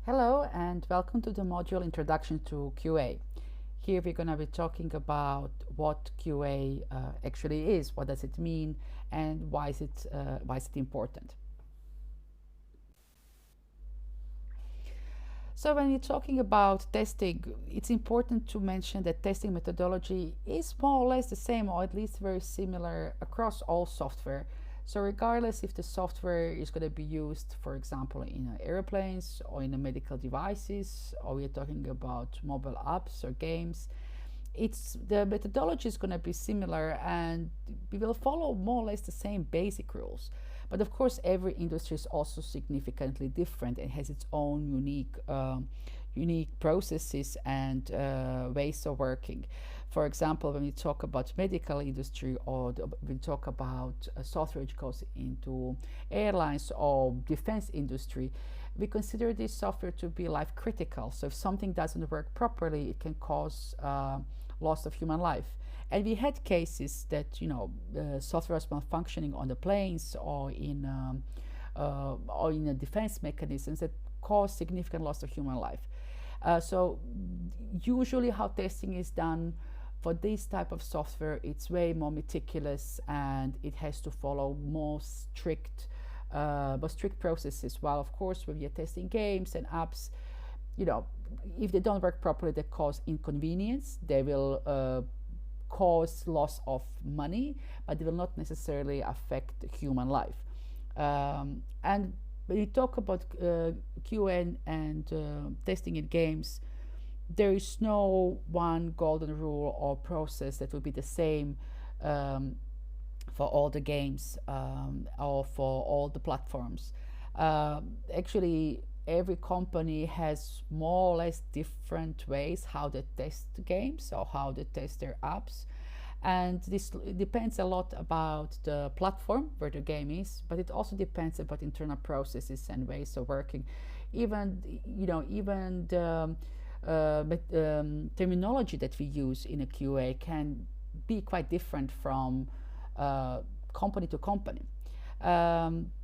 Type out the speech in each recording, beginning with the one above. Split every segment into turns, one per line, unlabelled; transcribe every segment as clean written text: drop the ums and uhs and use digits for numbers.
Hello and welcome to the module Introduction to QA. Here we're going to be talking about what QA actually is, what does it mean, and why is it important. So when we're talking about testing, it's important to mention that testing methodology is more or less the same, or at least very similar across all software. So regardless if the software is going to be used, for example, in airplanes or in medical devices, or we're talking about mobile apps or games, it's the methodology is going to be similar and we will follow more or less the same basic rules. But of course, every industry is also significantly different and has its own unique processes and ways of working. For example, when we talk about medical industry or we talk about software which goes into airlines or defense industry, we consider this software to be life critical. So if something doesn't work properly, it can cause loss of human life. And we had cases that software was malfunctioning on the planes or in a defense mechanisms that cause significant loss of human life. So usually how testing is done for this type of software, it's way more meticulous and it has to follow more strict processes. While of course when you're testing games and apps, if they don't work properly, they cause inconvenience. They will cause loss of money, but they will not necessarily affect human life. And when you talk about QA and testing in games, there is no one golden rule or process that will be the same for all the games or for all the platforms. Actually, every company has more or less different ways how they test games or how they test their apps, and this depends a lot about the platform where the game is, but it also depends about internal processes and ways of working. Even the terminology that we use in a QA can be quite different from company to company.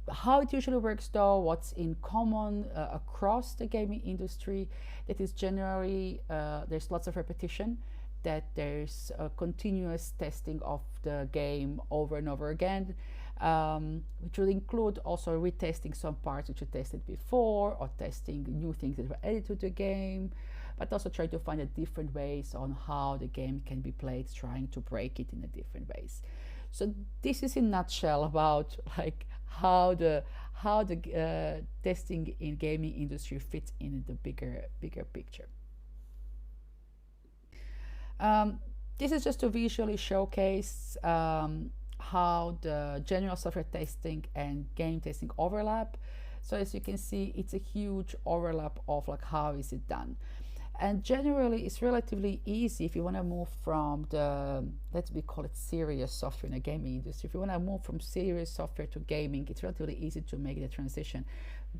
How it usually works though, what's in common across the gaming industry, that is generally there's lots of repetition, that there's a continuous testing of the game over and over again, which will include also retesting some parts which you tested before or testing new things that were added to the game, but also trying to find different ways on how the game can be played, trying to break it in a different ways. So this is in a nutshell about like how the testing in gaming industry fits in the bigger picture. This is just to visually showcase how the general software testing and game testing overlap. So as you can see, it's a huge overlap of like how is it done. And generally, it's relatively easy if you want to move from let's call it serious software in the gaming industry. If you want to move from serious software to gaming, it's relatively easy to make the transition.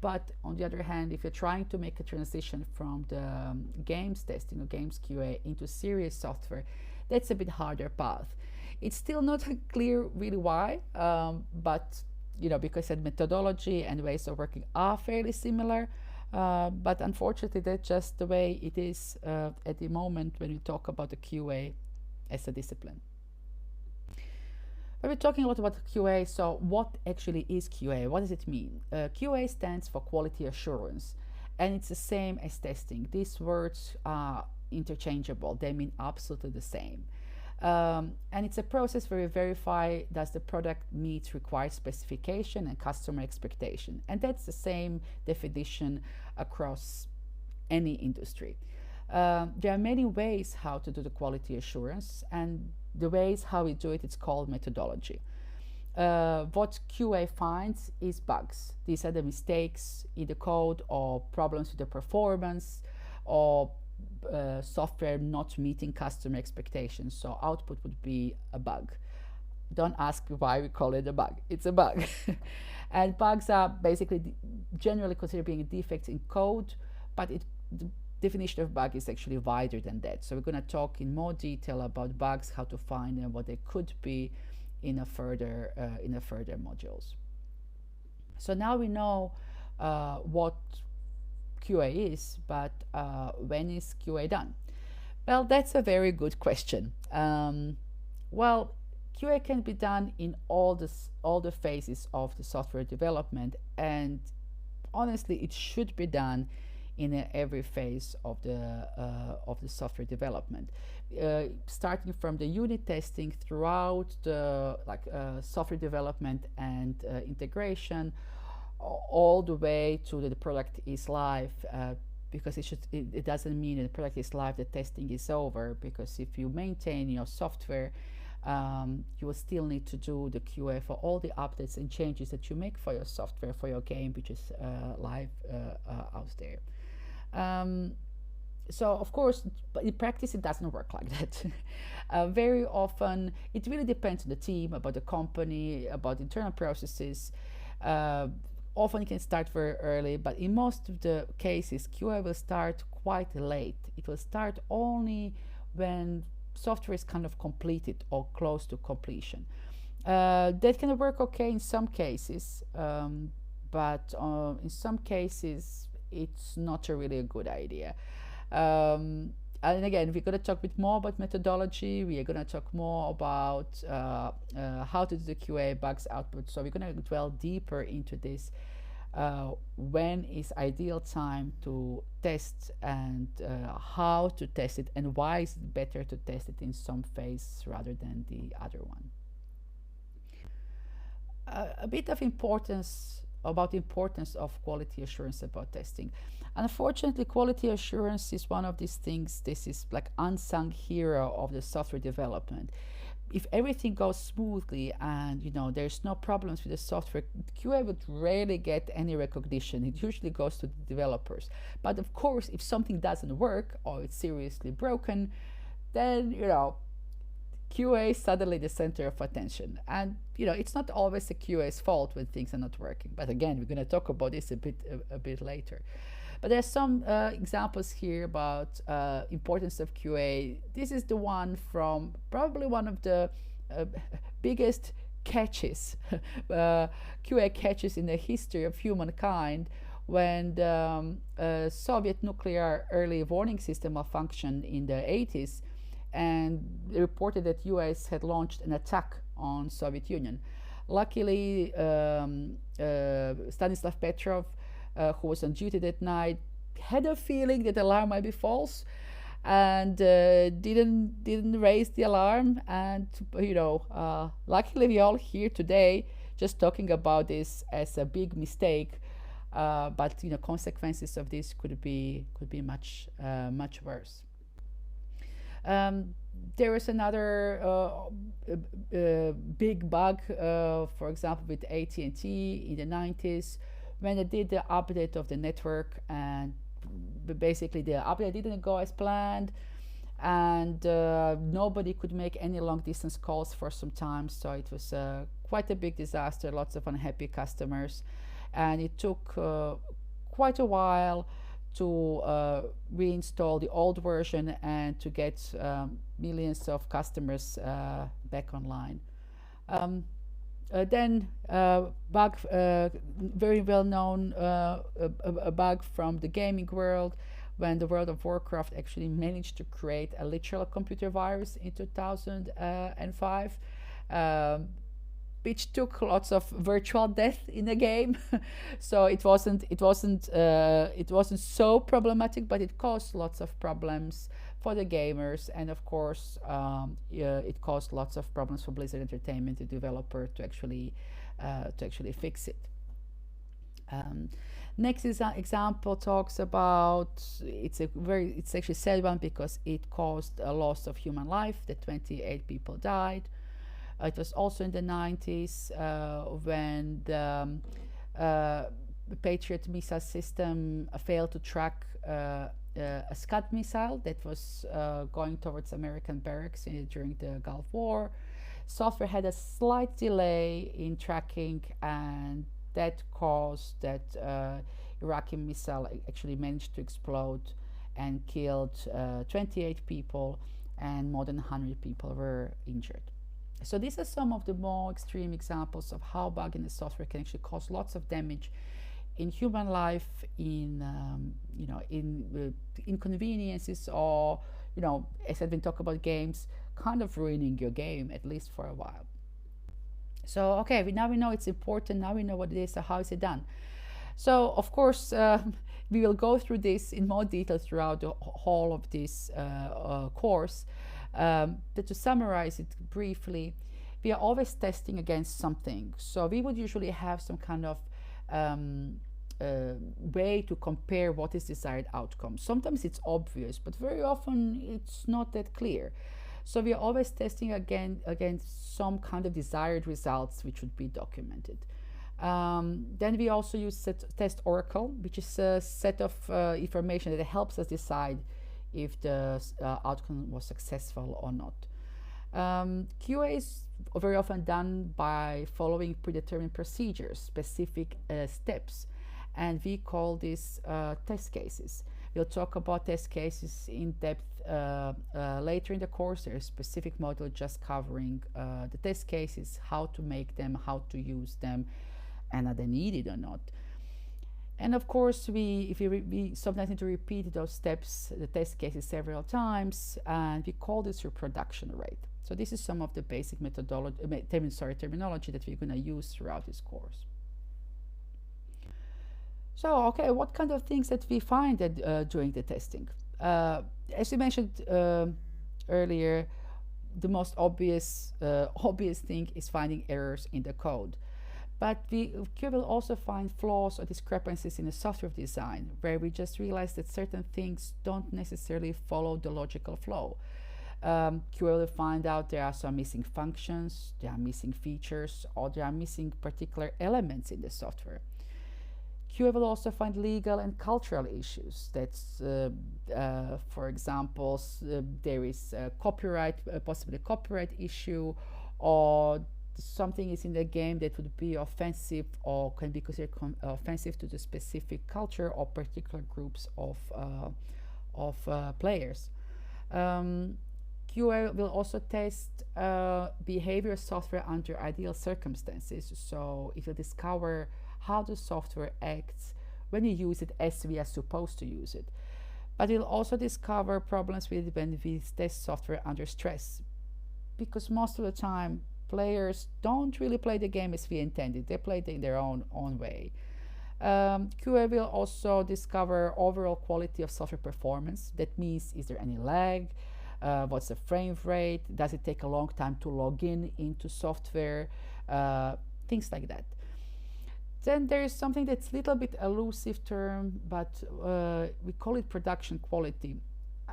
But on the other hand, if you're trying to make a transition from the games testing or games QA into serious software, that's a bit harder path. It's still not clear really why, but because the methodology and ways of working are fairly similar. But unfortunately, that's just the way it is at the moment when we talk about the QA as a discipline. But we're talking a lot about QA, so what actually is QA? What does it mean? QA stands for quality assurance, and it's the same as testing. These words are interchangeable, they mean absolutely the same. And it's a process where we verify does the product meet required specification and customer expectation, and that's the same definition across any industry. There are many ways how to do the quality assurance, and the ways how we do it, it's called methodology. What QA finds is bugs. These are the mistakes in the code or problems with the performance or software not meeting customer expectations. So output would be a bug. Don't ask me why we call it a bug. It's a bug. And bugs are basically generally considered being defects in code, but the definition of bug is actually wider than that. So we're going to talk in more detail about bugs, how to find them, what they could be in a further modules. So now we know what QA is, but when is QA done? Well, that's a very good question. Well, QA can be done in all the phases of the software development, and honestly, it should be done in every phase of the software development, starting from the unit testing throughout the software development and integration, all the way to the product is live. Because it doesn't mean that the product is live, the testing is over, because if you maintain your software, you will still need to do the QA for all the updates and changes that you make for your software, for your game, which is live out there. So of course, but in practice it doesn't work like that. Very often it really depends on the team, about the company, about internal processes. Often it can start very early, but in most of the cases QA will start quite late. It will start only when software is kind of completed or close to completion. That can work okay in some cases, but in some cases it's not really a good idea. And again, we're going to talk a bit more about methodology. We are going to talk more about how to do the QA bugs output. So we're going to dwell deeper into this. When is ideal time to test, and how to test it, and why is it better to test it in some phase rather than the other one. A bit of importance of quality assurance about testing. Unfortunately, quality assurance is one of these things. This is like unsung hero of the software development. If everything goes smoothly and there's no problems with the software, QA would rarely get any recognition. It usually goes to the developers. But of course, if something doesn't work or it's seriously broken, then QA is suddenly the center of attention. And it's not always the QA's fault when things are not working. But again, we're going to talk about this a bit later. But there's some examples here about importance of QA. This is the one from probably one of the biggest catches, QA catches in the history of humankind, when the Soviet nuclear early warning system malfunctioned in the 80s, and they reported that US had launched an attack on Soviet Union. Luckily, Stanislav Petrov, who was on duty that night, had a feeling that the alarm might be false, and didn't raise the alarm. And luckily we're all here today just talking about this as a big mistake. But consequences of this could be much worse. There is another big bug, for example, with AT&T in the 90s, when they did the update of the network, and basically the update didn't go as planned, and nobody could make any long distance calls for some time. So it was quite a big disaster, lots of unhappy customers, and it took quite a while to reinstall the old version and to get millions of customers back online. Then bug, very well known, a bug from the gaming world, when the World of Warcraft actually managed to create a literal computer virus in 2005, which took lots of virtual death in the game. So it wasn't so problematic, but it caused lots of problems for the gamers, and of course it caused lots of problems for Blizzard Entertainment, the developer, to actually fix it. Next example talks about, it's actually a sad one because it caused a loss of human life, that 28 people died. It was also in the 90s when the Patriot missile system failed to track a Scud missile that was going towards American barracks during the Gulf War. Software had a slight delay in tracking, and that caused that Iraqi missile actually managed to explode and killed 28 people, and more than 100 people were injured. So these are some of the more extreme examples of how bug in the software can actually cause lots of damage in human life, in inconveniences, or as I've been talking about games, kind of ruining your game at least for a while. So okay, now we know it's important. Now we know what it is. So how is it done? So of course we will go through this in more detail throughout the whole of this course. But to summarize it briefly, we are always testing against something. So we would usually have some kind of way to compare what is desired outcome. Sometimes it's obvious, but very often it's not that clear. So we are always testing against some kind of desired results which would be documented. Then we also use test oracle, which is a set of information that helps us decide if the outcome was successful or not. QA is very often done by following predetermined procedures, specific steps, and we call this test cases. We'll talk about test cases in depth later in the course. There's a specific module just covering the test cases, how to make them, how to use them, and are they needed or not. And of course, we sometimes need to repeat those steps, the test cases, several times, and we call this reproduction rate. So this is some of the basic terminology that we're going to use throughout this course. So, okay, what kind of things that we find during the testing? As we mentioned earlier, the most obvious thing is finding errors in the code. But QA will also find flaws or discrepancies in the software design, where we just realize that certain things don't necessarily follow the logical flow. QA will find out there are some missing functions, there are missing features, or there are missing particular elements in the software. QA will also find legal and cultural issues. That's, for example, there is a possibly a copyright issue, or something is in the game that would be offensive or can be considered offensive to the specific culture or particular groups of players. QA will also test behavior software under ideal circumstances. So it will discover how the software acts when you use it as we are supposed to use it. But it will also discover problems with when we test software under stress, because most of the time players don't really play the game as we intended. They play it in their own way. QA will also discover overall quality of software performance. That means, is there any lag? What's the frame rate? Does it take a long time to log into software? Things like that. Then there is something that's a little bit elusive term, but we call it production quality.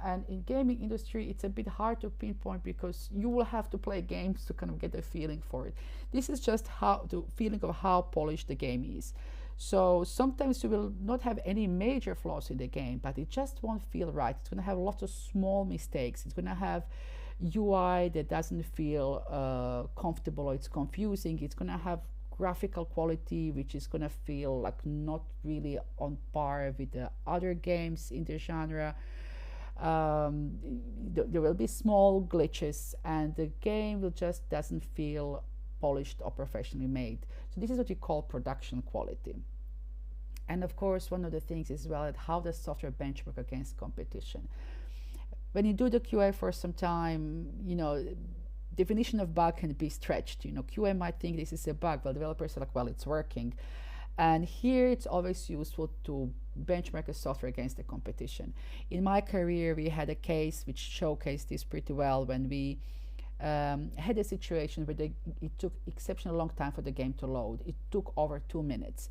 And in gaming industry, it's a bit hard to pinpoint because you will have to play games to kind of get a feeling for it. This is just how the feeling of how polished the game is. So sometimes you will not have any major flaws in the game, but it just won't feel right. It's going to have lots of small mistakes. It's going to have UI that doesn't feel comfortable, or it's confusing. It's going to have graphical quality which is going to feel like not really on par with the other games in the genre. There will be small glitches and the game will just doesn't feel polished or professionally made. So this is what we call production quality. And of course, one of the things is well at how does software benchmark against competition. When you do the QA for some time, definition of bug can be stretched. QA might think this is a bug, but developers are like, well, it's working. And here it's always useful to benchmark a software against the competition. In my career, we had a case which showcased this pretty well when we had a situation where it took exceptionally long time for the game to load. It took over 2 minutes.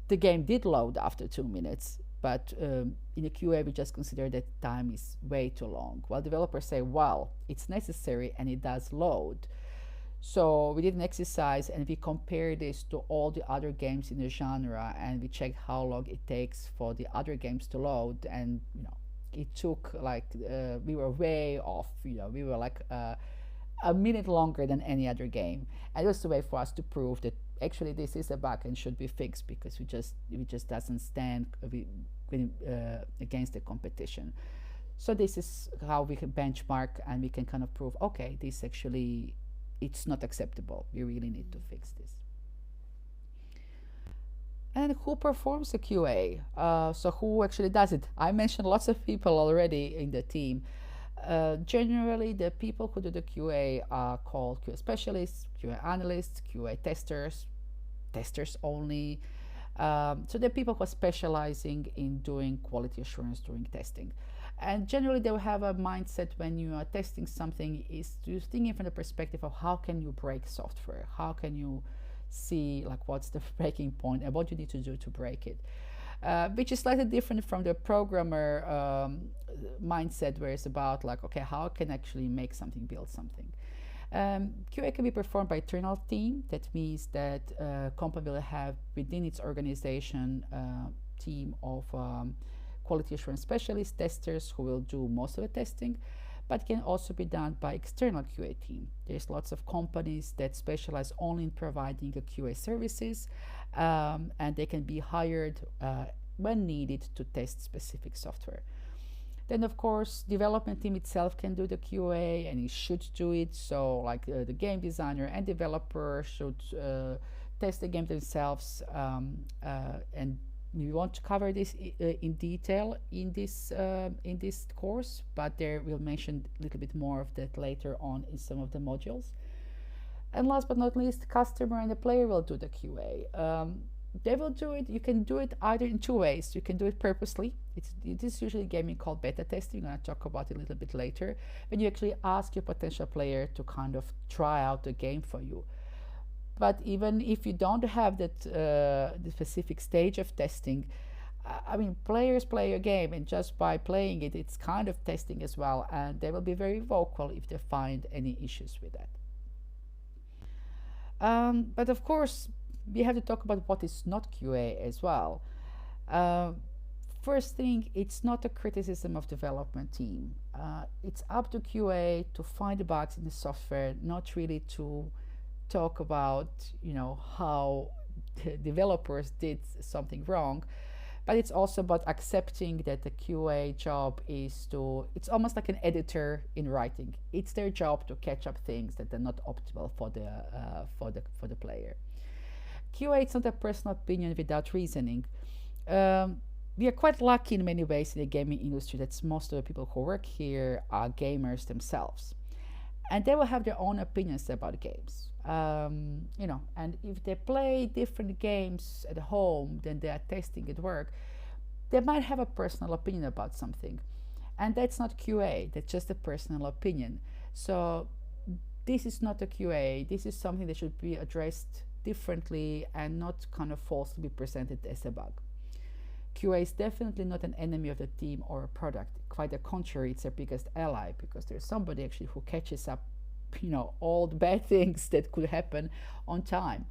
The game did load after 2 minutes, but in a QA, we just consider that time is way too long. While developers say, well, it's necessary and it does load. So we did an exercise and we compared this to all the other games in the genre, and we checked how long it takes for the other games to load. And it took like we were way off. We were like a minute longer than any other game. And it was a way for us to prove that actually this is a bug and should be fixed, because we just doesn't stand against the competition. So this is how we can benchmark, and we can kind of prove, okay, this actually, it's not acceptable. We really need to fix this. And who performs the QA? So who actually does it? I mentioned lots of people already in the team. Generally, the people who do the QA are called QA specialists, QA analysts, QA testers, testers only. So they're people who are specializing in doing quality assurance during testing. And generally, they will have a mindset when you are testing something is to thinking from the perspective of how can you break software? How can you see like what's the breaking point and what you need to do to break it? Which is slightly different from the programmer mindset, where it's about like, okay, how can I actually make something, build something. QA can be performed by internal team. That means that company will have within its organization team of quality assurance specialists, testers who will do most of the testing, but can also be done by external QA team. There's lots of companies that specialize only in providing a QA services, and they can be hired when needed to test specific software. Then, of course, development team itself can do the QA, and it should do it. So, like the game designer and developer should test the game themselves. And we want to cover this in detail in this course, but there we'll mention a little bit more of that later on in some of the modules. And last but not least, customer and the player will do the QA. They will do it. You can do it either in two ways. You can do it purposely. It is usually gaming called beta testing. I'm going to talk about it a little bit later. When you actually ask your potential player to kind of try out the game for you. But even if you don't have that the specific stage of testing, I mean, players play a game, and just by playing it, it's kind of testing as well. And they will be very vocal if they find any issues with that. But of course, we have to talk about what is not QA as well. First thing, it's not a criticism of development team. It's up to QA to find the bugs in the software, not really to talk about, you know, how the developers did something wrong. But it's also about accepting that the QA job is it's almost like an editor in writing. It's their job to catch up things that are not optimal for the player. QA is not a personal opinion without reasoning. We are quite lucky in many ways in the gaming industry that most of the people who work here are gamers themselves. And they will have their own opinions about games. You know, and if they play different games at home than they are testing at work, they might have a personal opinion about something. And that's not QA, that's just a personal opinion. So this is not a QA, this is something that should be addressed differently and not kind of falsely be presented as a bug. QA is definitely not an enemy of the team or a product. Quite the contrary, it's their biggest ally, because there's somebody actually who catches up, you know, all the bad things that could happen on time.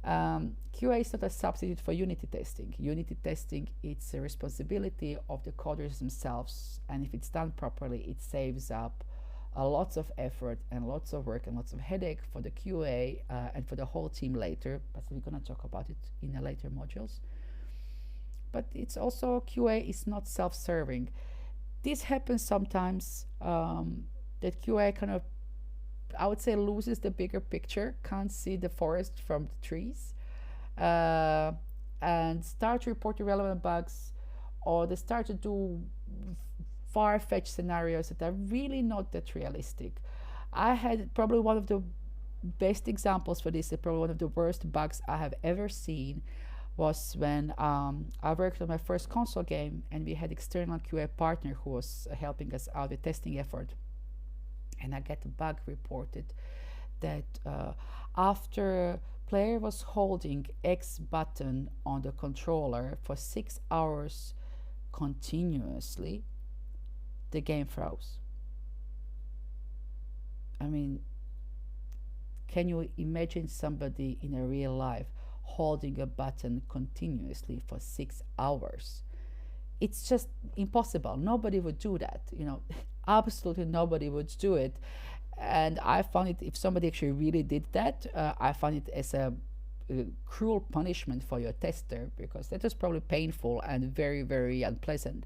QA is not a substitute for unity testing. Unity testing, it's a responsibility of the coders themselves, and if it's done properly, it saves up lots of effort and lots of work and lots of headache for the QA and for the whole team later, but we're going to talk about it in the later modules. But it's also, QA is not self-serving. This happens sometimes, that QA kind of, I would say, loses the bigger picture, can't see the forest from the trees, and start to report irrelevant bugs, or they start to do far-fetched scenarios that are really not that realistic. I had probably one of the best examples for this, probably one of the worst bugs I have ever seen, was when I worked on my first console game, and we had external QA partner who was helping us out with testing effort. And I get a bug reported that after player was holding X button on the controller for 6 hours continuously, the game froze. I mean, can you imagine somebody in a real life holding a button continuously for 6 hours? It's just impossible. Nobody would do that, you know. Absolutely nobody would do it. And I found it, if somebody actually really did that, I found it as a cruel punishment for your tester, because that was probably painful and very, very unpleasant.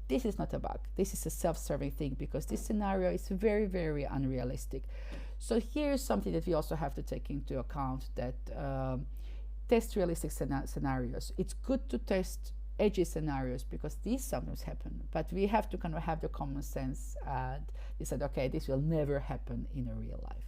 This is not a bug. This is a self-serving thing, because this scenario is very, very unrealistic. So here's something that we also have to take into account, that test realistic scenarios. It's good to test edgy scenarios because these sometimes happen, but we have to kind of have the common sense and we said, okay, this will never happen in a real life.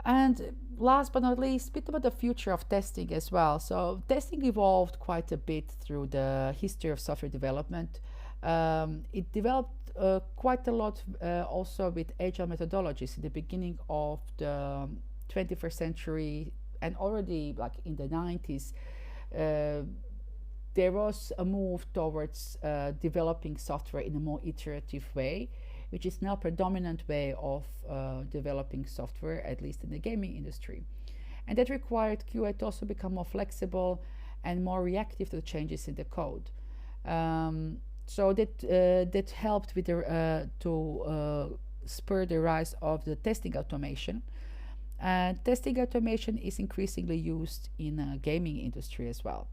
And last but not least, a bit about the future of testing as well. So testing evolved quite a bit through the history of software development. It developed quite a lot also with agile methodologies in the beginning of the 21st century, and already like in the 90s. There was a move towards developing software in a more iterative way, which is now a predominant way of developing software, at least in the gaming industry. And that required QA to also become more flexible and more reactive to the changes in the code. So that helped with to spur the rise of the testing automation. And testing automation is increasingly used in the gaming industry as well.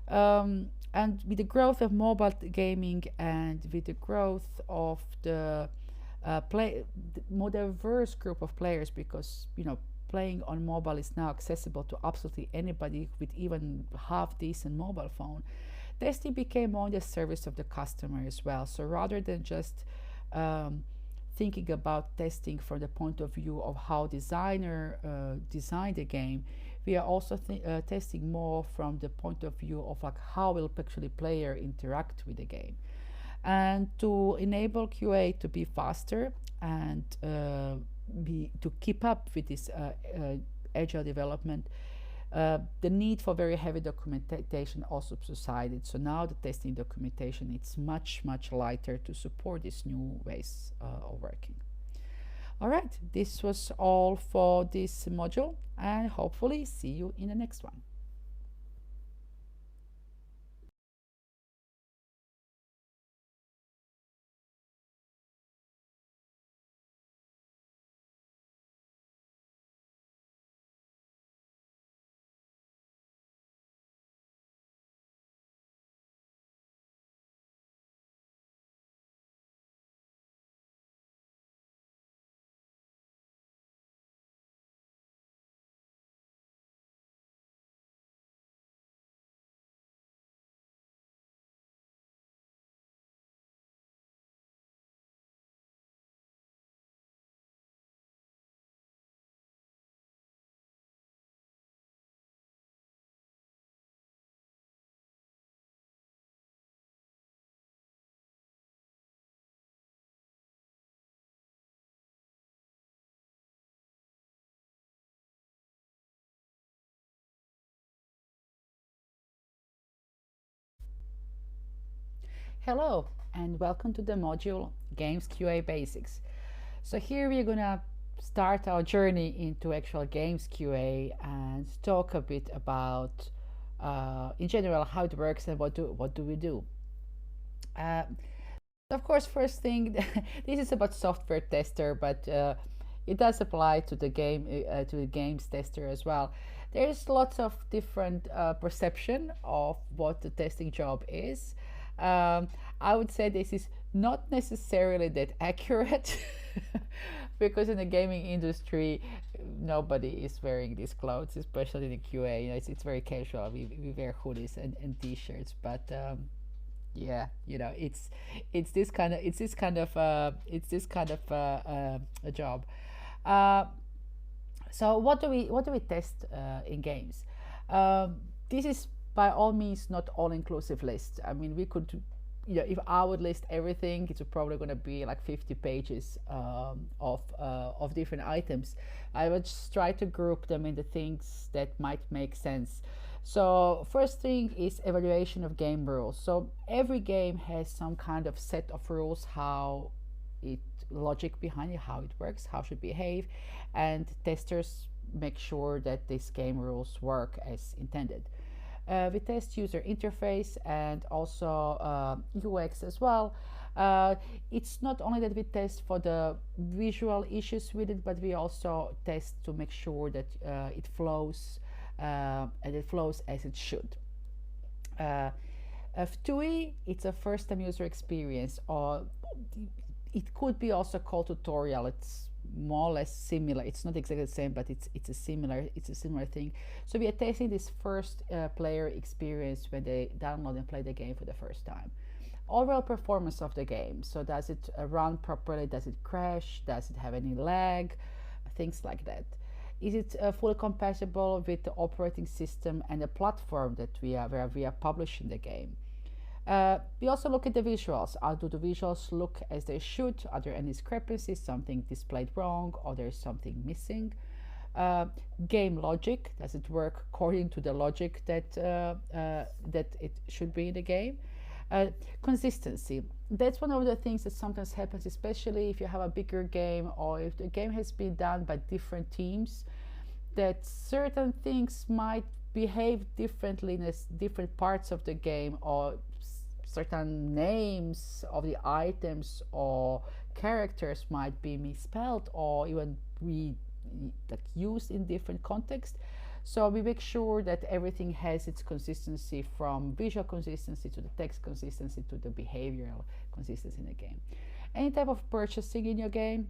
And with the growth of mobile gaming and with the growth of the more diverse group of players, because playing on mobile is now accessible to absolutely anybody with even half decent mobile phone, testing became more in the service of the customer as well. So rather than just thinking about testing from the point of view of how designer designed the game, we are also testing more from the point of view of like how will actually player interact with the game. And to enable QA to be faster and to keep up with this agile development, the need for very heavy documentation also subsided. So now the testing documentation it's much lighter to support these new ways of working. All right, this was all for this module, and hopefully see you in the next one. Hello, and welcome to the module Games QA Basics. So here we're gonna start our journey into actual games QA and talk a bit about, in general, how it works and what do we do. Of course, first thing, this is about software tester, but it does apply to the games tester as well. There's lots of different perception of what the testing job is. I would say this is not necessarily that accurate because in the gaming industry nobody is wearing these clothes, especially in the QA. It's very casual. We wear hoodies and t-shirts, but yeah, it's this kind of a job. So what do we test in games? This is by all means not all-inclusive list. I mean, we could, if I would list everything, it's probably going to be like 50 pages of different items. I would just try to group them into things that might make sense. So first thing is evaluation of game rules. So every game has some kind of set of rules, logic behind it, how it works, how it should behave, and testers make sure that these game rules work as intended. We test user interface and also UX as well. It's not only that we test for the visual issues with it, but we also test to make sure that it flows and it flows as it should. F2E, it's a first-time user experience, or it could be also called tutorial. It's more or less similar. It's not exactly the same, but it's a similar thing. So we are testing this first player experience when they download and play the game for the first time. Overall performance of the game. So does it run properly? Does it crash? Does it have any lag? Things like that. Is it fully compatible with the operating system and the platform that where we are publishing the game? We also look at the visuals. Do the visuals look as they should? Are there any discrepancies, something displayed wrong, or there's something missing? Game logic, does it work according to the logic that it should be in the game? Consistency, that's one of the things that sometimes happens, especially if you have a bigger game or if the game has been done by different teams, that certain things might behave differently in different parts of the game, or certain names of the items or characters might be misspelled or even used in different contexts. So we make sure that everything has its consistency, from visual consistency to the text consistency to the behavioral consistency in the game. Any type of purchasing in your game.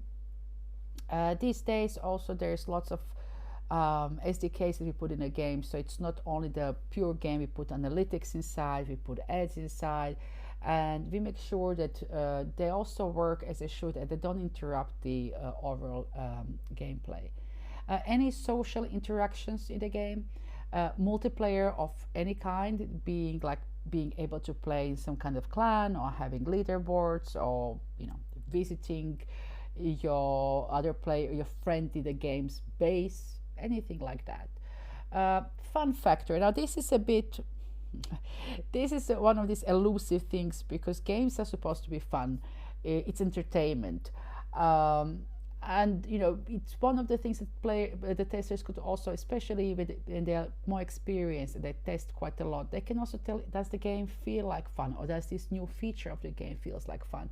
These days also there's lots of SDKs that we put in a game, so it's not only the pure game. We put analytics inside, we put ads inside, and we make sure that they also work as they should and they don't interrupt the overall gameplay. Any social interactions in the game, multiplayer of any kind, being able to play in some kind of clan or having leaderboards, or visiting your other player, your friend in the game's base, anything like that. Fun factor. Now this is one of these elusive things, because games are supposed to be fun. It's entertainment. And it's one of the things that the testers could also, especially when they are more experienced and they test quite a lot, they can also tell, does the game feel like fun, or does this new feature of the game feels like fun?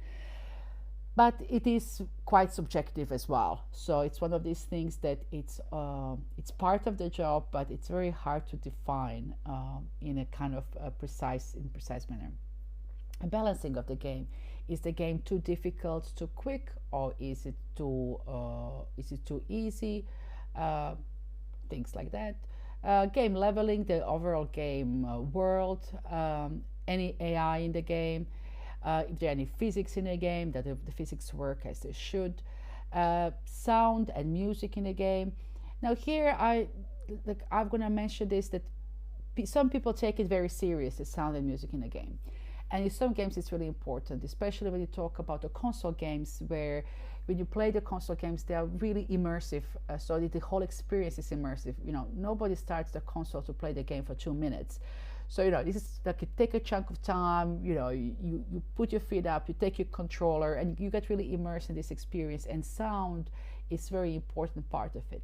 But it is quite subjective as well. So it's one of these things that it's part of the job, but it's very hard to define in a kind of precise manner. A balancing of the game. Is the game too difficult, too quick, or is it too easy? Things like that. Game leveling, the overall game world, any AI in the game, if there are any physics in the game, that the physics work as they should. Sound and music in the game. Now here I'm going to mention this, that some people take it very serious, the sound and music in the game. And in some games it's really important, especially when you talk about the console games, where when you play the console games, they are really immersive, so that the whole experience is immersive. Nobody starts the console to play the game for 2 minutes. So this is like, you take a chunk of time, you put your feet up, you take your controller, and you get really immersed in this experience, and sound is a very important part of it.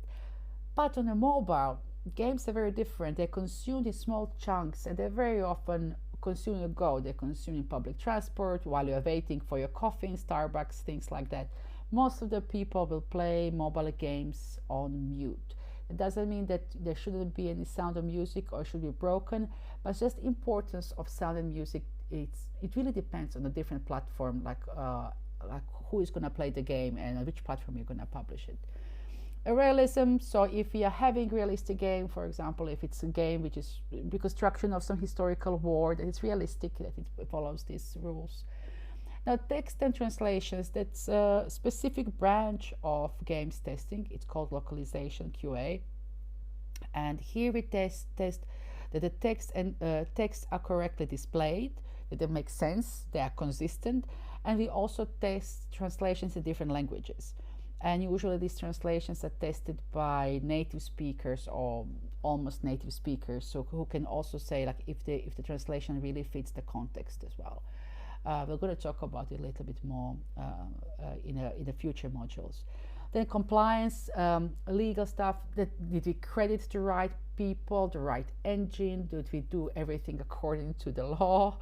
But on a mobile, games are very different. They're consumed in small chunks, and they're very often consumed on the go. They're consumed in public transport, while you're waiting for your coffee in Starbucks, things like that. Most of the people will play mobile games on mute. It doesn't mean that there shouldn't be any sound or music or should be broken, but just importance of sound and music. It really depends on the different platform, like who is going to play the game and on which platform you're going to publish it. Realism, so if we are having realistic game, for example, if it's a game which is reconstruction of some historical war, that it's realistic, that it follows these rules. Now, text and translations, that's a specific branch of games testing. It's called localization, QA. And here we test that the text and texts are correctly displayed, that they make sense, they are consistent, and we also test translations in different languages. And usually these translations are tested by native speakers or almost native speakers, so who can also say like if the translation really fits the context as well. We're going to talk about it a little bit more in the future modules. Then compliance, legal stuff. Did we credit the right people, the right engine? Did we do everything according to the law?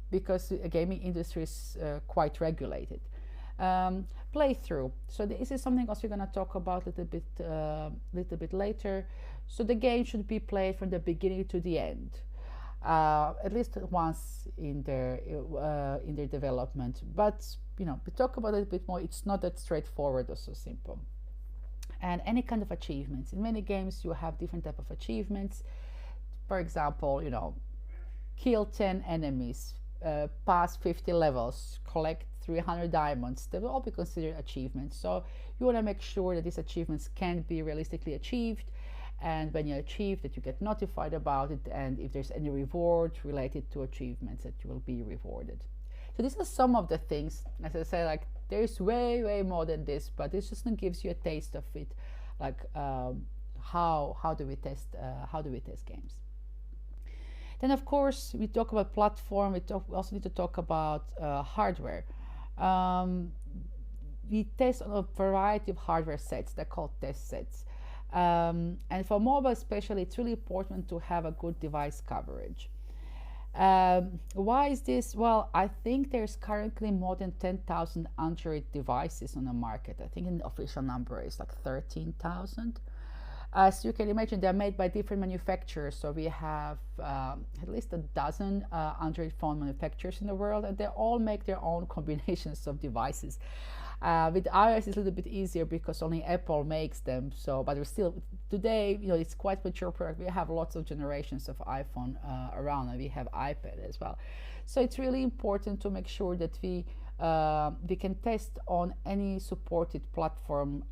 Because the gaming industry is quite regulated. Playthrough. So this is something else we're going to talk about a little bit later. So the game should be played from the beginning to the end, at least once in their development. But we talk about it a bit more. It's not that straightforward or so simple. And any kind of achievements. In many games, you have different type of achievements. For example, kill 10 enemies, pass 50 levels, collect 300 diamonds. They will all be considered achievements. So you want to make sure that these achievements can be realistically achieved, and when you achieve that, you get notified about it, and if there's any reward related to achievements, that you will be rewarded. So these are some of the things. As I said, like, there's way more than this, but this just gives you a taste of it, like how do we test games. Then, of course, we talk about platform. We also need to talk about hardware. We test on a variety of hardware sets. They're called test sets. And for mobile especially, it's really important to have a good device coverage. Why is this? Well, I think there's currently more than 10,000 Android devices on the market. I think the official number is like 13,000. As you can imagine, they're made by different manufacturers. So we have at least a dozen Android phone manufacturers in the world, and they all make their own combinations of devices. With iOS, it's a little bit easier because only Apple makes them. So, but we're still today, it's quite mature product. We have lots of generations of iPhone around, and we have iPad as well. So it's really important to make sure that we can test on any supported platform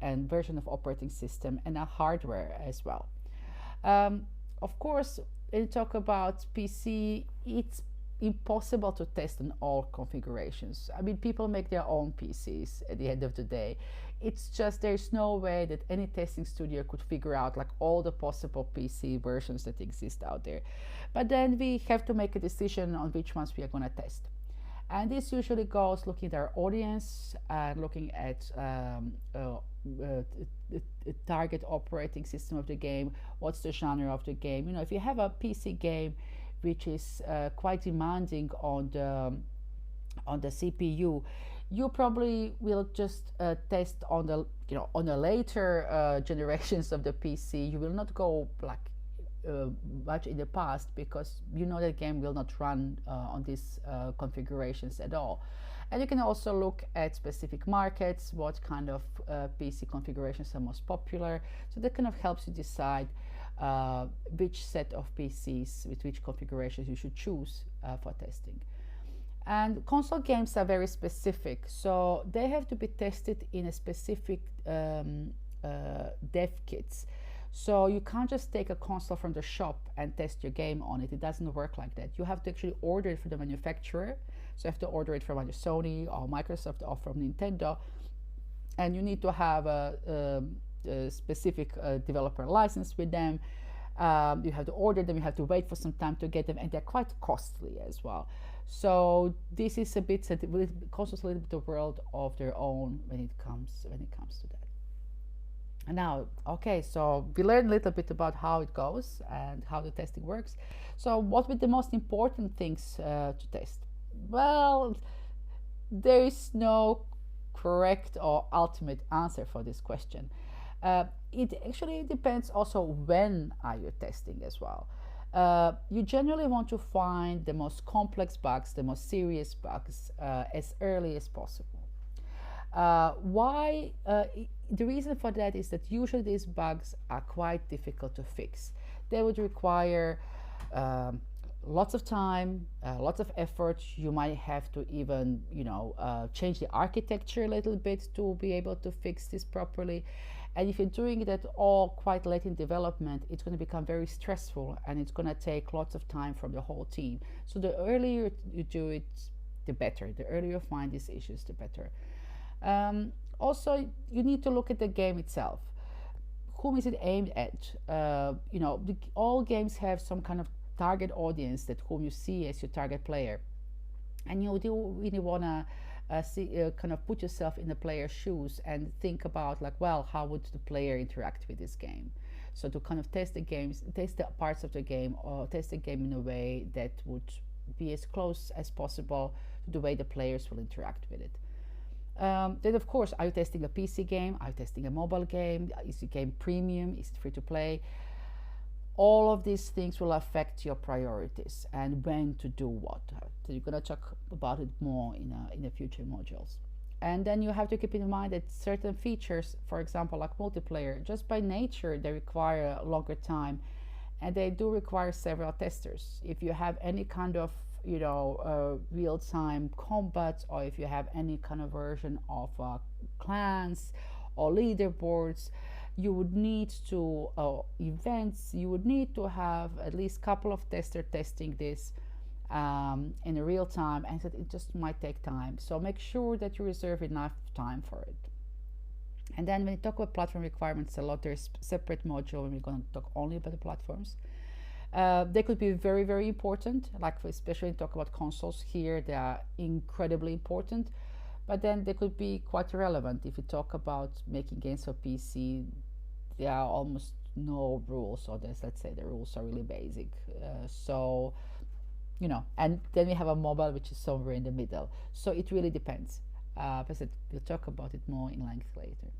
and version of operating system and a hardware as well. Of course, when you talk about PC, it's impossible to test on all configurations. I mean, people make their own PCs at the end of the day. It's just there's no way that any testing studio could figure out like all the possible PC versions that exist out there. But then we have to make a decision on which ones we are going to test. And this usually goes looking at our audience and looking at target operating system of the game, what's the genre of the game. If you have a PC game which is quite demanding on the CPU, you probably will just test on the later generations of the PC. You will not go like much in the past, because the game will not run on these configurations at all. And you can also look at specific markets, what kind of PC configurations are most popular. So that kind of helps you decide which set of PCs with which configurations you should choose for testing. And console games are very specific, so they have to be tested in a specific dev kits. So you can't just take a console from the shop and test your game on it. It doesn't work like that. You have to actually order it from the manufacturer. So you have to order it from either Sony or Microsoft or from Nintendo. And you need to have a specific developer license with them. You have to order them, you have to wait for some time to get them, and they're quite costly as well. So this is consoles a little bit the world of their own when it comes to that. And now, okay, so we learned a little bit about how it goes and how the testing works. So what were the most important things to test? Well, there is no correct or ultimate answer for this question. It actually depends also when are you testing as well. You generally want to find the most complex bugs, the most serious bugs as early as possible. Why? The reason for that is that usually these bugs are quite difficult to fix. They would require lots of time, lots of effort. You might have to even, change the architecture a little bit to be able to fix this properly. And if you're doing that all quite late in development, it's going to become very stressful, and it's going to take lots of time from the whole team. So the earlier you do it, the better. The earlier you find these issues, the better. Also, you need to look at the game itself. Whom is it aimed at? All games have some kind of target audience that whom you see as your target player, and you do really want to kind of put yourself in the player's shoes and think about how would the player interact with this game. So to kind of test the parts of the game, or test the game in a way that would be as close as possible to the way the players will interact with it. Then, of course, are you testing a PC game? Are you testing a mobile game? Is the game premium? Is it free to play? all of these things will affect your priorities and when to do what. So you're going to talk about it more in the future modules. And then you have to keep in mind that certain features, for example, like multiplayer, just by nature, they require a longer time, and they do require several testers. If you have any kind of real-time combat, or if you have any kind of version of clans or leaderboards, you would need to events. You would need to have at least a couple of testers testing this in real time, and that it just might take time. So make sure that you reserve enough time for it. And then when you talk about platform requirements a lot, there's a separate module when we're going to talk only about the platforms. They could be very, very important, like especially when you talk about consoles here, they are incredibly important, but then they could be quite irrelevant. If you talk about making games for PC, there are almost no rules, or let's say the rules are really basic. And then we have a mobile, which is somewhere in the middle. So it really depends. But we'll talk about it more in length later.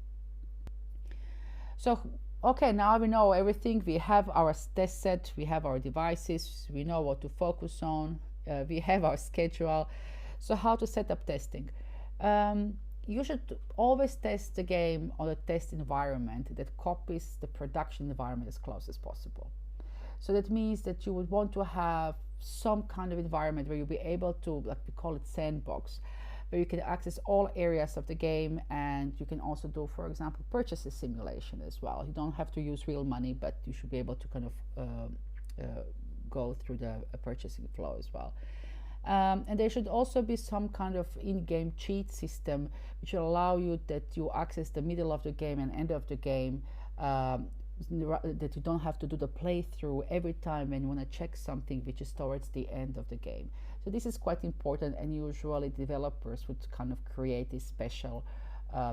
So, okay, now we know everything. We have our test set, we have our devices, we know what to focus on, we have our schedule. So how to set up testing? You should always test the game on a test environment that copies the production environment as close as possible. So that means that you would want to have some kind of environment where you'll be able to, like we call it sandbox, where you can access all areas of the game, and you can also do, for example, purchases simulation as well. You don't have to use real money, but you should be able to kind of go through the purchasing flow as well. And there should also be some kind of in-game cheat system which will allow you that you access the middle of the game and end of the game, that you don't have to do the playthrough every time when you want to check something which is towards the end of the game. So this is quite important, and usually developers would kind of create a special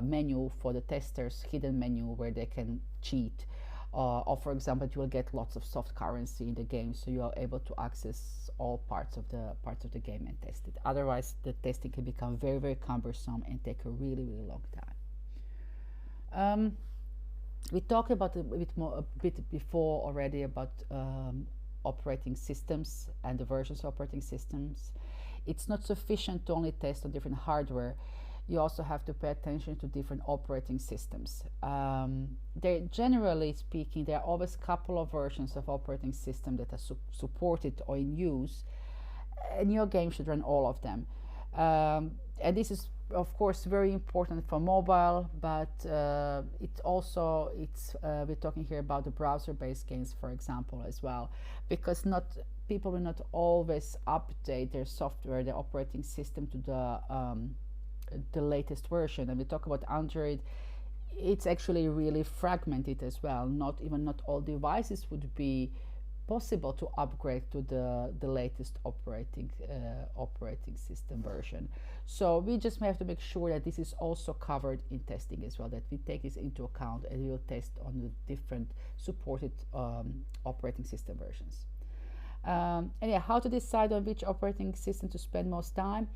menu for the testers, hidden menu where they can cheat. Or for example, you will get lots of soft currency in the game, so you are able to access all parts of the game and test it. Otherwise, the testing can become very, very cumbersome and take a really, really long time. We talked about a bit before already about operating systems and the versions of operating systems. It's not sufficient to only test on different hardware. You also have to pay attention to different operating systems. Generally speaking, there are always a couple of versions of operating system that are supported or in use, and your game should run all of them. And this is, of course, very important for mobile, but we're talking here about the browser-based games, for example, as well, because people will not always update their software, their operating system to the latest version. And we talk about Android, it's actually really fragmented as well. Not all devices would be possible to upgrade to the latest operating system version. So we just have to make sure that this is also covered in testing as well, that we take this into account and we will test on the different supported operating system versions. And yeah, how to decide on which operating system to spend most time?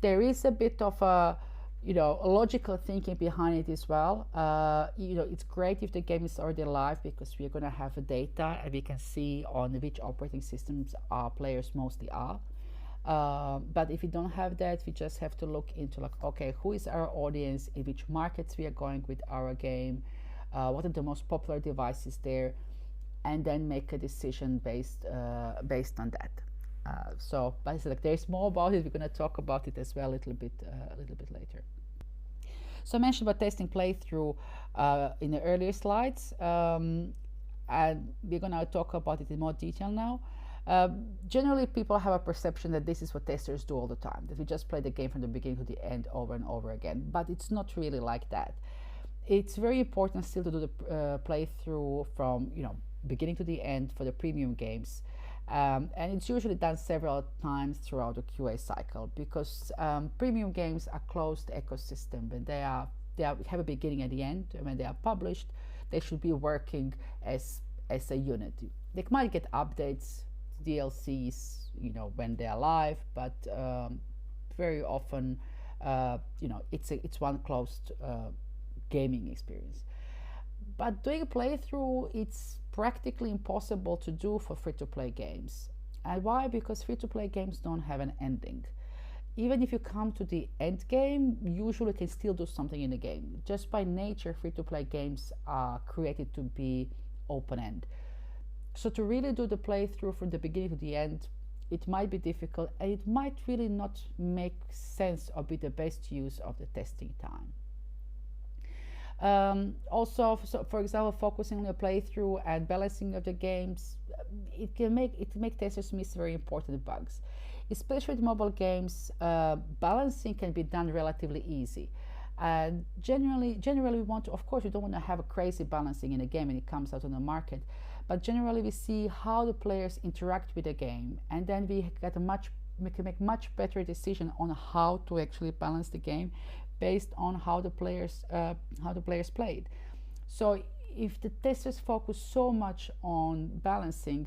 There is a bit of a logical thinking behind it as well. It's great if the game is already live, because we're going to have data and we can see on which operating systems our players mostly are. But if we don't have that, we just have to look into okay, who is our audience, in which markets we are going with our game, what are the most popular devices there, and then make a decision based on that. But there's more about it. We're going to talk about it as well a little bit later. So I mentioned about testing playthrough in the earlier slides, and we're going to talk about it in more detail now. Generally, people have a perception that this is what testers do all the time, that we just play the game from the beginning to the end over and over again, but it's not really like that. It's very important still to do the playthrough from beginning to the end for the premium games. And it's usually done several times throughout the QA cycle, because premium games are closed ecosystem, and they have a beginning and the end. And when they are published, they should be working as a unit. They might get updates, DLCs, when they are live, but very often, it's one closed gaming experience. But doing a playthrough, it's practically impossible to do for free-to-play games. And why? Because free-to-play games don't have an ending. Even if you come to the end game, usually you can still do something in the game. Just by nature, free-to-play games are created to be open-end. So to really do the playthrough from the beginning to the end, it might be difficult, and it might really not make sense or be the best use of the testing time. Also, so for example, focusing on a playthrough and balancing of the games, it can make testers miss very important bugs. Especially with mobile games, balancing can be done relatively easy. And generally, we want to, of course, we don't want to have a crazy balancing in a game when it comes out on the market. But generally, we see how the players interact with the game, and then we can make much better decision on how to actually balance the game, based on how the players played. So if the testers focus so much on balancing,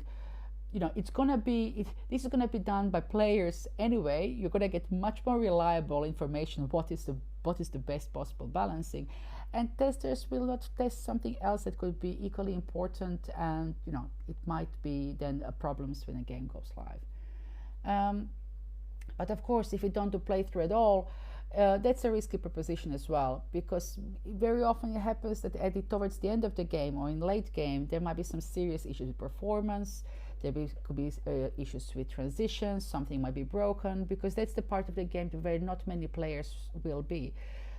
it's gonna be, if this is gonna be done by players anyway, you're gonna get much more reliable information what is the best possible balancing, and testers will not test something else that could be equally important, and it might be then problems when a game goes live. But of course, if you don't do playthrough at all, that's a risky proposition as well, because very often it happens that towards the end of the game or in late game, there might be some serious issues with performance. Could be issues with transitions, something might be broken, because that's the part of the game where not many players will be.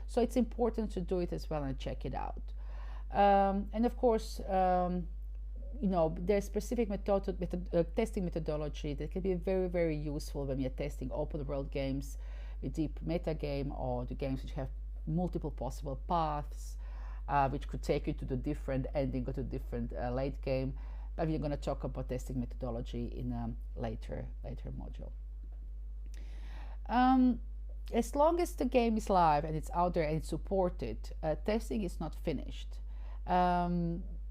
So it's important to do it as well and check it out. And of course, there's specific testing methodology that can be very, very useful when you're testing open world games with deep meta game, or the games which have multiple possible paths, which could take you to the different ending or to different late game. But we're going to talk about testing methodology in a later module. As long as the game is live and it's out there and it's supported, testing is not finished.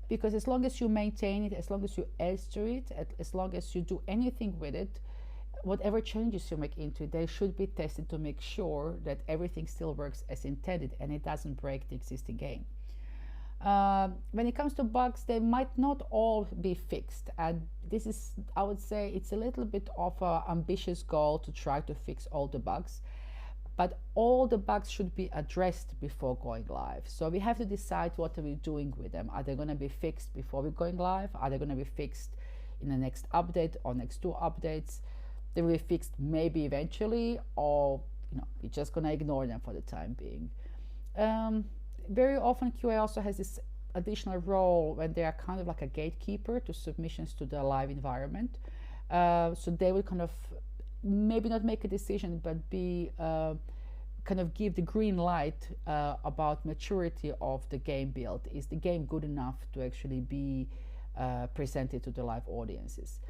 Because as long as you maintain it, as long as you alter it, as long as you do anything with it, whatever changes you make into it, they should be tested to make sure that everything still works as intended and it doesn't break the existing game. When it comes to bugs, they might not all be fixed, and this is, I would say, it's a little bit of an ambitious goal to try to fix all the bugs, but all the bugs should be addressed before going live. So we have to decide what are we doing with them. Are they going to be fixed before we're going live? Are they going to be fixed in the next update or next 2 updates? They will be fixed maybe eventually, or we're just going to ignore them for the time being. Very often QA also has this additional role when they are kind of like a gatekeeper to submissions to the live environment. So they will kind of maybe not make a decision, but be kind of give the green light about maturity of the game build. Is the game good enough to actually be presented to the live audiences?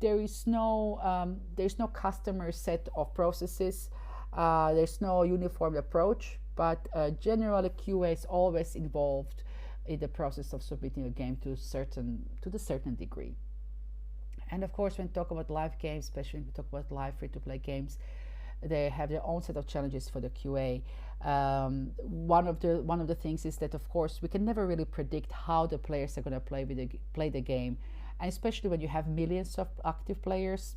There's no customer set of processes. There's no uniform approach. But generally, QA is always involved in the process of submitting a game to the certain degree. And of course, when we talk about live games, especially when we talk about live free-to-play games, they have their own set of challenges for the QA. One of the things is that, of course, we can never really predict how the players are going to play the game, and especially when you have millions of active players,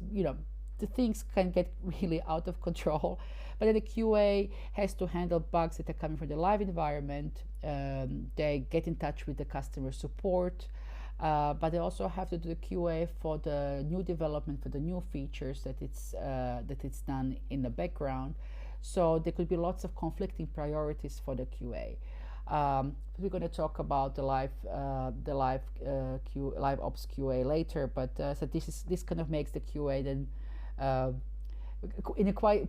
the things can get really out of control. But then the QA has to handle bugs that are coming from the live environment. They get in touch with the customer support, but they also have to do the QA for the new development, for the new features that it's done in the background. So there could be lots of conflicting priorities for the QA. We're going to talk about the live ops QA later, but so this kind of makes the QA then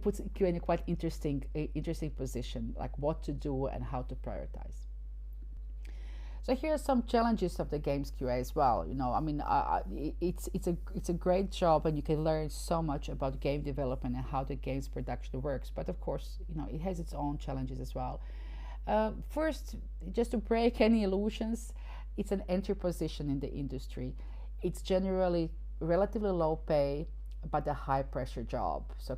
puts QA in a quite interesting position, like what to do and how to prioritize. So here are some challenges of the games QA as well. It's a great job, and you can learn so much about game development and how the game's production works. But of course, it has its own challenges as well. First, just to break any illusions, it's an entry position in the industry. It's generally relatively low pay, but a high pressure job. So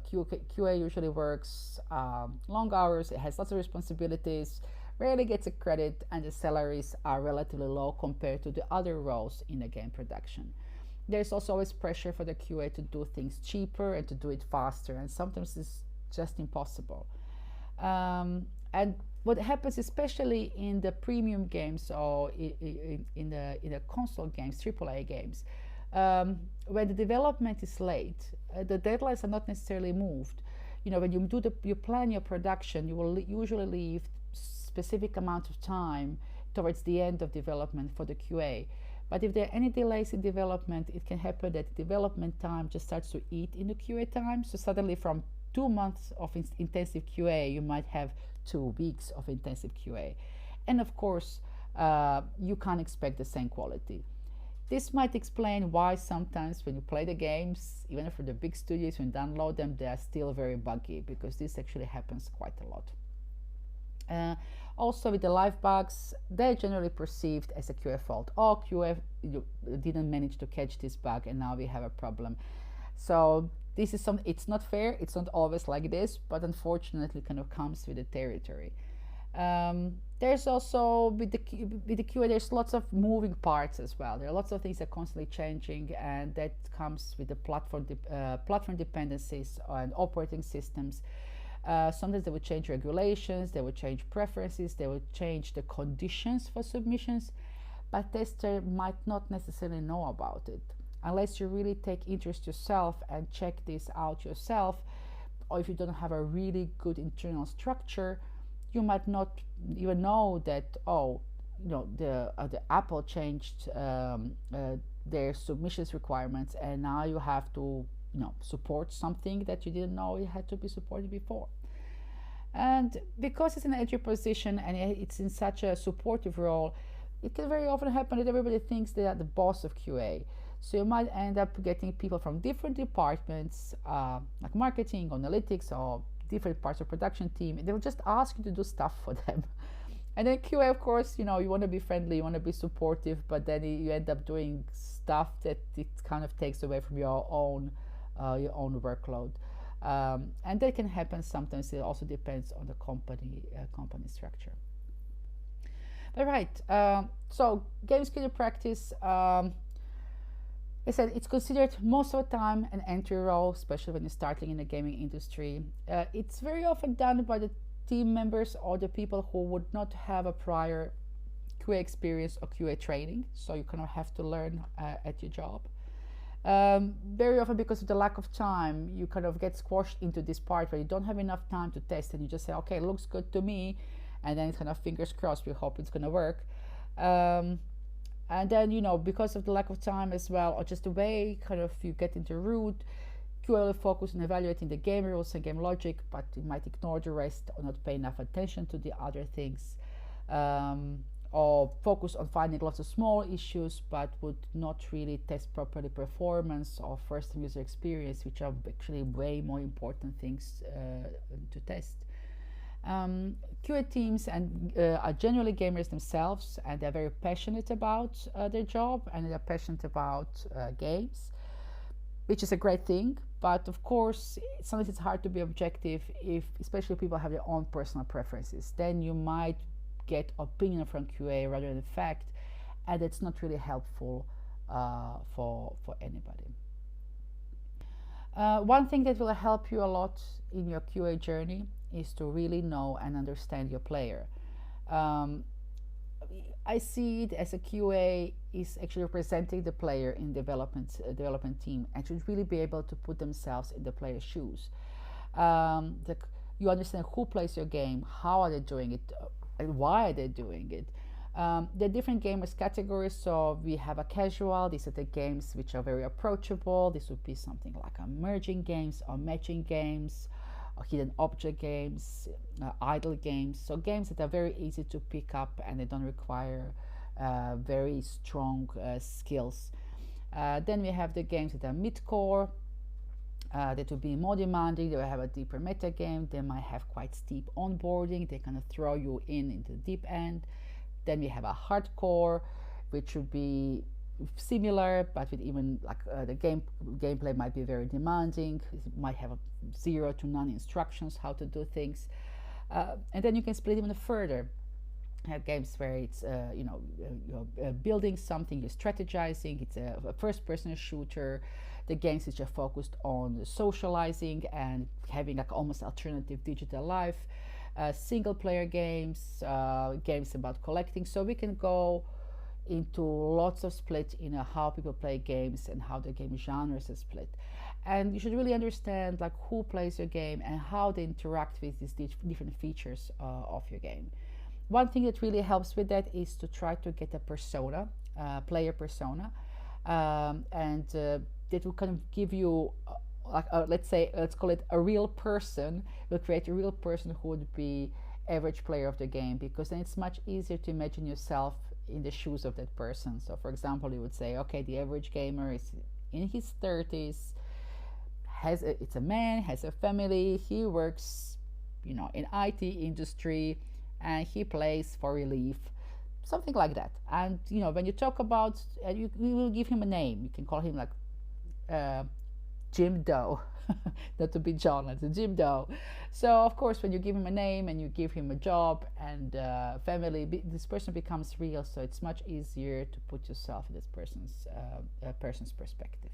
QA usually works long hours. It has lots of responsibilities, rarely gets a credit, and the salaries are relatively low compared to the other roles in a game production. There's also always pressure for the QA to do things cheaper and to do it faster, and sometimes it's just impossible. And what happens, especially in the premium games or in the console games, AAA games, when the development is late, the deadlines are not necessarily moved. You know, when you plan your production, you will usually leave specific amount of time towards the end of development for the QA. But if there are any delays in development, it can happen that development time just starts to eat into QA time. So suddenly from 2 months of intensive QA, you might have 2 weeks of intensive QA. And of course, you can't expect the same quality. This might explain why sometimes when you play the games, even for the big studios, when you download them, they are still very buggy, because this actually happens quite a lot. Also, with the live bugs, they're generally perceived as a QA fault. Oh, QA didn't manage to catch this bug and now we have a problem. So this is it's not fair, it's not always like this, but unfortunately kind of comes with the territory. There's also, with the QA, there's lots of moving parts as well. There are lots of things that are constantly changing, and that comes with the platform dependencies and operating systems. Sometimes they would change regulations, they would change preferences, they would change the conditions for submissions, but tester might not necessarily know about it. Unless you really take interest yourself and check this out yourself, or if you don't have a really good internal structure, you might not even know that, oh, you know, the Apple changed their submissions requirements, and now you have to, you know, support something that you didn't know it had to be supported before. And because it's an edgy position and it's in such a supportive role, it can very often happen that everybody thinks they are the boss of QA. So you might end up getting people from different departments, like marketing, analytics, or different parts of production team. They will just ask you to do stuff for them. And then QA, of course, you know, you want to be friendly, you want to be supportive, but then you end up doing stuff that it kind of takes away from your own workload. And that can happen sometimes. It also depends on the company structure. All right. So game skill practice. I said it's considered most of the time an entry role, especially when you're starting in the gaming industry. It's very often done by the team members or the people who would not have a prior QA experience or QA training, so you kind of have to learn at your job. Very often, because of the lack of time, you kind of get squashed into this part where you don't have enough time to test, and you just say, okay, it looks good to me, and then it's kind of fingers crossed, we hope it's going to work. And then, you know, because of the lack of time as well, or just the way kind of you get into root, QA will focus on evaluating the game rules and game logic, but you might ignore the rest or not pay enough attention to the other things. Or focus on finding lots of small issues, but would not really test properly performance or first-time user experience, which are actually way more important things to test. QA teams are generally gamers themselves, and they're very passionate about their job, and they're passionate about games, which is a great thing. But of course, sometimes it's hard to be objective, especially if people have their own personal preferences. Then you might get opinion from QA rather than fact, and it's not really helpful for anybody. One thing that will help you a lot in your QA journey is to really know and understand your player. I see it as a QA is actually representing the player in development team, and should really be able to put themselves in the player's shoes. You understand who plays your game, how are they doing it, and why are they doing it. There are different gamers categories, so we have a casual. These are the games which are very approachable. This would be something like merging games or matching games, or hidden object games, idle games. So games that are very easy to pick up and they don't require very strong skills. Then we have the games that are mid-core. That will be more demanding. They will have a deeper meta game. They might have quite steep onboarding. They kind of throw you into the deep end. Then we have a hardcore, which would be similar, but with even like the gameplay might be very demanding. It might have 0 to none instructions how to do things, and then you can split even further. games where it's you're building something, you're strategizing. It's a first-person shooter. The games which are focused on socializing and having like almost alternative digital life. Single-player games, games about collecting. So we can go into lots of split in how people play games and how the game genres are split. And you should really understand like who plays your game and how they interact with these different features of your game. One thing that really helps with that is to try to get a persona, player persona, and that will kind of give you, let's call it a real person. Will create a real person who would be average player of the game, because then it's much easier to imagine yourself in the shoes of that person. So, for example, you would say, okay, the average gamer is in his 30s, it's a man, has a family, he works, in IT industry, and he plays for relief, something like that. And when you talk about, you will give him a name. You can call him like Jim Doe, not to be John, it's Jim Doe. So of course, when you give him a name and you give him a job and family, this person becomes real. So it's much easier to put yourself in this person's perspective.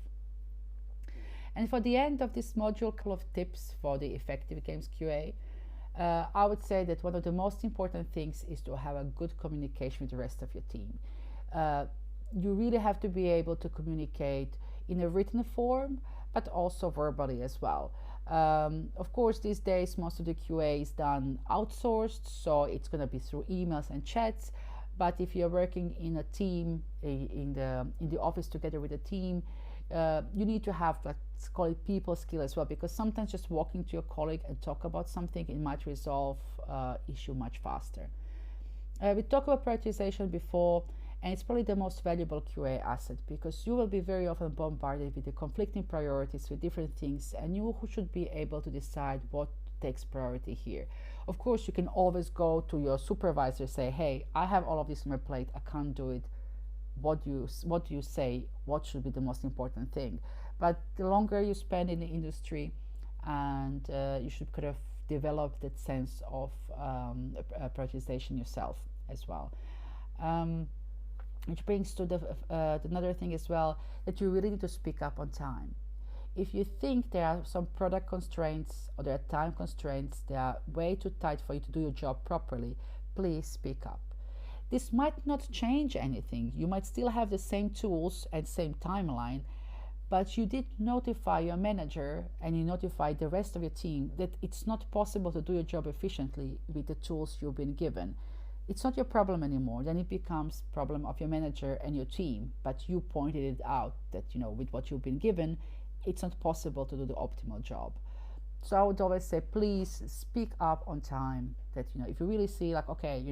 And for the end of this module, a couple of tips for the effective games QA. I would say that one of the most important things is to have a good communication with the rest of your team. You really have to be able to communicate in a written form, but also verbally as well. Of course, these days, most of the QA is done outsourced, so it's going to be through emails and chats. But if you're working in a team, in the office together with a team, you need to have, let's call it people skill as well, because sometimes just walking to your colleague and talk about something, it might resolve issue much faster. We talked about prioritization before, and it's probably the most valuable QA asset, because you will be very often bombarded with the conflicting priorities with different things, and you should be able to decide what takes priority here. Of course, you can always go to your supervisor, say, hey, I have all of this on my plate, I can't do it. What do you say? What should be the most important thing? But the longer you spend in the industry, and you should kind of develop that sense of prioritization yourself as well. Which brings to another thing as well, that you really need to speak up on time. If you think there are some product constraints or there are time constraints, they are way too tight for you to do your job properly, please speak up. This might not change anything. You might still have the same tools and same timeline, but you did notify your manager and you notify the rest of your team that it's not possible to do your job efficiently with the tools you've been given. It's not your problem anymore. Then it becomes problem of your manager and your team, but you pointed it out that, with what you've been given, it's not possible to do the optimal job. So I would always say, please speak up on time, that, if you really see like, okay,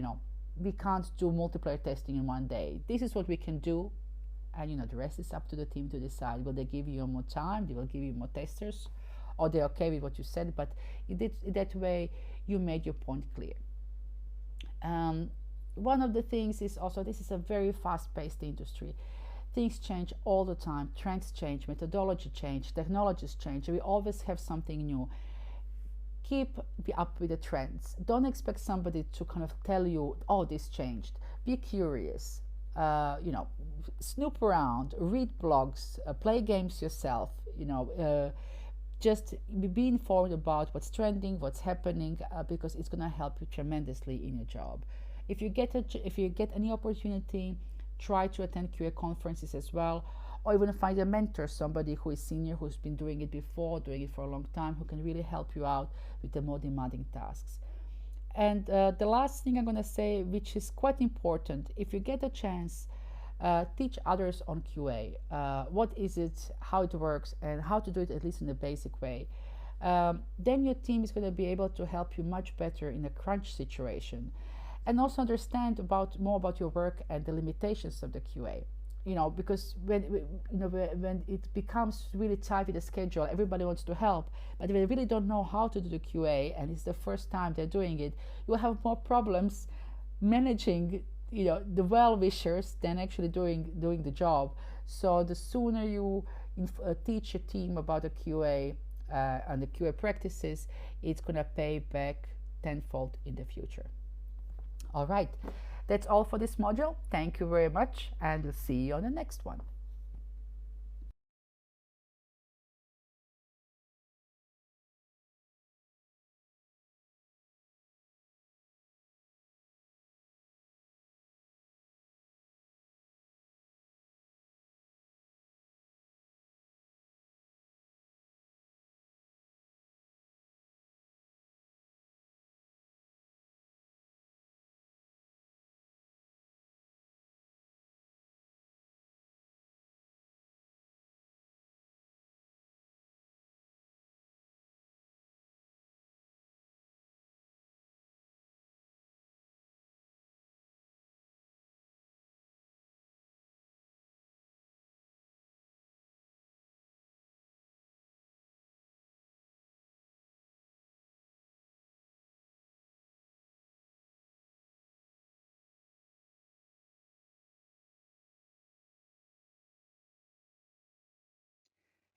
we can't do multiplayer testing in one day. This is what we can do. And the rest is up to the team to decide. Will they give you more time? They will give you more testers, or they're okay with what you said. But in that way, you made your point clear. One of the things is also, this is a very fast-paced industry. Things change all the time. Trends change, methodology change, technologies change. We always have something new. Keep up with the trends. Don't expect somebody to kind of tell you, oh, this changed. Be curious. Snoop around, read blogs, play games yourself. Just be informed about what's trending, what's happening, because it's going to help you tremendously in your job. If you get any opportunity, try to attend QA conferences as well, or even find a mentor, somebody who is senior, who's been doing it before, doing it for a long time, who can really help you out with the more demanding tasks. And the last thing I'm going to say, which is quite important, if you get a chance, teach others on QA. What is it, how it works, and how to do it at least in a basic way. Then your team is going to be able to help you much better in a crunch situation, and also understand more about your work and the limitations of the QA. Because when it becomes really tight with the schedule, everybody wants to help, but they really don't know how to do the QA, and it's the first time they're doing it. You will have more problems managing, the well-wishers than actually doing the job. So the sooner you teach your team about the QA and the QA practices, it's going to pay back tenfold in the future. All right. That's all for this module. Thank you very much, and we'll see you on the next one.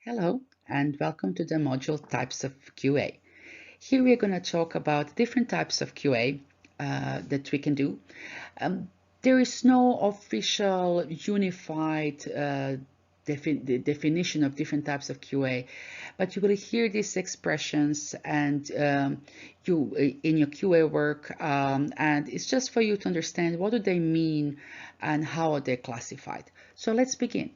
Hello, and welcome to the module Types of QA. Here we're going to talk about different types of QA that we can do. There is no official unified definition of different types of QA, but you will hear these expressions and you in your QA work, and it's just for you to understand what do they mean and how are they classified. So let's begin.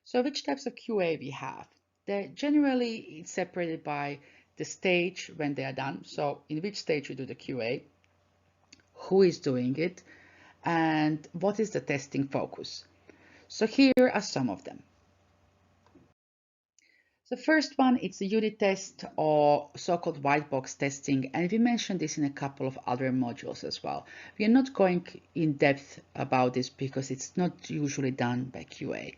So which types of QA we have? They're generally separated by the stage when they are done. So in which stage you do the QA, who is doing it, and what is the testing focus. So here are some of them. The first one, it's the unit test or so-called white box testing, and we mentioned this in a couple of other modules as well. We are not going in depth about this because it's not usually done by QA.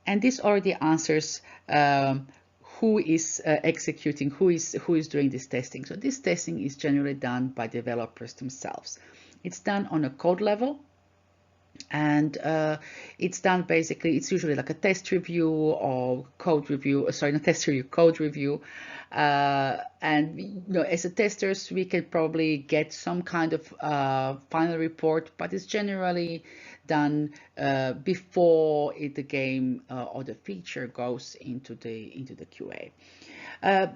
And this already answers who is executing, who is doing this testing. So this testing is generally done by developers themselves. It's done on a code level, and it's done basically, it's usually like a test review or code review, sorry, not test review, code review. And you know, as a testers, we can probably get some kind of final report, but it's generally done before the game or the feature goes into the QA.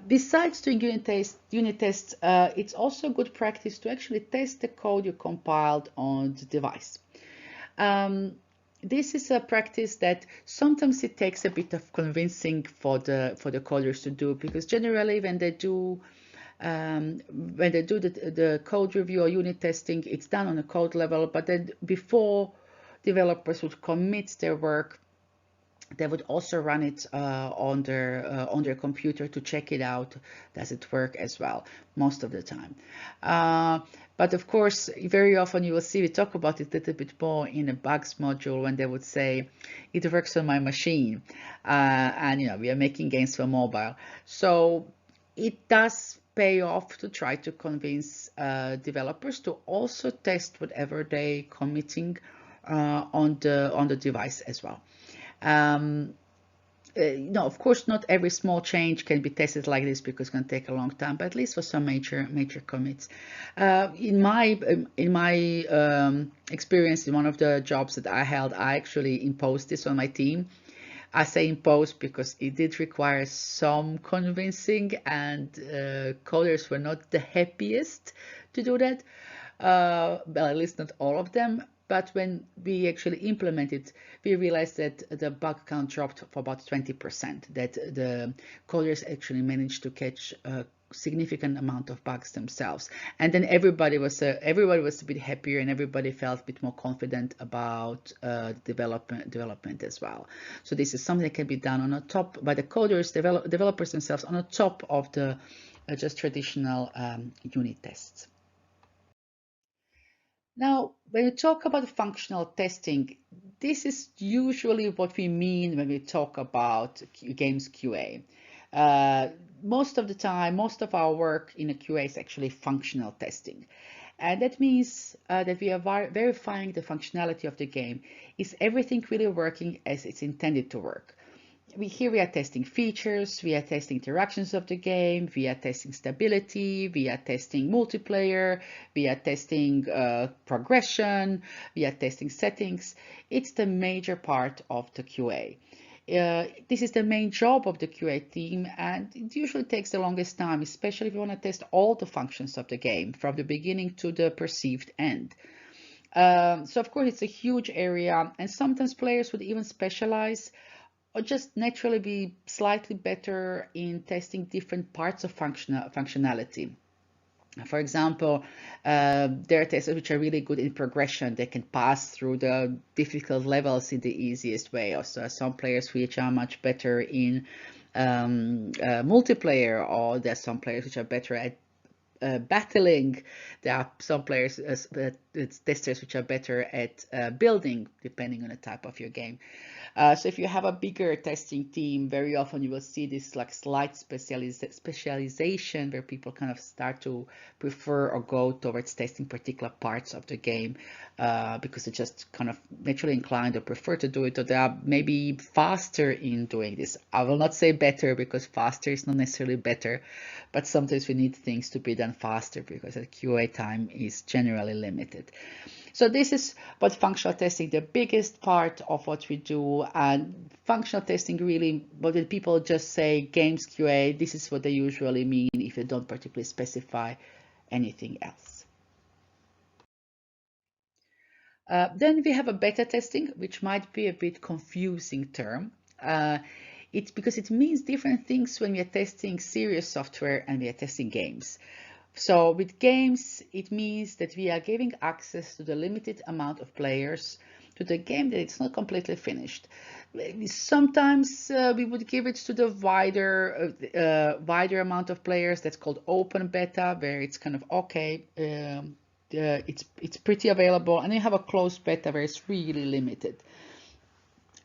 Besides doing unit tests, it's also good practice to actually test the code you compiled on the device. This is a practice that sometimes it takes a bit of convincing for the coders to do, because generally when they do the code review or unit testing, it's done on a code level, but then before developers would commit their work, they would also run it on their computer to check it out. Does it work as well? Most of the time. But of course, very often you will see, we talk about it a little bit more in a bugs module, when they would say, it works on my machine. And you know, we are making games for mobile. So it does pay off to try to convince developers to also test whatever they committing on the device as well. No, of course, not every small change can be tested like this because it's going to take a long time, but at least for some major commits. In my experience in one of the jobs that I held, I actually imposed this on my team. I say imposed because it did require some convincing, and coders were not the happiest to do that. Well, at least not all of them. But when we actually implemented, we realized that the bug count dropped for about 20%, that the coders actually managed to catch a significant amount of bugs themselves. And then everybody was a bit happier, and everybody felt a bit more confident about development as well. So this is something that can be done on a top by the coders, developers themselves, on the top of the just traditional unit tests. Now, when we talk about functional testing, this is usually what we mean when we talk about games QA. Most of the time, most of our work in a QA is actually functional testing. And that means that we are verifying the functionality of the game. Is everything really working as it's intended to work? Here we are testing features, we are testing interactions of the game, we are testing stability, we are testing multiplayer, we are testing progression, we are testing settings. It's the major part of the QA. This is the main job of the QA team, and it usually takes the longest time, especially if you want to test all the functions of the game from the beginning to the perceived end. So of course it's a huge area, and sometimes players would even specialize or just naturally be slightly better in testing different parts of functionality. For example, there are testers which are really good in progression. They can pass through the difficult levels in the easiest way. Also, some players which are much better in multiplayer, or there's some players which are better at battling. There are some players, testers, which are better at building, depending on the type of your game. So if you have a bigger testing team, very often you will see this like slight specialization where people kind of start to prefer or go towards testing particular parts of the game because they just kind of naturally inclined or prefer to do it, or they are maybe faster in doing this. I will not say better, because faster is not necessarily better, but sometimes we need things to be done faster because the QA time is generally limited. So this is what functional testing, the biggest part of what we do. And functional testing really, when people just say games QA, this is what they usually mean if they don't particularly specify anything else. Then we have a beta testing, which might be a bit confusing term. It's because it means different things when we are testing serious software and we are testing games. So with games, it means that we are giving access to the limited amount of players to the game that it's not completely finished. Sometimes we would give it to the wider amount of players. That's called open beta, where it's kind of okay. It's pretty available, and you have a closed beta where it's really limited.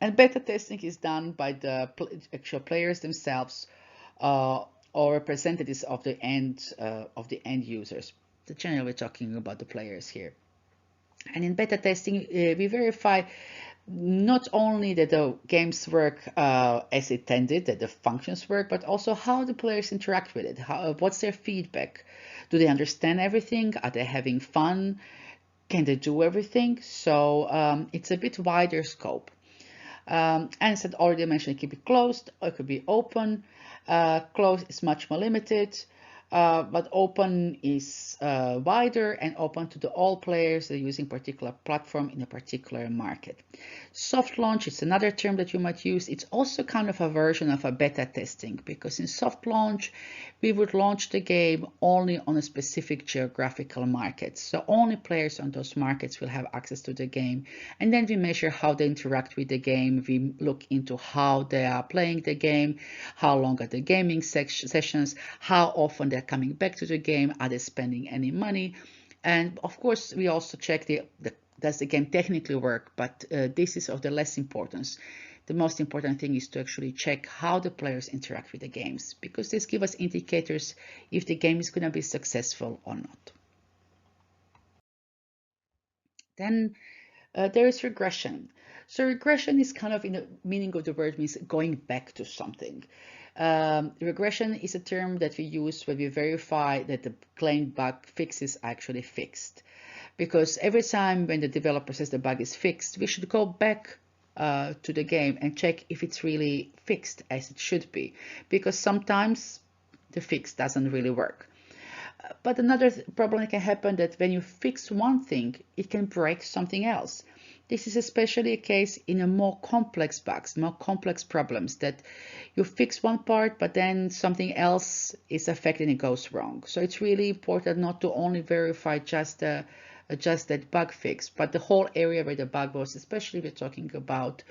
And beta testing is done by the actual players themselves, or representatives of the end users. Generally, we're talking about the players here. And in beta testing, we verify not only that the games work as intended, that the functions work, but also how the players interact with it. What's their feedback? Do they understand everything? Are they having fun? Can they do everything? So it's a bit wider scope. And as I already mentioned, it could be closed or it could be open. Closed is much more limited, but open is wider and open to all players that are using a particular platform in a particular market. Soft launch is another term that you might use. It's also kind of a version of a beta testing, because in soft launch, we would launch the game only on a specific geographical market. So only players on those markets will have access to the game. And then we measure how they interact with the game. We look into how they are playing the game, how long are the gaming sessions, how often they're coming back to the game, are they spending any money? And of course, we also check does the game technically work, but this is of the less importance. The most important thing is to actually check how the players interact with the games, because this gives us indicators if the game is going to be successful or not. Then there is regression. So regression is kind of, in the meaning of the word, means going back to something. Regression is a term that we use when we verify that the claimed bug fix is actually fixed. Because every time when the developer says the bug is fixed, we should go back to the game and check if it's really fixed as it should be. Because sometimes the fix doesn't really work. But another problem can happen that when you fix one thing, it can break something else. This is especially a case in a more complex bugs, more complex problems, that you fix one part, but then something else is affected and it goes wrong. So it's really important not to only verify just that bug fix, but the whole area where the bug was, especially if we're talking about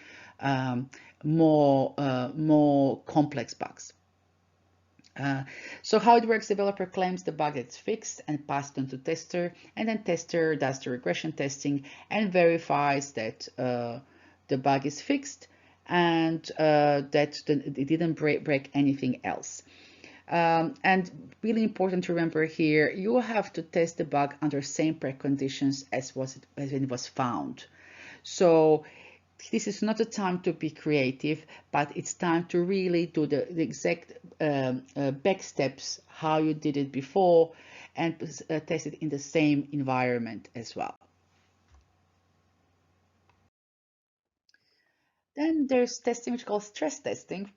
more complex bugs. So how it works, developer claims the bug is fixed and passed on to tester, and then tester does the regression testing and verifies that the bug is fixed and that it didn't break anything else. And really important to remember here, you have to test the bug under same preconditions as when it was found. So this is not a time to be creative, but it's time to really do the exact back steps, how you did it before, and test it in the same environment as well. Then there's testing which is called stress testing,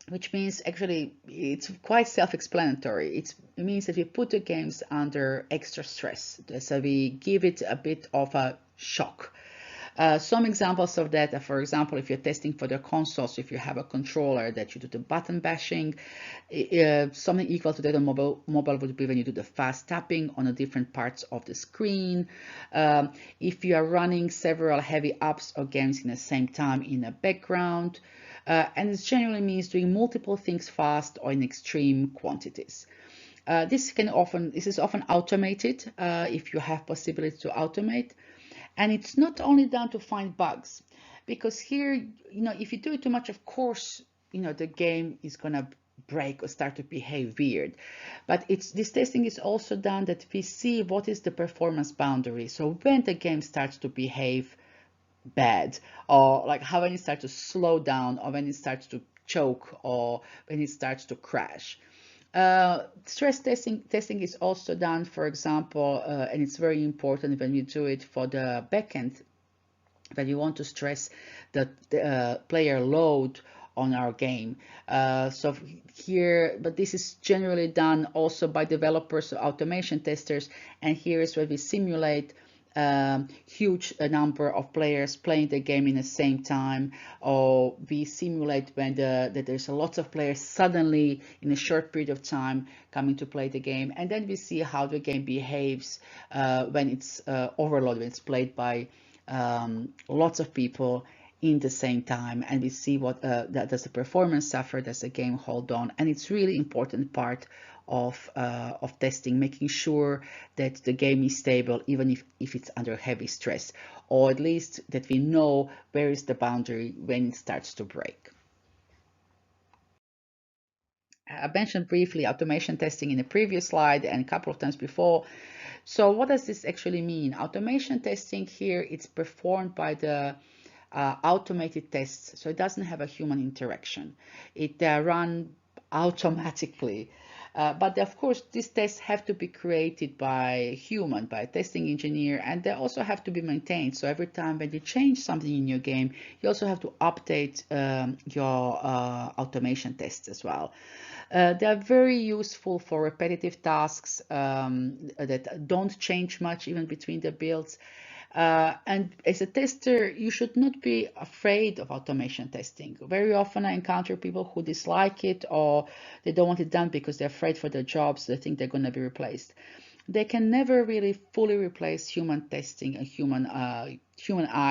which means actually it's quite self-explanatory. It means that we put the games under extra stress. So we give it a bit of a shock. Some examples of that are, for example, if you're testing for the consoles, if you have a controller that you do the button bashing, something equal to that on mobile would be when you do the fast tapping on the different parts of the screen. If you are running several heavy apps or games in the same time in the background, and it generally means doing multiple things fast or in extreme quantities. This is often automated if you have possibility to automate. And it's not only done to find bugs, because here, if you do it too much, of course, the game is going to break or start to behave weird. But this testing is also done that we see what is the performance boundary. So when the game starts to behave bad, or like how when it starts to slow down, or when it starts to choke, or when it starts to crash. Stress testing is also done, for example, and it's very important when you do it for the backend, when you want to stress the player load on our game. So here, but this is generally done also by developers or automation testers, and here is where we simulate huge number of players playing the game in the same time, or we simulate when that there's a lot of players suddenly in a short period of time coming to play the game, and then we see how the game behaves when it's overloaded, when it's played by lots of people in the same time, and we see what does the performance suffer, does the game hold on. And it's really important part of testing, making sure that the game is stable even if it's under heavy stress, or at least that we know where is the boundary when it starts to break. I mentioned briefly automation testing in the previous slide and a couple of times before. So what does this actually mean? Automation testing here, it's performed by the automated tests, so it doesn't have a human interaction. It run automatically. But of course, these tests have to be created by a human, by a testing engineer, and they also have to be maintained. So every time when you change something in your game, you also have to update your automation tests as well. They are very useful for repetitive tasks that don't change much even between the builds. And as a tester, you should not be afraid of automation testing. Very often I encounter people who dislike it, or they don't want it done because they're afraid for their jobs. They think they're going to be replaced. They can never really fully replace human testing and human eye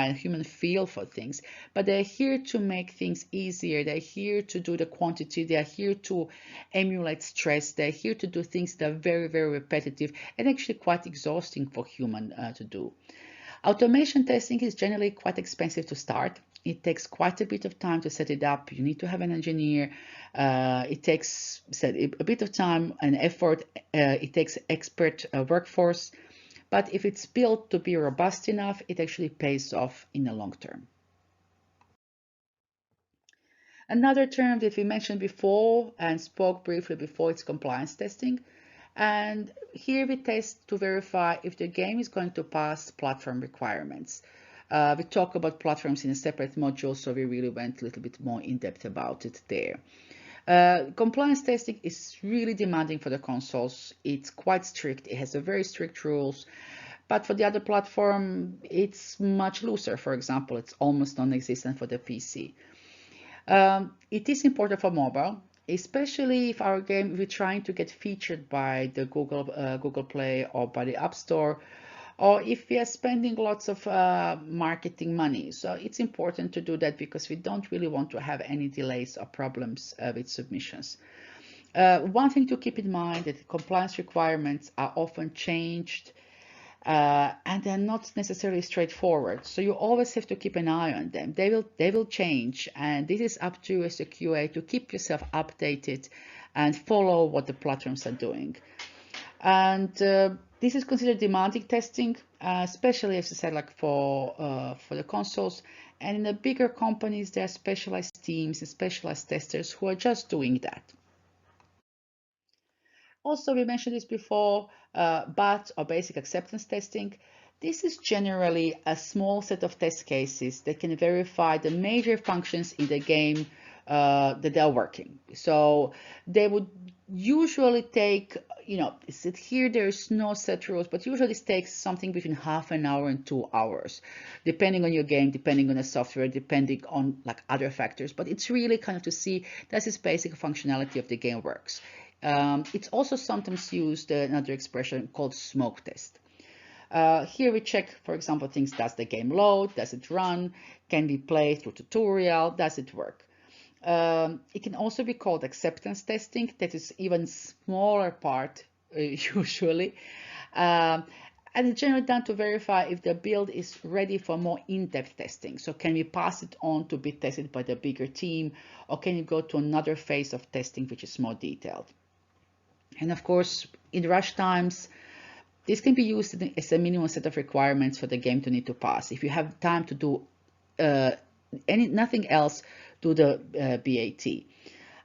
and human feel for things, but they're here to make things easier. They're here to do the quantity. They're here to emulate stress. They're here to do things that are very, very repetitive and actually quite exhausting for human to do. Automation testing is generally quite expensive to start. It takes quite a bit of time to set it up. You need to have an engineer. It takes a bit of time and effort. It takes expert workforce. But if it's built to be robust enough, it actually pays off in the long term. Another term that we mentioned before and spoke briefly before is compliance testing. And here we test to verify if the game is going to pass platform requirements. We talk about platforms in a separate module, so we really went a little bit more in depth about it there. Compliance testing is really demanding for the consoles. It's quite strict. It has a very strict rules. But for the other platform, it's much looser. For example, it's almost non-existent for the PC. It is important for mobile, especially if our game we're trying to get featured by the Google Play or by the App Store, or if we are spending lots of marketing money. So it's important to do that because we don't really want to have any delays or problems with submissions. One thing to keep in mind that compliance requirements are often changed and they're not necessarily straightforward. So you always have to keep an eye on them. They will change, and this is up to you as a QA to keep yourself updated and follow what the platforms are doing. And this is considered demanding testing, especially as I said, like for the consoles, And in the bigger companies, there are specialized teams and specialized testers who are just doing that. Also, we mentioned this before, BAT or basic acceptance testing. This is generally a small set of test cases that can verify the major functions in the game that they are working. So they would usually take, here there's no set rules, but usually this takes something between half an hour and 2 hours, depending on your game, depending on the software, depending on like other factors. But it's really kind of to see does this basic functionality of the game works. It's also sometimes used another expression called smoke test. Here we check, for example, things: does the game load? Does it run? Can we play through tutorial? Does it work? It can also be called acceptance testing. That is even smaller part usually. And it's generally done to verify if the build is ready for more in-depth testing. So can we pass it on to be tested by the bigger team, or can you go to another phase of testing which is more detailed? And of course, in rush times, this can be used as a minimum set of requirements for the game to need to pass. If you have time to do nothing else, do the BAT.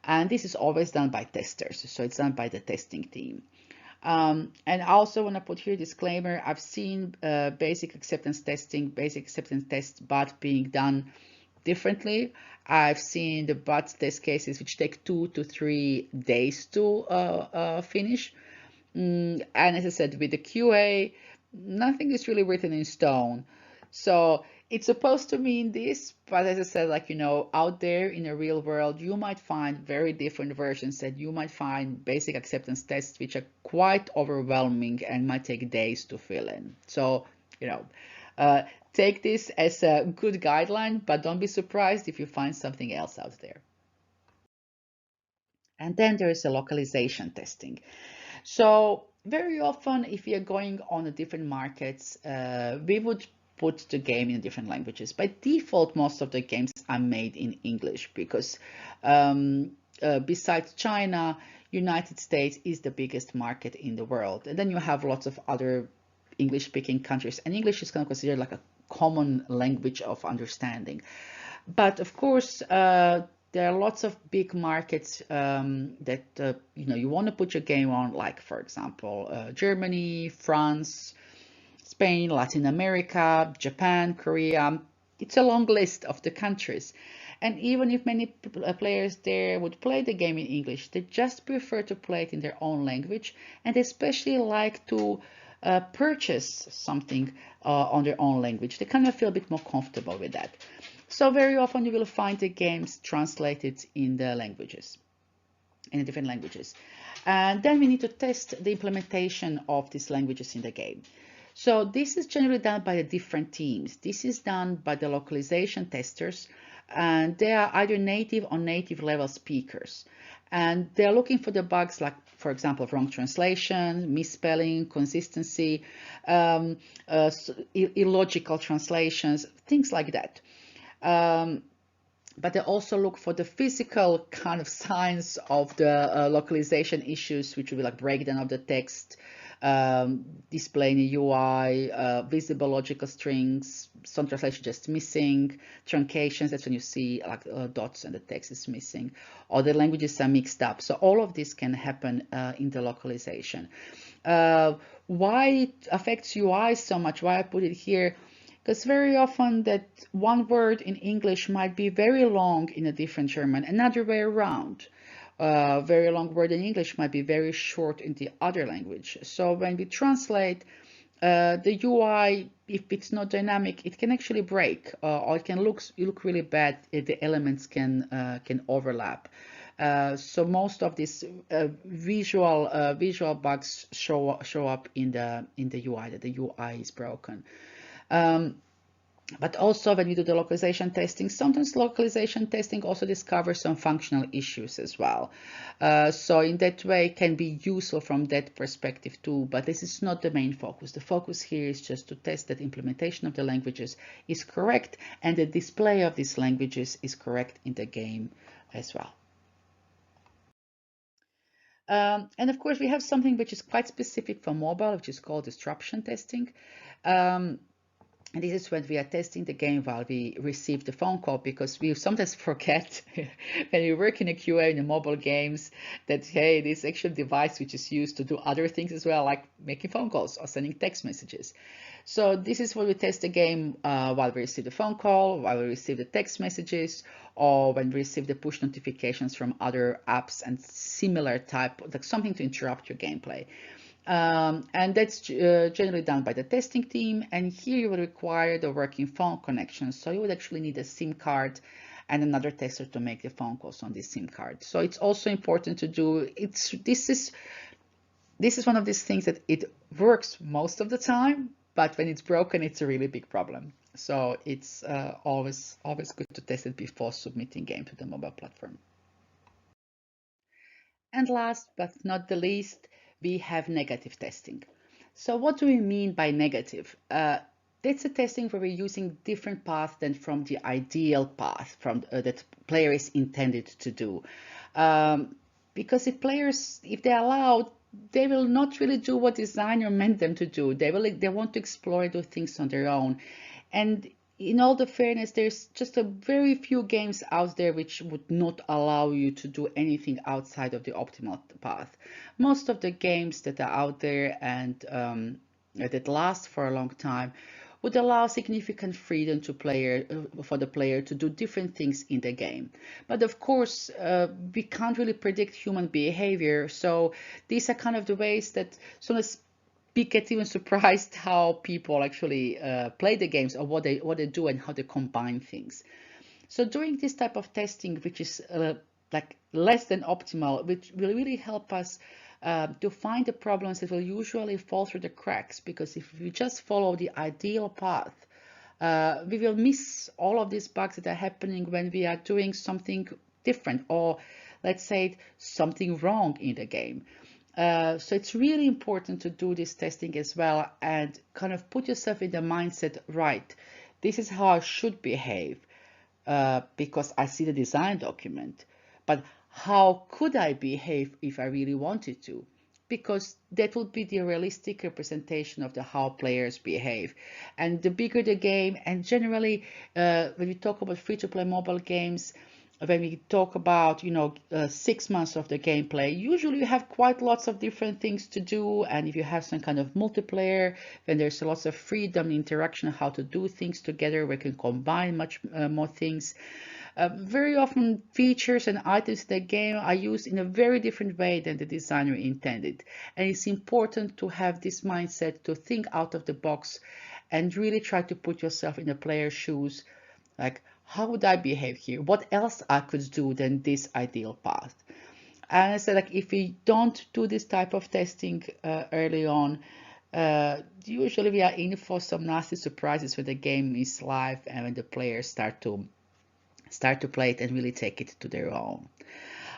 And this is always done by testers, so it's done by the testing team. And I also want to put here a disclaimer: I've seen basic acceptance tests, but being done differently. I've seen the BAT test cases which take 2 to 3 days to finish. And as I said, with the QA, nothing is really written in stone. So it's supposed to mean this, but as I said, out there in the real world, you might find very different versions, that you might find basic acceptance tests which are quite overwhelming and might take days to fill in. So, take this as a good guideline, but don't be surprised if you find something else out there. And then there is a localization testing. So very often, if you're going on a different markets, we would put the game in different languages. By default, most of the games are made in English because besides China, United States is the biggest market in the world. And then you have lots of other English-speaking countries, and English is kind of considered like a common language of understanding. But of course, there are lots of big markets that you want to put your game on, like for example, Germany, France, Spain, Latin America, Japan, Korea. It's a long list of the countries. And even if many players there would play the game in English, they just prefer to play it in their own language, and they especially like to purchase something on their own language. They kind of feel a bit more comfortable with that. So very often you will find the games translated in the languages, in the different languages. And then we need to test the implementation of these languages in the game. So this is generally done by the different teams. This is done by the localization testers, and they are either native or native level speakers. And they're looking for the bugs like, for example, wrong translation, misspelling, consistency, illogical translations, things like that. But they also look for the physical kind of signs of the localization issues, which would be like breakdown of the text, display in the UI, visible logical strings, some translation just missing, truncations, that's when you see like dots and the text is missing, or the languages are mixed up. So all of this can happen in the localization. Why it affects UI so much, why I put it here, because very often that one word in English might be very long in a different German, another way around. Very long word in English might be very short in the other language. So when we translate, the UI, if it's not dynamic, it can actually break, or it can look really bad if the elements can overlap. So most of these visual bugs show up in the UI, that the UI is broken. But also when we do the localization testing, sometimes localization testing also discovers some functional issues as well. So in that way it can be useful from that perspective too, but this is not the main focus. The focus here is just to test that implementation of the languages is correct and the display of these languages is correct in the game as well. And of course we have something which is quite specific for mobile, which is called disruption testing. And this is when we are testing the game while we receive the phone call, because we sometimes forget when we work in a QA in the mobile games that, hey, this actual device which is used to do other things as well, like making phone calls or sending text messages. So this is when we test the game while we receive the phone call, while we receive the text messages, or when we receive the push notifications from other apps and similar type, like something to interrupt your gameplay. And that's generally done by the testing team. And here you will require the working phone connection. So you would actually need a SIM card and another tester to make the phone calls on this SIM card. So it's also important to do. This is one of these things that it works most of the time, but when it's broken, it's a really big problem. So it's always good to test it before submitting game to the mobile platform. And last but not the least, we have negative testing. So what do we mean by negative? That's a testing where we're using different paths than from the ideal path from that player is intended to do. Because if they're allowed, they will not really do what designer meant them to do. They want to explore and do things on their own. And in all the fairness, there's just a very few games out there which would not allow you to do anything outside of the optimal path. Most of the games that are out there and that last for a long time would allow significant freedom to for the player to do different things in the game. But of course, we can't really predict human behavior, so these are kind of the ways that sometimes we get even surprised how people actually play the games, or what they do and how they combine things. So during this type of testing, which is like less than optimal, which will really help us to find the problems that will usually fall through the cracks, because if we just follow the ideal path, we will miss all of these bugs that are happening when we are doing something different, or let's say something wrong in the game. So it's really important to do this testing as well and kind of put yourself in the mindset, right, this is how I should behave because I see the design document. But how could I behave if I really wanted to? Because that would be the realistic representation of the how players behave. And the bigger the game, and generally when we talk about free-to-play mobile games, when we talk about 6 months of the gameplay, usually you have quite lots of different things to do. And if you have some kind of multiplayer, then there's lots of freedom, interaction, how to do things together. We can combine much more things. Very often features and items in the game are used in a very different way than the designer intended. And it's important to have this mindset to think out of the box and really try to put yourself in the player's shoes. Like, how would I behave here? What else I could do than this ideal path? And I said, like, if we don't do this type of testing early on, usually we are in for some nasty surprises when the game is live and when the players start to play it and really take it to their own.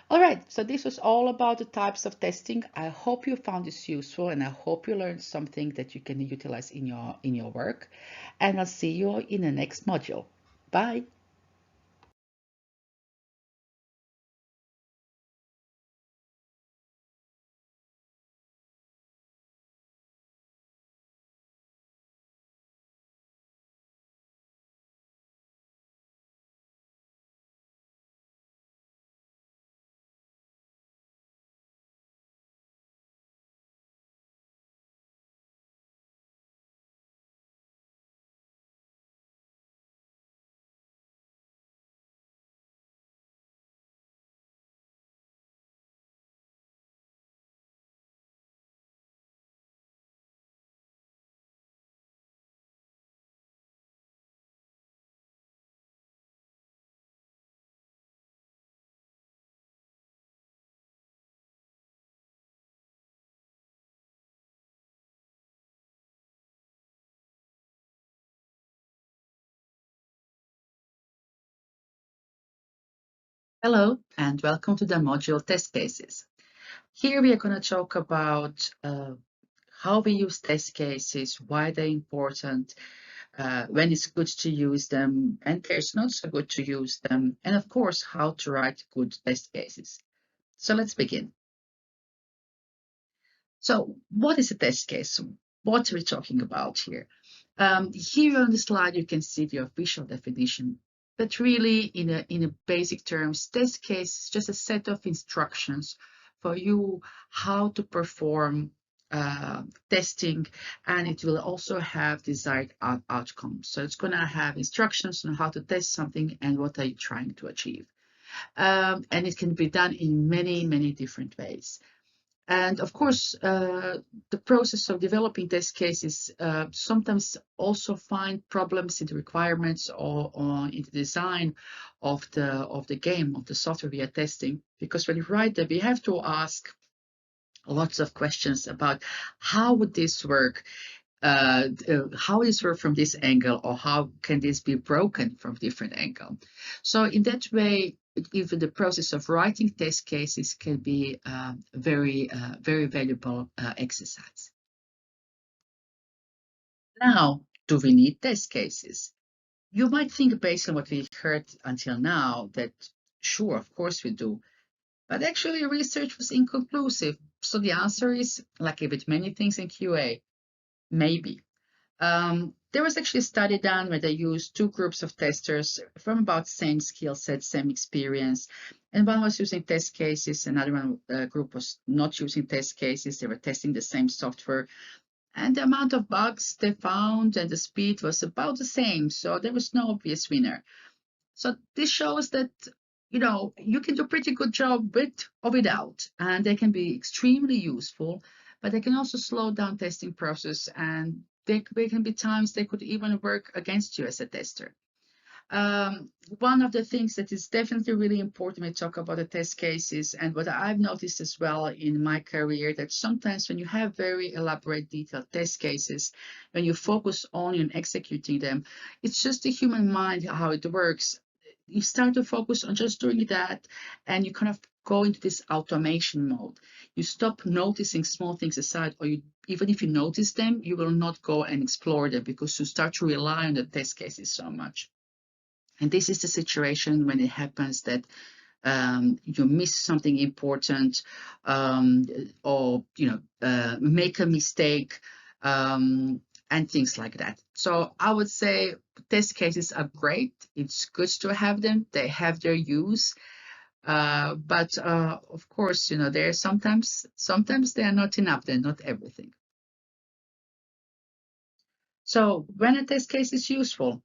All right, so this was all about the types of testing. I hope you found this useful, and I hope you learned something that you can utilize in your work. And I'll see you in the next module. Bye. Hello, and welcome to the module test cases. Here we are going to talk about how we use test cases, why they're important, when it's good to use them, and there's not so good to use them, and of course, how to write good test cases. So let's begin. So what is a test case? what we're talking about here. Here on the slide, you can see the official definition, but really in a basic terms, test case is just a set of instructions for you how to perform testing, and it will also have desired outcomes. So it's going to have instructions on how to test something and what are you trying to achieve. And it can be done in many, many different ways. And of course, the process of developing test cases sometimes also find problems in the requirements or in the design of the game, of the software we are testing. Because when you write them, we have to ask lots of questions about how would this work, how is work from this angle, or how can this be broken from different angle. So in that way, even the process of writing test cases can be very valuable exercise. Now, do we need test cases? You might think, based on what we heard until now, that sure, of course we do. But actually, research was inconclusive. So the answer is, like with many things in QA, maybe. There was actually a study done where they used two groups of testers from about same skill set, same experience, and one was using test cases, another one group was not using test cases. They were testing the same software, and the amount of bugs they found and the speed was about the same. So there was no obvious winner. So this shows that you can do a pretty good job with or without, and they can be extremely useful, but they can also slow down testing process, and there can be times they could even work against you as a tester. One of the things that is definitely really important when we talk about the test cases, and what I've noticed as well in my career, that sometimes when you have very elaborate detailed test cases, when you focus only on executing them, it's just the human mind, how it works. You start to focus on just doing that, and you kind of go into this automation mode. You stop noticing small things aside, or even if you notice them, you will not go and explore them because you start to rely on the test cases so much. And this is the situation when it happens that you miss something important, or make a mistake, and things like that. So I would say test cases are great. It's good to have them. They have their use. But of course, they're sometimes they are not enough. They're not everything. So when a test case is useful,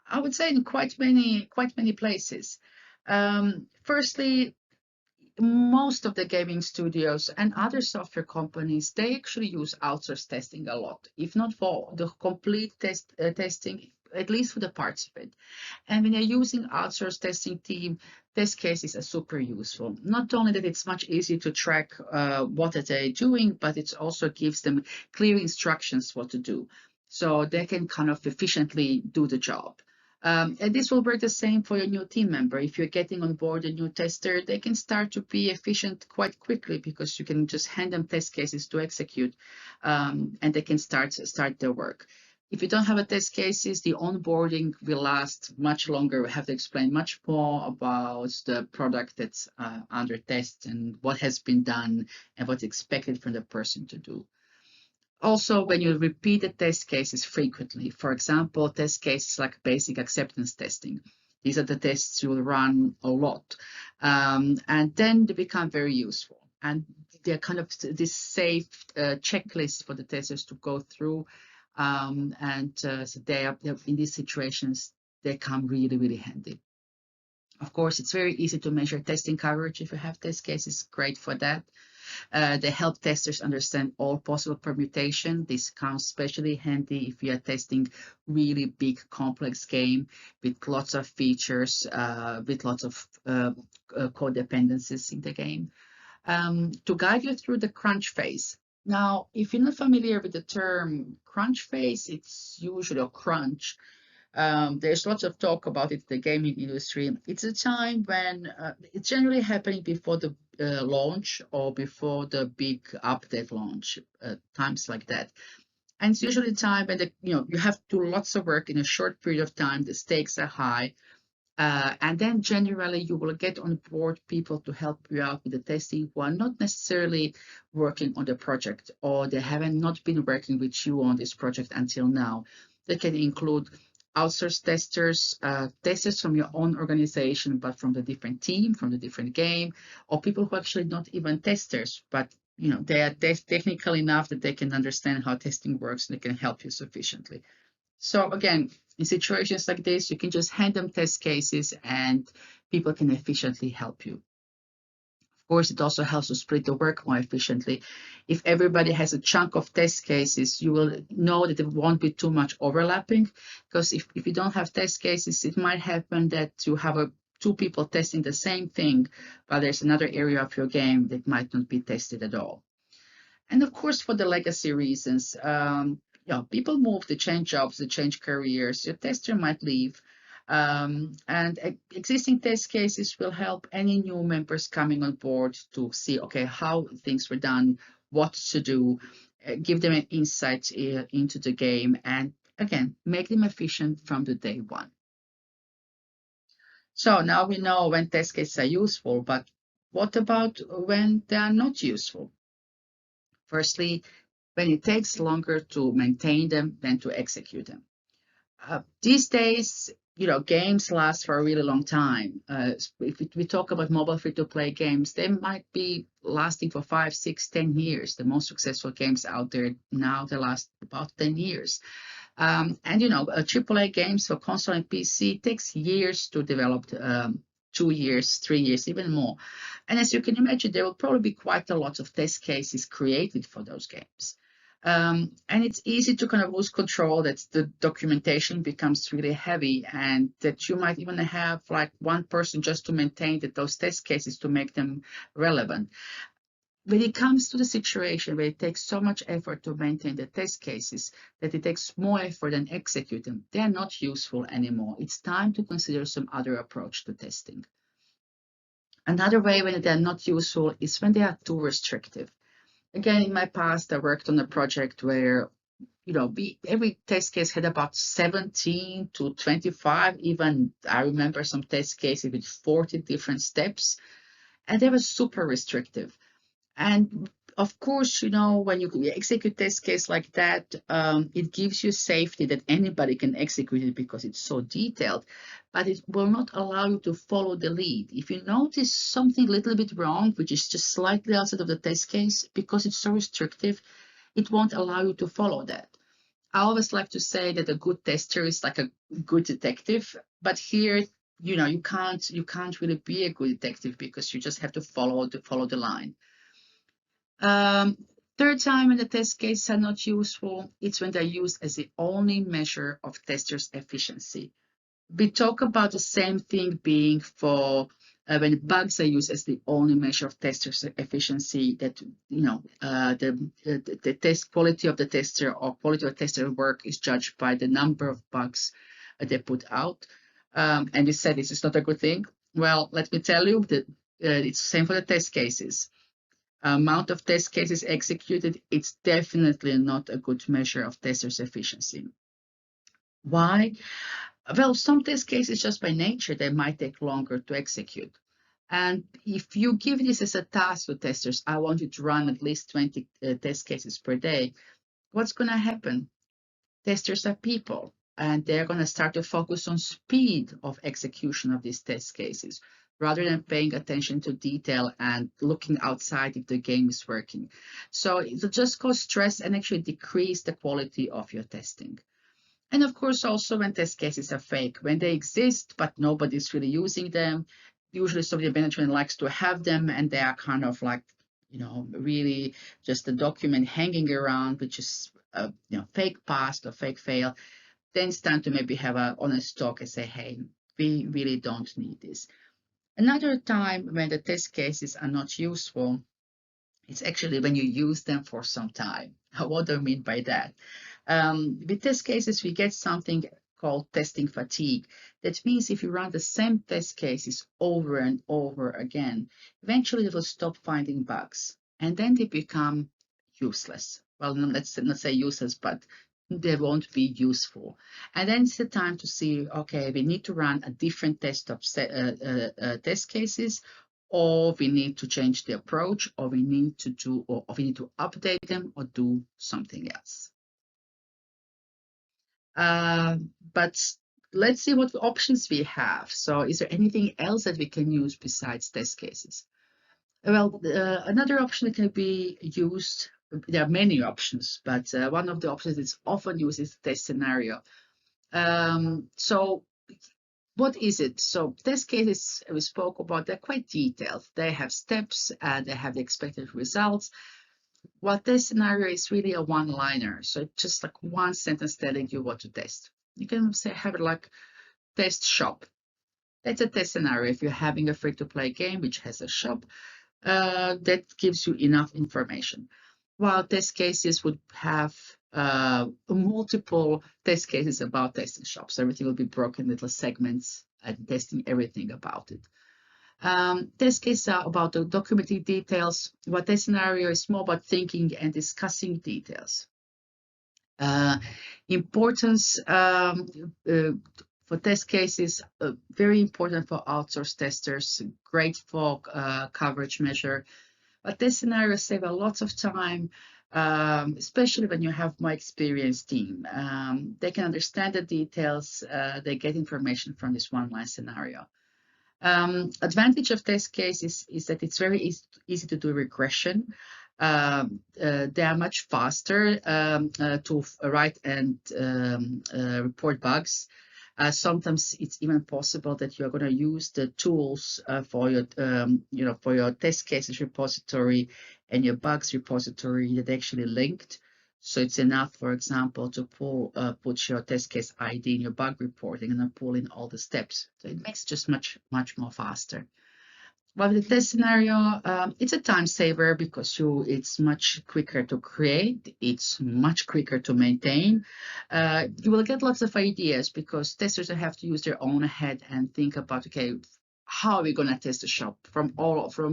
I would say in quite many places. Firstly, most of the gaming studios and other software companies, they actually use outsourced testing a lot, if not for the complete testing, at least for the parts of it. And when you're using outsourced testing team, test cases are super useful. Not only that it's much easier to track what are they doing, but it also gives them clear instructions what to do. So they can kind of efficiently do the job. And this will work the same for your new team member. If you're getting on board a new tester, they can start to be efficient quite quickly because you can just hand them test cases to execute, and they can start their work. If you don't have a test cases, the onboarding will last much longer. We have to explain much more about the product that's under test and what has been done and what's expected from the person to do. Also, when you repeat the test cases frequently, for example, test cases like basic acceptance testing, these are the tests you will run a lot, and then they become very useful. And they're kind of this safe checklist for the testers to go through, so they are in these situations, they come really, really handy. Of course, it's very easy to measure testing coverage if you have test cases, great for that. They help testers understand all possible permutation. This comes especially handy if you are testing really big, complex game with lots of features, with lots of code dependencies in the game. To guide you through the crunch phase. Now, if you're not familiar with the term crunch phase, it's usually a crunch. There's lots of talk about it in the gaming industry. It's a time when it's generally happening before the launch or before the big update launch, times like that. And it's usually a time when you have to do lots of work in a short period of time. The stakes are high. And then generally you will get on board people to help you out with the testing who are not necessarily working on the project, or they haven't not been working with you on this project until now. They can include outsourced testers, testers from your own organization, but from the different team, from the different game, or people who are actually not even testers, but they are technical enough that they can understand how testing works and they can help you sufficiently. So again, in situations like this, you can just hand them test cases and people can efficiently help you. Of course, it also helps to split the work more efficiently. If everybody has a chunk of test cases, you will know that there won't be too much overlapping, because if you don't have test cases, it might happen that you have two people testing the same thing, but there's another area of your game that might not be tested at all. And of course, for the legacy reasons, people move, they change jobs, they change careers. Your tester might leave. And existing test cases will help any new members coming on board to see, okay, how things were done, what to do, give them an insight into the game, and again, make them efficient from the day one. So now we know when test cases are useful, but what about when they are not useful? Firstly, when it takes longer to maintain them than to execute them. These days, games last for a really long time. If we talk about mobile free-to-play games, they might be lasting for 5, 6, 10 years. The most successful games out there now, they last about 10 years. And AAA games for console and PC takes years to develop, 2 years, 3 years, even more. And as you can imagine, there will probably be quite a lot of test cases created for those games. And it's easy to kind of lose control, that the documentation becomes really heavy, and that you might even have like one person just to maintain those test cases to make them relevant. When it comes to the situation where it takes so much effort to maintain the test cases that it takes more effort than execute them, they are not useful anymore. It's time to consider some other approach to testing. Another way when they are not useful is when they are too restrictive. Again, in my past, I worked on a project where every test case had about 17 to 25, even I remember some test cases with 40 different steps, and they were super restrictive. And of course, when you execute test case like that, it gives you safety that anybody can execute it because it's so detailed, but it will not allow you to follow the lead. If you notice something a little bit wrong, which is just slightly outside of the test case, because it's so restrictive, it won't allow you to follow that. I always like to say that a good tester is like a good detective, but here, you can't really be a good detective because you just have to follow the line. Third time when the test cases are not useful, it's when they're used as the only measure of testers' efficiency. We talk about the same thing being for when bugs are used as the only measure of testers' efficiency, that the test quality of the tester or quality of tester work is judged by the number of bugs they put out. And you said this is not a good thing. Well, let me tell you that it's the same for the test cases. Amount of test cases executed, it's definitely not a good measure of testers' efficiency. Why? Well, some test cases, just by nature, they might take longer to execute. And if you give this as a task to testers, I want you to run at least 20 test cases per day, what's going to happen? Testers are people, and they're going to start to focus on speed of execution of these test cases, rather than paying attention to detail and looking outside if the game is working. So it'll just cause stress and actually decrease the quality of your testing. And of course, also when test cases are fake, when they exist, but nobody's really using them, usually somebody management likes to have them, and they are kind of like, really just a document hanging around, which is a fake pass or fake fail. Then it's time to maybe have an honest talk and say, hey, we really don't need this. Another time when the test cases are not useful, it's actually when you use them for some time. What do I mean by that? With test cases, we get something called testing fatigue. That means if you run the same test cases over and over again, eventually it will stop finding bugs, and then they become useless. Well, let's not say useless, but they won't be useful. And then it's the time to see, okay, we need to run a different test cases, or we need to change the approach, or we need to do, or we need to update them or do something else. But let's see what options we have. So is there anything else that we can use besides test cases? Well, another option that can be used, there are many options, but one of the options that's often used is test scenario. So what is it? So test cases we spoke about, they're quite detailed. They have steps and they have the expected results. While test scenario is really a one-liner. So it's just like one sentence telling you what to test. You can say, have it like test shop. That's a test scenario. If you're having a free-to-play game which has a shop, that gives you enough information. While test cases would have multiple test cases about testing shops. Everything will be broken into little segments and testing everything about it. Test cases are about the documenting details, while test scenario is more about thinking and discussing details. Importance for test cases, very important for outsourced testers, great for coverage measure. But test scenarios save a lot of time, especially when you have more experienced team. They can understand the details, they get information from this one-line scenario. Advantage of test cases is that it's very easy to do regression. They are much faster to write and report bugs. Sometimes it's even possible that you're going to use the tools for your, for your test cases repository and your bugs repository that actually linked. So it's enough, for example, to put your test case ID in your bug reporting and then pull in all the steps. So it makes just much more faster. Well, the test scenario, it's a time saver because it's much quicker to create, it's much quicker to maintain. You will get lots of ideas because testers have to use their own head and think about, okay, how are we going to test the shop, from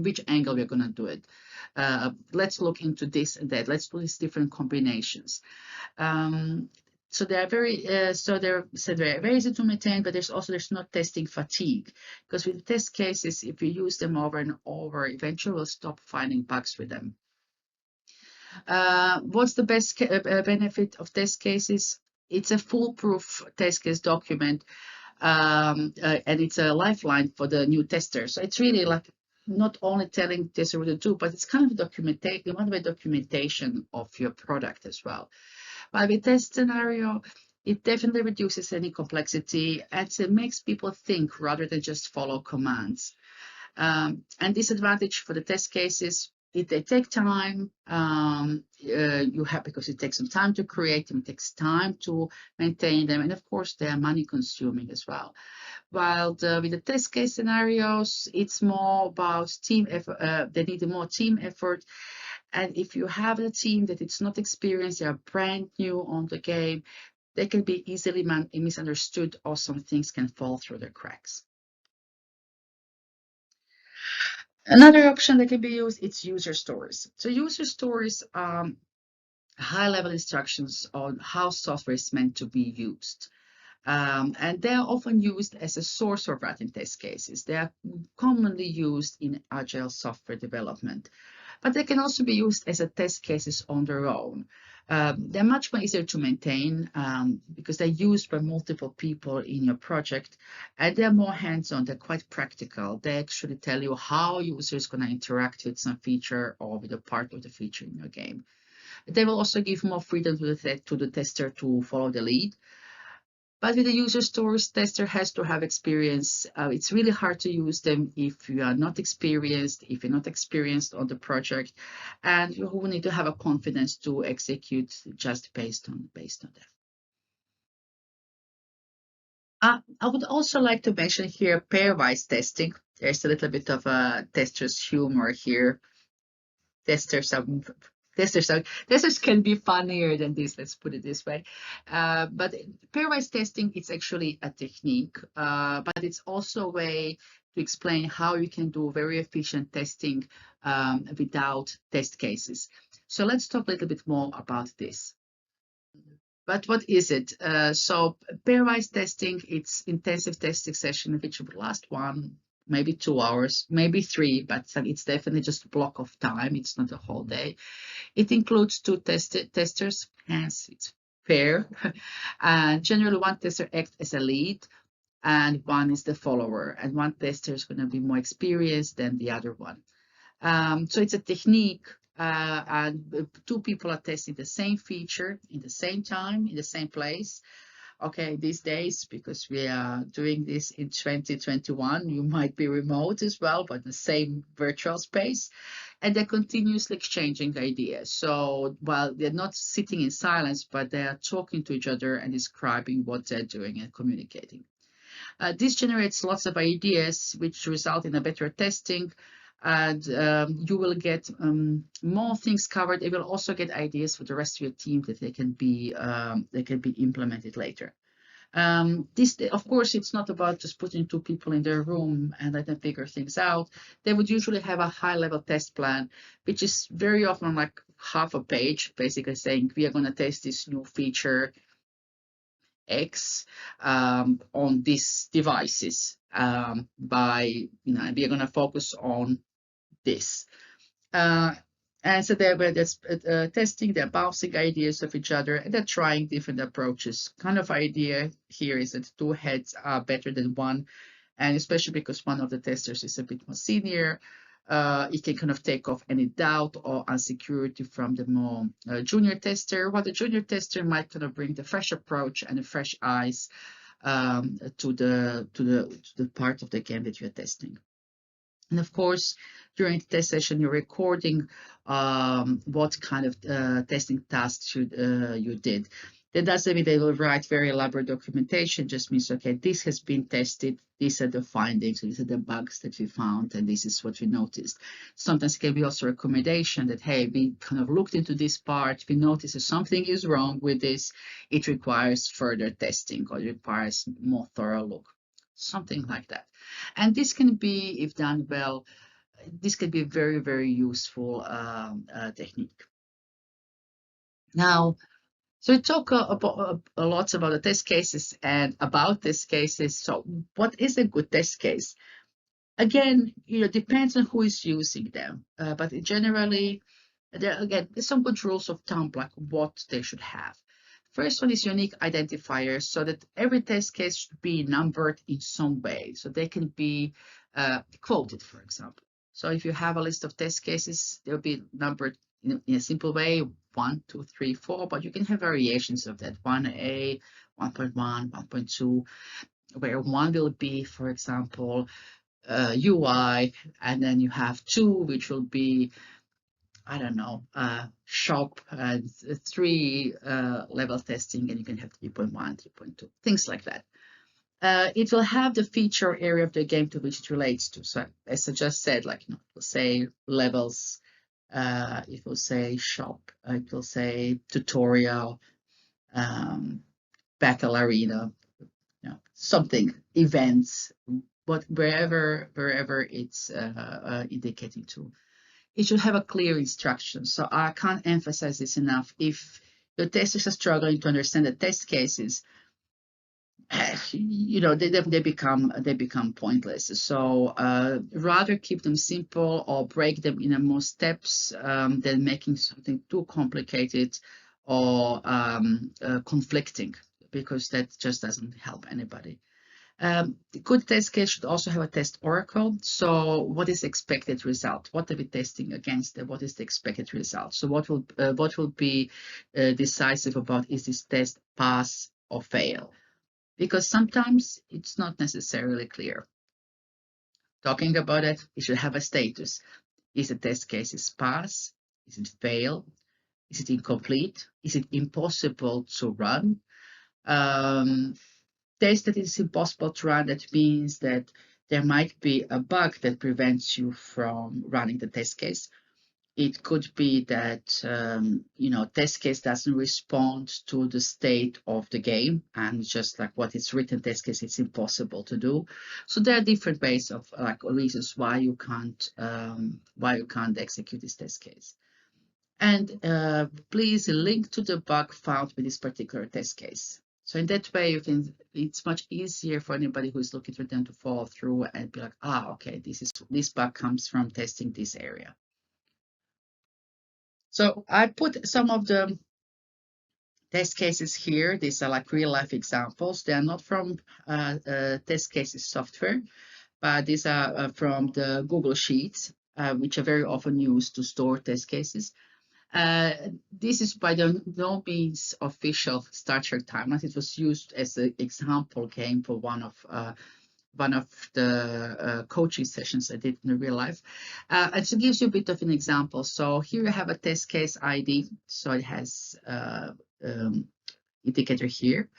which angle we're going to do it. Let's look into this and that. Let's do these different combinations. So they're very very easy to maintain, but there's no testing fatigue, because with test cases, if you use them over and over, eventually we'll stop finding bugs with them. What's the best benefit of test cases? It's a foolproof test case document, and it's a lifeline for the new tester. So it's really like not only telling tester what to do, but it's kind of documentation of your product as well. But with test scenario, it definitely reduces any complexity and it makes people think rather than just follow commands. And disadvantage for the test cases, they take time. Because it takes some time to create them, it takes time to maintain them, and of course they are money consuming as well. While with the test case scenarios, it's more about team effort. They need more team effort. And if you have a team that it's not experienced, they are brand new on the game, they can be easily misunderstood, or some things can fall through the cracks. Another option that can be used, it's user stories. So user stories are high-level instructions on how software is meant to be used. And they are often used as a source for writing test cases. They are commonly used in agile software development, but they can also be used as a test cases on their own. They're much more easier to maintain because they're used by multiple people in your project, and they're more hands-on. They're quite practical. They actually tell you how users going to interact with some feature or with a part of the feature in your game. They will also give more freedom to the tester to follow the lead. But with the user stories, tester has to have experience. It's really hard to use them if you are not experienced, if you're not experienced on the project, and you will need to have a confidence to execute just based on that. I would also like to mention here pairwise testing. There's a little bit of a tester's humor here. Testers can be funnier than this, let's put it this way. But pairwise testing, it's actually a technique, but it's also a way to explain how you can do very efficient testing without test cases. So let's talk a little bit more about this. But what is it? So pairwise testing, it's intensive testing session, which will last 1, maybe 2 hours, maybe 3, but it's definitely just a block of time. It's not a whole day. It includes 2 testers, hence it's pair. And generally one tester acts as a lead and one is the follower. And one tester is going to be more experienced than the other one. So it's a technique, and 2 people are testing the same feature in the same time, in the same place. Okay, these days, because we are doing this in 2021, you might be remote as well, but the same virtual space, and they're continuously exchanging ideas. So while they're not sitting in silence, but they are talking to each other and describing what they're doing and communicating. This generates lots of ideas, which result in a better testing, and you will get more things covered. They will also get ideas for the rest of your team that they can be implemented later. This, of course, it's not about just putting 2 people in their room and let them figure things out. They would usually have a high-level test plan, which is very often like half a page, basically saying we are going to test this new feature X on these devices by, we are going to focus on this. And so they're testing, they're bouncing ideas of each other, and they're trying different approaches. Kind of idea here is that 2 heads are better than 1, and especially because one of the testers is a bit more senior, it can kind of take off any doubt or insecurity from the more junior tester, while the junior tester might kind of bring the fresh approach and the fresh eyes to the part of the game that you're testing. And of course, during the test session, you're recording what kind of testing tasks you did. That doesn't mean they will write very elaborate documentation, just means, okay, this has been tested, these are the findings, these are the bugs that we found, and this is what we noticed. Sometimes it can be also a recommendation that, hey, we kind of looked into this part, we noticed that something is wrong with this, it requires further testing or it requires more thorough look, something like that. And this can be, if done well, this can be a very, very useful technique. Now, so we talk a lot about the test cases and about test cases. So what is a good test case? Again, depends on who is using them. But generally, there's some good rules of thumb, like what they should have. First one is unique identifiers, so that every test case should be numbered in some way. So they can be quoted, for example. So if you have a list of test cases, they'll be numbered in a simple way, 1, 2, 3, 4, but you can have variations of that, 1A, 1.1, 1.2, where 1 will be, for example, UI, and then you have 2, which will be, I don't know, shop, and 3 level testing, and you can have 3.1, 3.2, things like that. It will have the feature area of the game to which it relates to. So as I just said, like, it will say levels, it will say shop, it will say tutorial, battle arena, something, events, but wherever it's indicating to. It should have a clear instruction. So I can't emphasize this enough. If the testers are struggling to understand the test cases, they become pointless. So rather keep them simple or break them in more steps than making something too complicated or conflicting, because that just doesn't help anybody. The good test case should also have a test oracle. So what is the expected result? What are we testing against? What is the expected result? So what will be decisive about, is this test pass or fail? Because sometimes it's not necessarily clear. Talking about it, it should have a status. Is the test case pass? Is it fail? Is it incomplete? Is it impossible to run? Test that is impossible to run, that means that there might be a bug that prevents you from running the test case. It could be that, test case doesn't respond to the state of the game, and just like what is written test case, it's impossible to do. So there are different ways of reasons why you can't execute this test case. And please link to the bug found with this particular test case. So in that way, it's much easier for anybody who is looking for them to follow through and be like, okay, this bug comes from testing this area. So I put some of the test cases here. These are like real life examples. They are not from test cases software, but these are from the Google Sheets, which are very often used to store test cases. This is by no means official Star Trek timeline. It was used as an example game for one of the coaching sessions I did in real life. And so it gives you a bit of an example. So here you have a test case ID. So it has indicator here.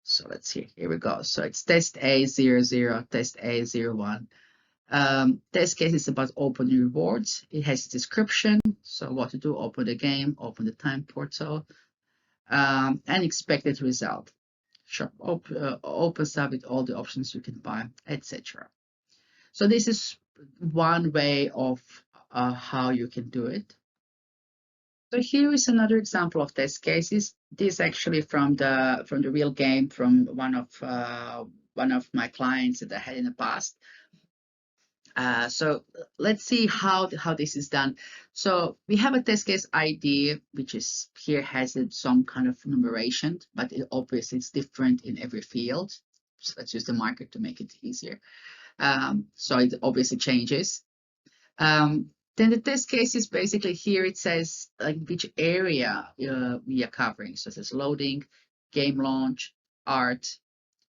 So let's see. Here we go. So it's test A00, test A01. Test case is about opening rewards. It has a description, so what to do: open the game, open the time portal, and expected result. Sure, opens up with all the options you can buy, etc. So this is one way of how you can do it. So here is another example of test cases. This actually from the real game from one of my clients that I had in the past. So let's see how this is done. So we have a test case ID, which is here has some kind of numeration, but obviously it's different in every field. So let's use the marker to make it easier. So it obviously changes. Then the test case is basically here it says like which area we are covering. So it says loading, game launch, art,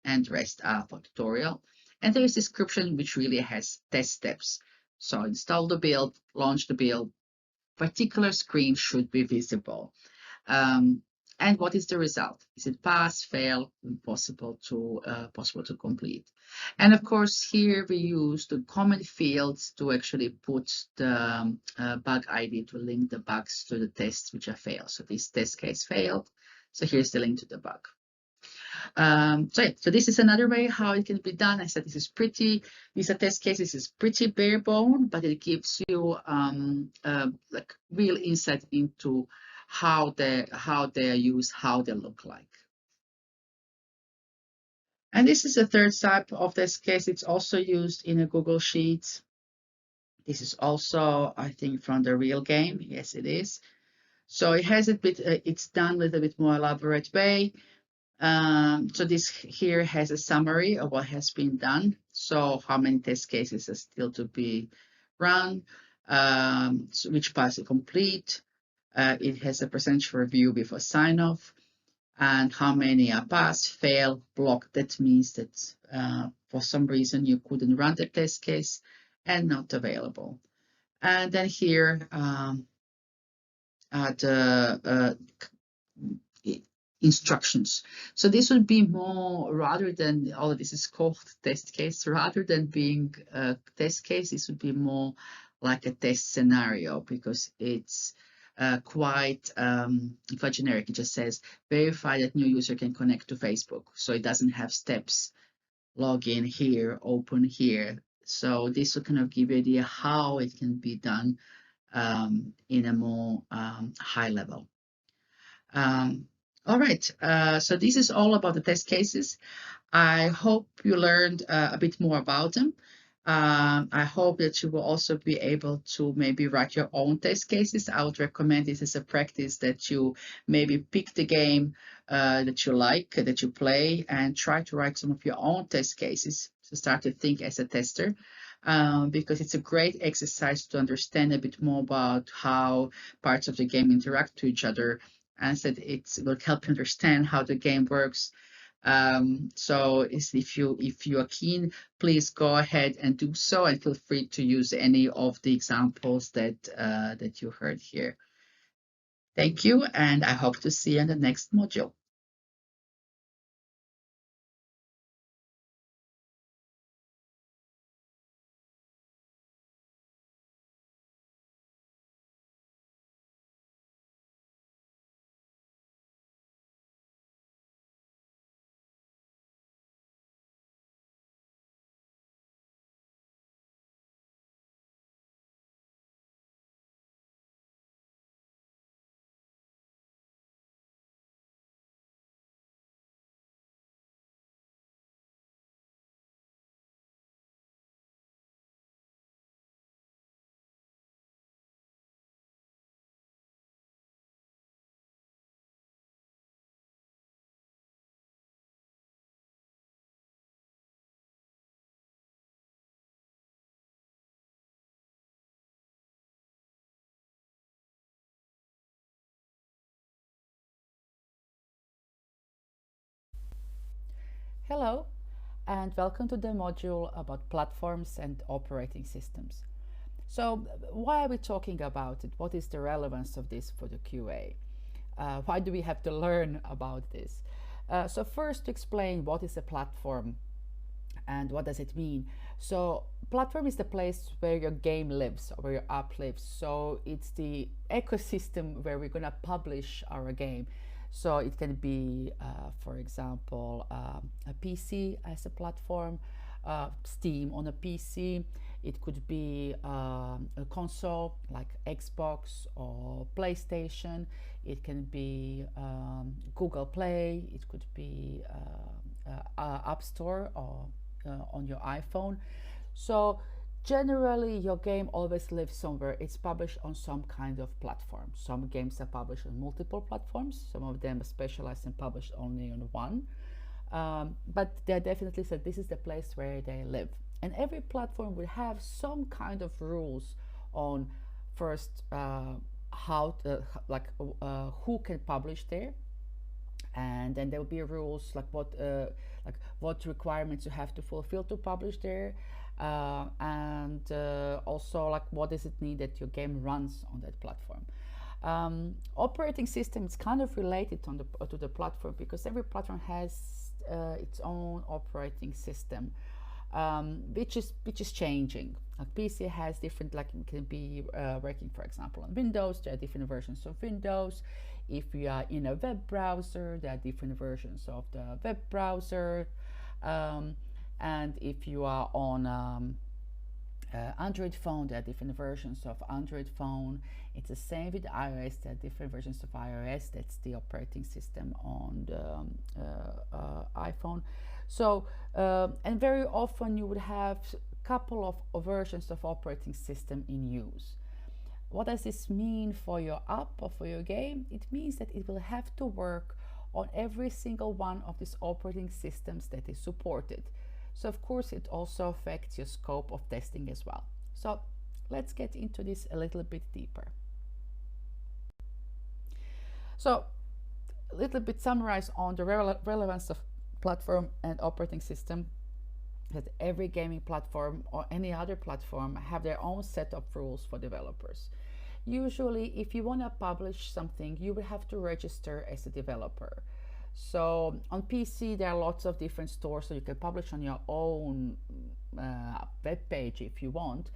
and rest for tutorial. And there is description which really has test steps. So install the build, launch the build, particular screen should be visible. And what is the result? Is it pass, fail, possible to complete? And of course, here we use the comment fields to actually put the bug ID to link the bugs to the tests which are failed. So this test case failed. So here's the link to the bug. So this is another way how it can be done. I said these are test cases, is pretty bare bone, but it gives you like real insight into how they are used, how they look like. And this is a third type of test case. It's also used in a Google Sheets. This is also, I think, from the real game. Yes, it is. So it has a bit, it's done with a bit more elaborate way. So this here has a summary of what has been done. So how many test cases are still to be run, so which parts are complete. It has a percentage review before sign off, and how many are passed, fail, blocked. That means that for some reason you couldn't run the test case and not available. And then here the instructions. So this would be more, rather than all of this is called test case, rather than being a test case, this would be more like a test scenario, because it's quite generic. It just says verify that new user can connect to Facebook. So it doesn't have steps, log in here, open here. So this will kind of give you an idea how it can be done in a more high level. All right, so this is all about the test cases. I hope you learned a bit more about them. I hope that you will also be able to maybe write your own test cases. I would recommend this as a practice, that you maybe pick the game that you like, that you play, and try to write some of your own test cases to start to think as a tester. Because it's a great exercise to understand a bit more about how parts of the game interact to each other, and that it will help you understand how the game works. So if you are keen, please go ahead and do so, and feel free to use any of the examples that you heard here. Thank you, and I hope to see you in the next module.
Hello, and welcome to the module about platforms and operating systems. So, why are we talking about it? What is the relevance of this for the QA? Why do we have to learn about this? So, first, to explain what is a platform and what does it mean. So, platform is the place where your game lives, or where your app lives. So, it's the ecosystem where we're going to publish our game. So it can be, for example, a PC as a platform, Steam on a PC. It could be a console like Xbox or PlayStation. It can be Google Play. It could be App Store or on your iPhone. So generally, your game always lives somewhere. It's published on some kind of platform. Some games are published on multiple platforms. Some of them are specialized and published only on one. But they're definitely said this is the place where they live. And every platform will have some kind of rules on first how to, who can publish there, and then there will be rules like what requirements you have to fulfill to publish there. And also like what does it need that your game runs on that platform. Operating system is kind of related to the platform because every platform has its own operating system, which is changing. Like PC has different, like it can be working, for example, on Windows. There are different versions of Windows. If you are in a web browser, there are different versions of the web browser. And if you are on Android phone, there are different versions of Android phone. It's the same with iOS. There are different versions of iOS. That's the operating system on the iPhone. So, and very often you would have a couple of versions of operating system in use. What does this mean for your app or for your game? It means that it will have to work on every single one of these operating systems that is supported. So of course it also affects your scope of testing as well. So let's get into this a little bit deeper. So a little bit summarize on the relevance of platform and operating system, that every gaming platform or any other platform have their own set of rules for developers. Usually if you want to publish something, you will have to register as a developer. So on PC there are lots of different stores, so you can publish on your own web page if you want.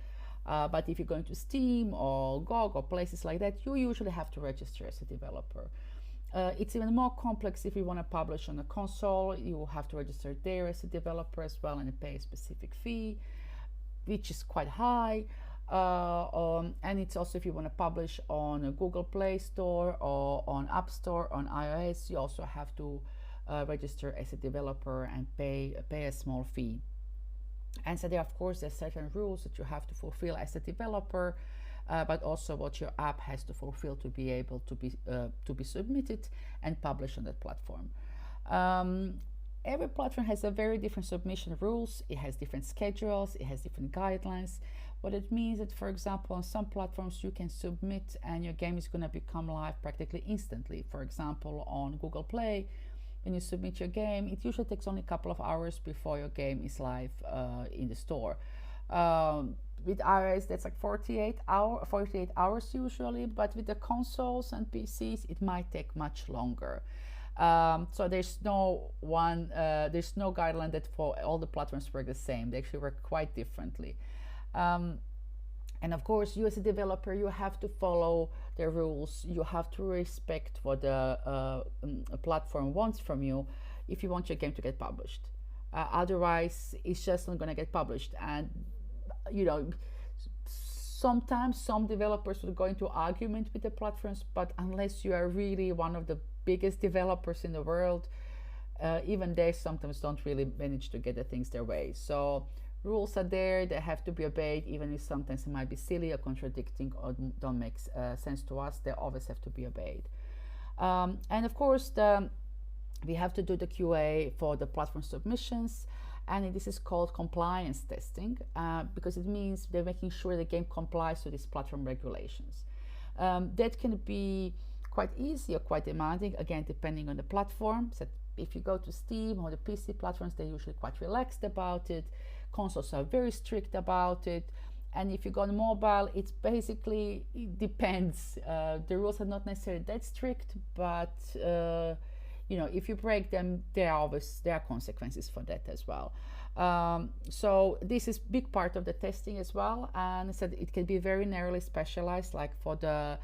But if you're going to Steam or GOG or places like that, you usually have to register as a developer. It's even more complex if you want to publish on a console. You have to register there as a developer as well and pay a specific fee, which is quite high. And it's also if you want to publish on a Google Play Store or on App Store on iOS, you also have to register as a developer and pay a small fee. And so there, of course, there's certain rules that you have to fulfill as a developer, but also what your app has to fulfill to be able to be submitted and published on that platform. Every platform has a very different submission rules. It has different schedules. It has different guidelines. What it means that, for example, on some platforms you can submit and your game is going to become live practically instantly. For example, on Google Play, when you submit your game, it usually takes only a couple of hours before your game is live in the store. With iOS, that's like 48 hours usually, but with the consoles and PCs, it might take much longer. So there's no guideline that for all the platforms work the same. They actually work quite differently. And of course, you as a developer, you have to follow the rules. You have to respect what the platform wants from you if you want your game to get published. Otherwise, it's just not going to get published. And, you know, sometimes some developers will go into argument with the platforms, but unless you are really one of the biggest developers in the world, even they sometimes don't really manage to get the things their way. So rules are there, they have to be obeyed, even if sometimes it might be silly or contradicting or don't make sense to us. They always have to be obeyed. And of course, we have to do the QA for the platform submissions, and this is called compliance testing because it means they're making sure the game complies to these platform regulations. That can be quite easy or quite demanding, again, depending on the platform. So If you go to Steam or the PC platforms, they're usually quite relaxed about it. Consoles are very strict about it. And if you go on mobile, it's basically, it depends. The rules are not necessarily that strict, but if you break them, there are consequences for that as well. So this is big part of the testing as well, and so it can be very narrowly specialized, like for the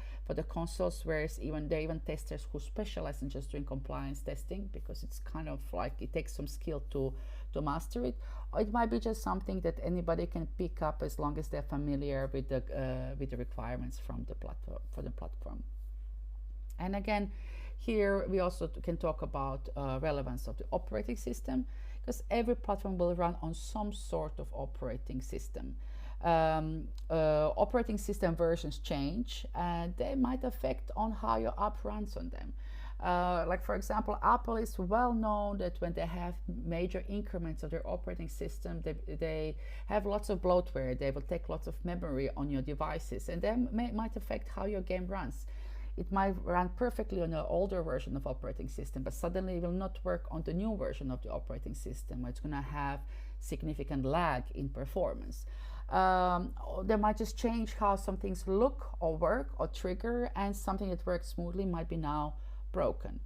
consoles, whereas there are even testers who specialize in just doing compliance testing, because it's kind of like it takes some skill to master it. Or it might be just something that anybody can pick up as long as they're familiar with the requirements from the platform. And again, here we also can talk about relevance of the operating system, because every platform will run on some sort of operating system. Operating system versions change, and they might affect on how your app runs on them. Like for example, Apple is well known that when they have major increments of their operating system, they have lots of bloatware. They will take lots of memory on your devices, and that might affect how your game runs. It might run perfectly on an older version of operating system, but suddenly it will not work on the new version of the operating system. It's going to have significant lag in performance. They might just change how some things look or work or trigger, and something that works smoothly might be now broken.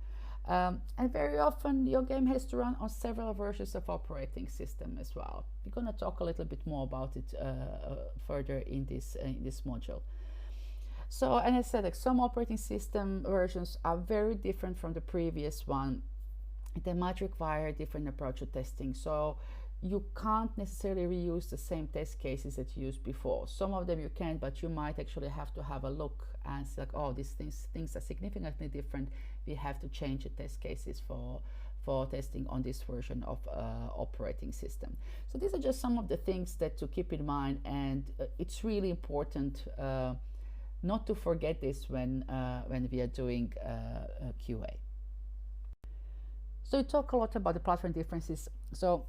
And very often your game has to run on several versions of operating system as well. We're going to talk a little bit more about it further in this module. So, and I said, like, some operating system versions are very different from the previous one. They might require a different approach to testing. So you can't necessarily reuse the same test cases that you used before. Some of them you can, but you might actually have to have a look and say, like, oh, these things are significantly different. We have to change the test cases for testing on this version of operating system. So these are just some of the things that to keep in mind, and it's really important not to forget this when we are doing QA. So we talk a lot about the platform differences. So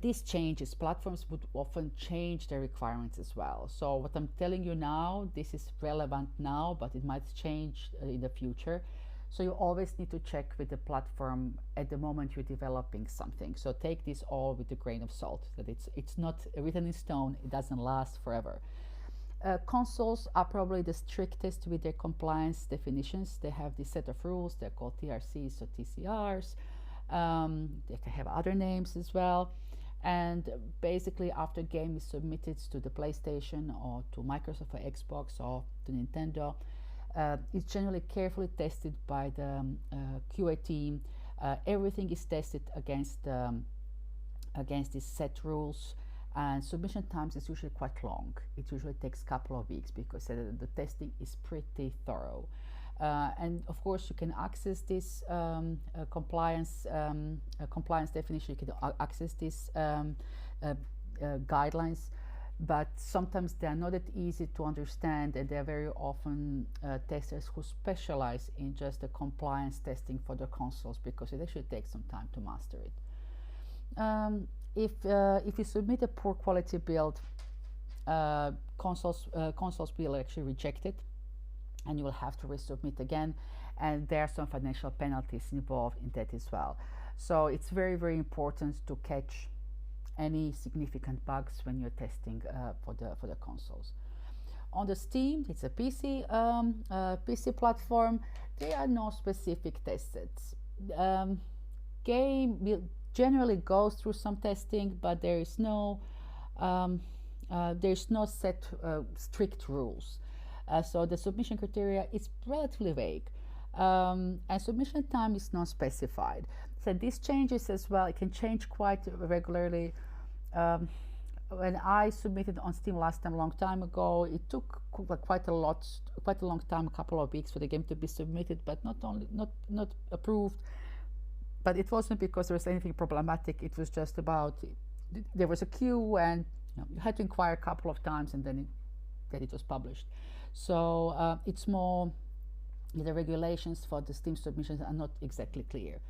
these changes, platforms would often change their requirements as well. So what I'm telling you now, this is relevant now, but it might change in the future. So you always need to check with the platform at the moment you're developing something. So take this all with a grain of salt, that it's not written in stone, it doesn't last forever. Consoles are probably the strictest with their compliance definitions. They have this set of rules. They're called TRCs or TCRs. They can have other names as well. And basically, after a game is submitted to the PlayStation or to Microsoft or Xbox or to Nintendo, it's generally carefully tested by the QA team. Everything is tested against these set rules. And submission times is usually quite long. It usually takes a couple of weeks because the testing is pretty thorough. And of course, you can access this compliance definition. You can access these guidelines, but sometimes they are not that easy to understand, and they are very often testers who specialize in just the compliance testing for the consoles, because it actually takes some time to master it. If you submit a poor quality build, consoles will actually reject it, and you will have to resubmit again, and there are some financial penalties involved in that as well. So it's very, very important to catch any significant bugs when you're testing for the consoles. On the Steam, it's a PC platform. There are no specific test sets. Game will generally goes through some testing, but there is no set strict rules. So the submission criteria is relatively vague, and submission time is not specified. So this changes as well. It can change quite regularly. When I submitted on Steam last time, a long time ago, it took quite a long time, a couple of weeks for the game to be submitted, but not approved. But it wasn't because there was anything problematic. It was just about there was a queue, and you had to inquire a couple of times, and then it was published. So it's more the regulations for the Steam submissions are not exactly clear.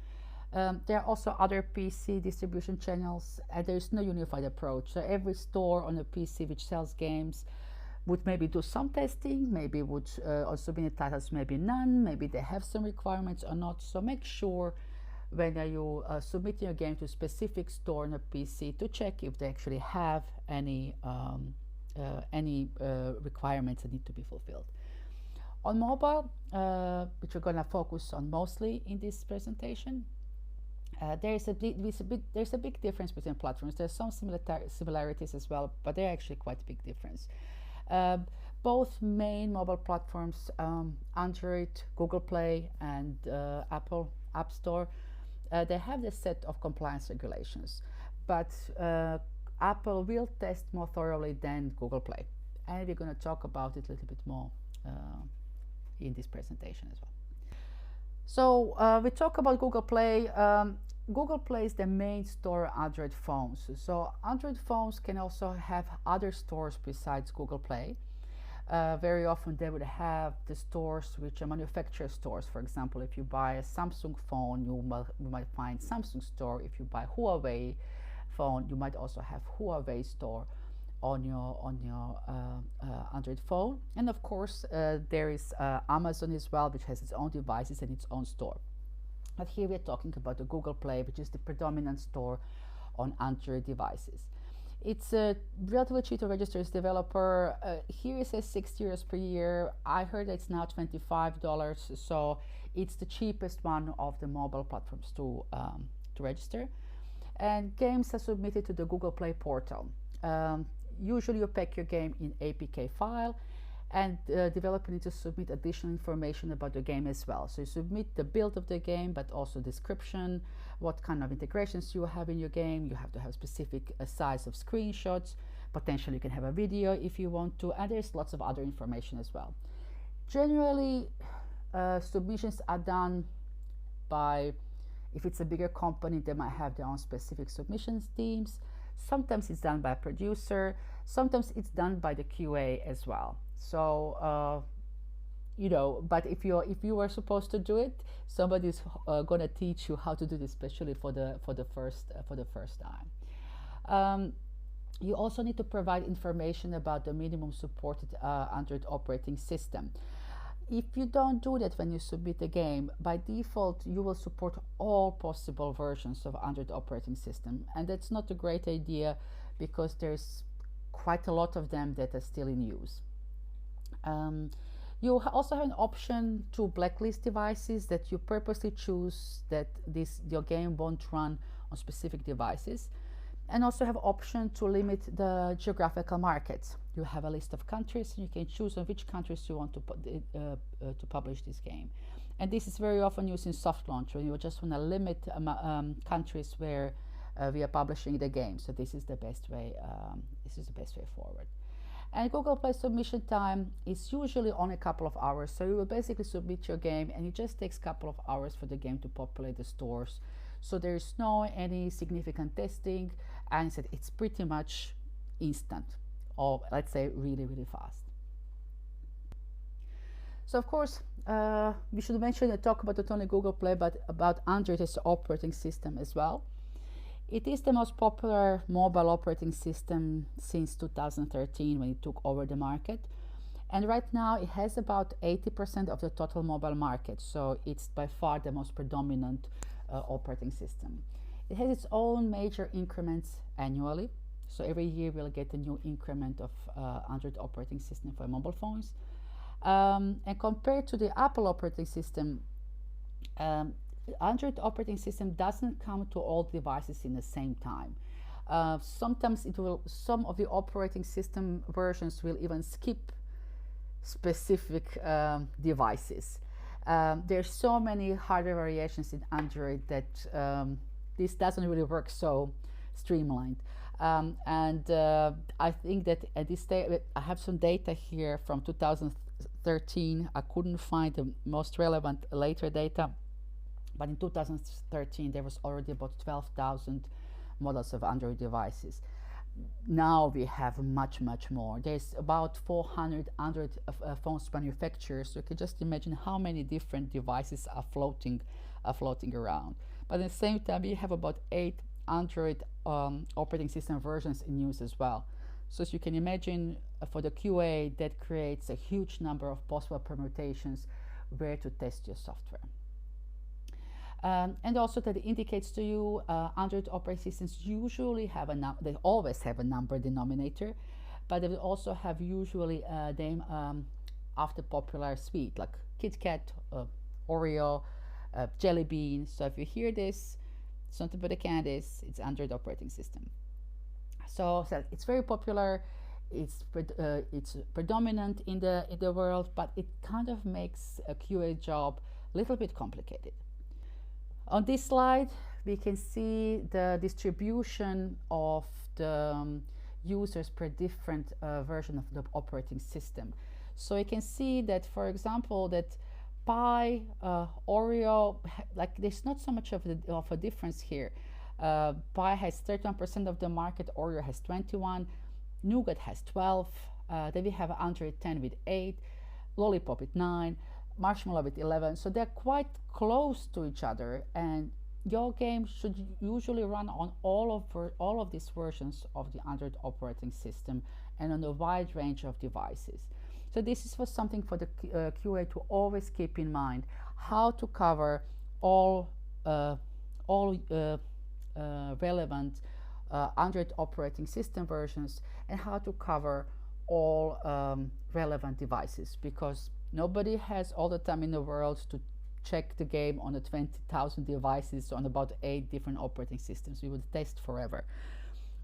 There are also other PC distribution channels, and there is no unified approach. So every store on a PC which sells games would maybe do some testing, maybe would on submitted titles maybe none, maybe they have some requirements or not. So make sure when you submitting your game to a specific store on a PC to check if they actually have any requirements that need to be fulfilled. On mobile, which we're going to focus on mostly in this presentation, there's a big difference between platforms. There's some similarities as well, but they're actually quite a big difference. Both main mobile platforms, Android, Google Play, and Apple App Store, they have this set of compliance regulations, but Apple will test more thoroughly than Google Play, and we're going to talk about it a little bit more in this presentation as well. So we talk about Google Play. Google Play is the main store of Android phones. So Android phones can also have other stores besides Google Play. Very often they would have the stores which are manufacturer stores. For example, if you buy a Samsung phone, you might find Samsung store. If you buy Huawei phone, you might also have Huawei store on your Android phone. And of course, there is Amazon as well, which has its own devices and its own store. But here we're talking about the Google Play, which is the predominant store on Android devices. It's relatively cheap to register as developer. Here it says €60 per year. I heard it's now $25, so it's the cheapest one of the mobile platforms to register. And games are submitted to the Google Play portal. Usually you pack your game in APK file, and developer needs to submit additional information about the game as well. So you submit the build of the game, but also description, what kind of integrations you have in your game. You have to have specific size of screenshots. Potentially you can have a video if you want to, and there's lots of other information as well. Generally, submissions are done by, if it's a bigger company, they might have their own specific submissions teams. Sometimes it's done by a producer. Sometimes it's done by the QA as well. So, but if you are supposed to do it, somebody's going to teach you how to do this, especially for the first time. You also need to provide information about the minimum supported Android operating system. If you don't do that when you submit the game, by default you will support all possible versions of Android operating system, and that's not a great idea because there's quite a lot of them that are still in use. You also have an option to blacklist devices that you purposely choose that your game won't run on specific devices, and also have option to limit the geographical markets. You have a list of countries, and you can choose on which countries you want to publish this game. And this is very often used in soft launch, when you just want to limit countries where we are publishing the game. So this is the best way. This is the best way forward. And Google Play submission time is usually only a couple of hours. So you will basically submit your game, and it just takes a couple of hours for the game to populate the stores. So there is no any significant testing, and it's pretty much instant, or let's say really, really fast. So of course, we should mention and talk about not only Google Play, but about Android as the operating system as well. It is the most popular mobile operating system since 2013, when it took over the market. And right now it has about 80% of the total mobile market. So it's by far the most predominant operating system. It has its own major increments annually. So every year we'll get a new increment of Android operating system for mobile phones. And compared to the Apple operating system, Android operating system doesn't come to all devices in the same time. Sometimes some of the operating system versions will even skip specific devices. There's so many hardware variations in Android that this doesn't really work so streamlined. I think that at this stage, I have some data here from 2013. I couldn't find the most relevant later data, but in 2013 there was already about 12,000 models of Android devices. Now we have much more. There's about 400 Android phones manufacturers, so you can just imagine how many different devices are floating around. But at the same time, we have about 8 Android operating system versions in use as well. So as you can imagine, for the QA, that creates a huge number of possible permutations where to test your software. And also that it indicates to you Android operating systems usually have they always have a number denominator, but they will also have usually a name after popular sweet like Kit Kat, Oreo, Jelly Bean. So if you hear this, it's not about the candies, it's Android operating system. So it's very popular. It's predominant in the world, but it kind of makes a QA job a little bit complicated. On this slide, we can see the distribution of the users per different version of the operating system. So you can see that, for example, that Pie, Oreo, like there's not so much of a difference here. Pie has 31% of the market, Oreo has 21%, Nougat has 12%, then we have Android 10 with 8%, Lollipop with 9%, Marshmallow with 11%. So they're quite close to each other, and your game should usually run on all of these versions of the Android operating system and on a wide range of devices. So this is something for the QA to always keep in mind, how to cover all relevant Android operating system versions and how to cover all relevant devices, because nobody has all the time in the world to check the game on the 20,000 devices on about 8 different operating systems. We would test forever.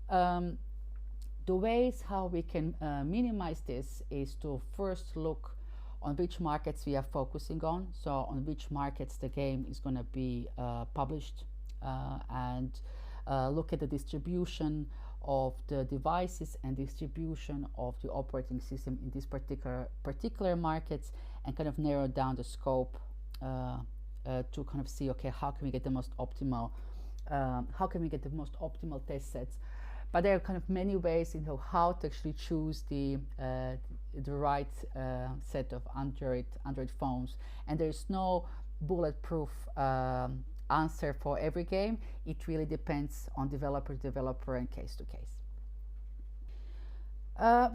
The ways how we can minimize this is to first look on which markets we are focusing on, so on which markets the game is going to be published, and look at the distribution of the devices and distribution of the operating system in these particular markets, and kind of narrow down the scope to kind of see, okay, how can we get the most optimal test sets. But there are kind of many ways in how to actually choose the right set of Android phones, and there is no bulletproof answer for every game. It really depends on developer to developer and case to case.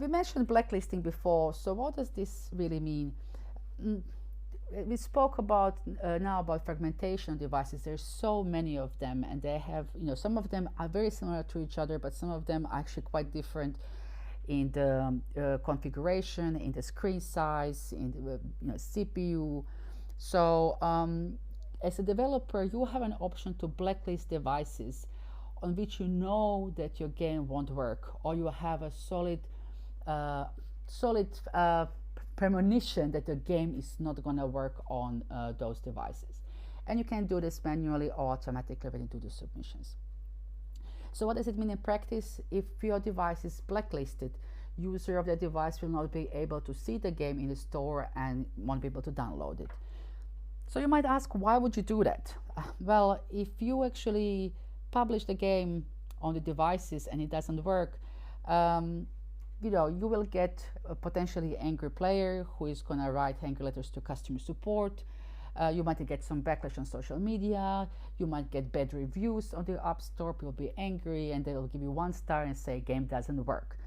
We mentioned blacklisting before, so what does this really mean? We spoke about now about fragmentation devices. There's so many of them, and they have, some of them are very similar to each other, but some of them are actually quite different in the configuration, in the screen size, in the CPU. So as a developer, you have an option to blacklist devices on which you know that your game won't work, or you have a solid premonition that the game is not going to work on those devices. And you can do this manually or automatically when you do the submissions. So what does it mean in practice? If your device is blacklisted, user of the device will not be able to see the game in the store and won't be able to download it. So you might ask, why would you do that? Well, if you actually publish the game on the devices and it doesn't work, you will get a potentially angry player who is going to write angry letters to customer support. You might get some backlash on social media. You might get bad reviews on the App Store. People will be angry and they will give you 1 star and say game doesn't work.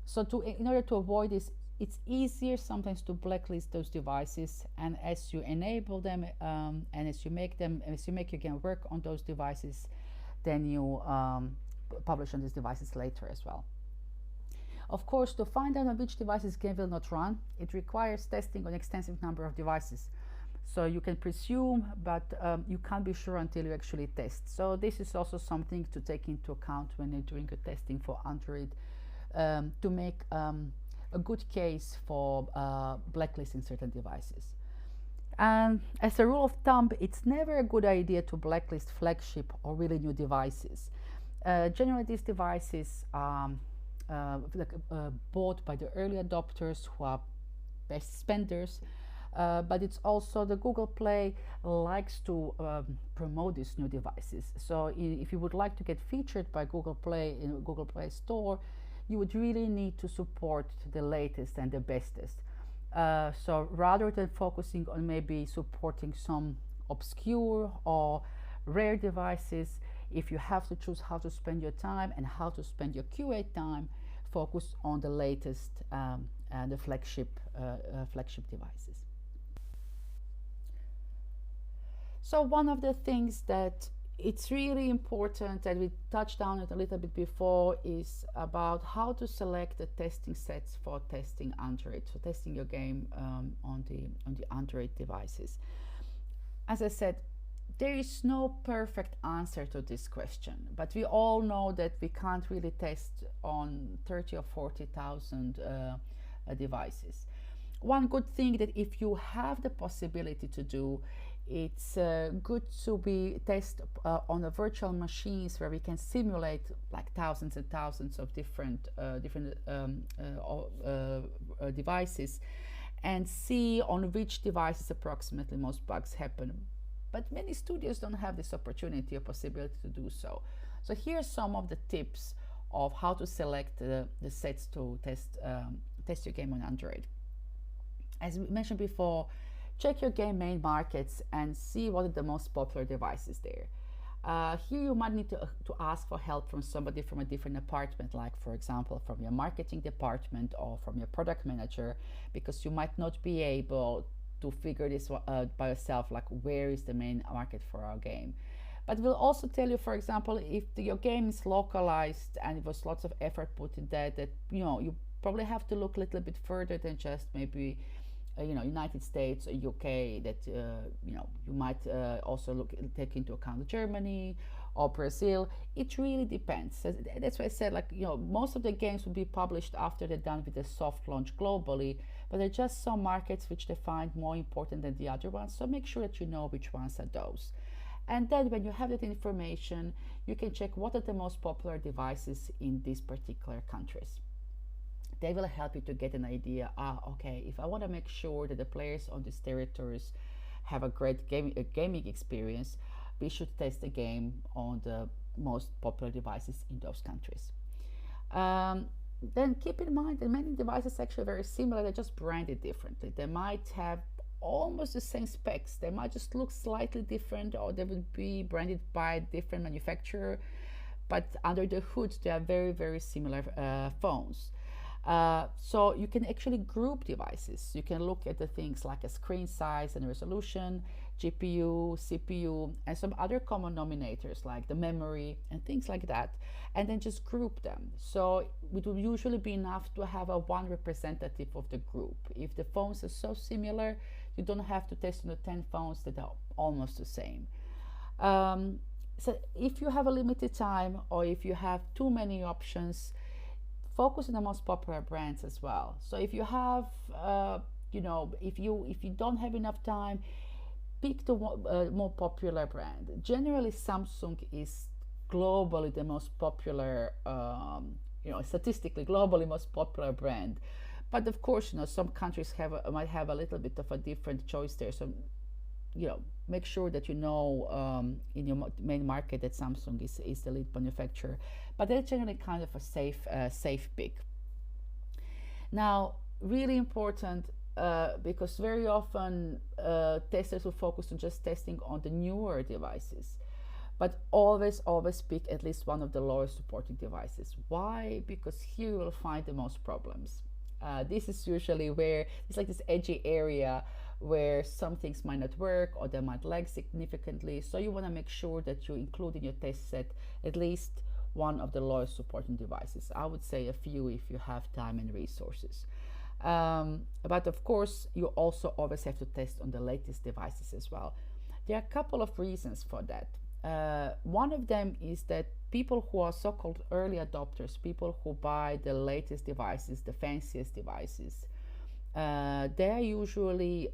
So in order to avoid this, it's easier sometimes to blacklist those devices, and as you enable them and as you make your game work on those devices, then you publish on these devices later as well. Of course, to find out on which devices game will not run, it requires testing on an extensive number of devices. So you can presume, but you can't be sure until you actually test. So this is also something to take into account when you're doing a testing for Android, to make a good case for blacklisting certain devices. And as a rule of thumb, it's never a good idea to blacklist flagship or really new devices. Generally, these devices are bought by the early adopters who are best spenders, but it's also the Google Play likes to promote these new devices. So if you would like to get featured by Google Play in Google Play Store, you would really need to support the latest and the bestest. So rather than focusing on maybe supporting some obscure or rare devices, if you have to choose how to spend your time and how to spend your QA time, focus on the latest and the flagship devices. So one of the things that it's really important, and we touched on it a little bit before, is about how to select the testing sets for testing Android, so testing your game on the Android devices. As I said, there is no perfect answer to this question, but we all know that we can't really test on 30 or 40,000 devices. One good thing that if you have the possibility to do, it's good to be test on the virtual machines where we can simulate like thousands and thousands of different devices and see on which devices approximately most bugs happen. But many studios don't have this opportunity or possibility to do so. So here's some of the tips of how to select the sets to test your game on Android. As we mentioned before, check your game main markets and see what are the most popular devices there. Here you might need to ask for help from somebody from a different department, like for example from your marketing department or from your product manager, because you might not be able to figure this out by yourself, like where is the main market for our game. But we'll also tell you, for example, if your game is localized and it was lots of effort put in that you probably have to look a little bit further than just maybe United States or UK, that you might also take into account Germany or Brazil. It really depends. That's why I said, like, most of the games will be published after they're done with a soft launch globally, but there are just some markets which they find more important than the other ones, so make sure that you know which ones are those. And then when you have that information, you can check what are the most popular devices in these particular countries. They will help you to get an idea. Okay, if I want to make sure that the players on these territories have a great gaming experience, we should test the game on the most popular devices in those countries. Then keep in mind that many devices are actually very similar, they're just branded differently. They might have almost the same specs, they might just look slightly different, or they would be branded by a different manufacturer, but under the hood they are very, very similar phones. So you can actually group devices. You can look at the things like a screen size and resolution, GPU, CPU, and some other common denominators like the memory and things like that, and then just group them. So it will usually be enough to have one representative of the group. If the phones are so similar, you don't have to test on the 10 phones that are almost the same. So if you have a limited time, or if you have too many options, focus on the most popular brands as well. So if you have, if you don't have enough time, pick the more popular brand. Generally, Samsung is globally the most popular, statistically globally most popular brand. But of course, some countries might have a little bit of a different choice there. So, make sure that in your main market that Samsung is the lead manufacturer. But they're generally kind of a safe pick. Now, really important, because very often testers will focus on just testing on the newer devices, but always pick at least one of the lower supporting devices. Why? Because here you will find the most problems. This is usually where it's like this edgy area where some things might not work or they might lag significantly. So you want to make sure that you include in your test set at least one of the lowest supporting devices. I would say a few if you have time and resources. But of course, you also always have to test on the latest devices as well. There are a couple of reasons for that. One of them is that people who are so-called early adopters, people who buy the latest devices, the fanciest devices, they are usually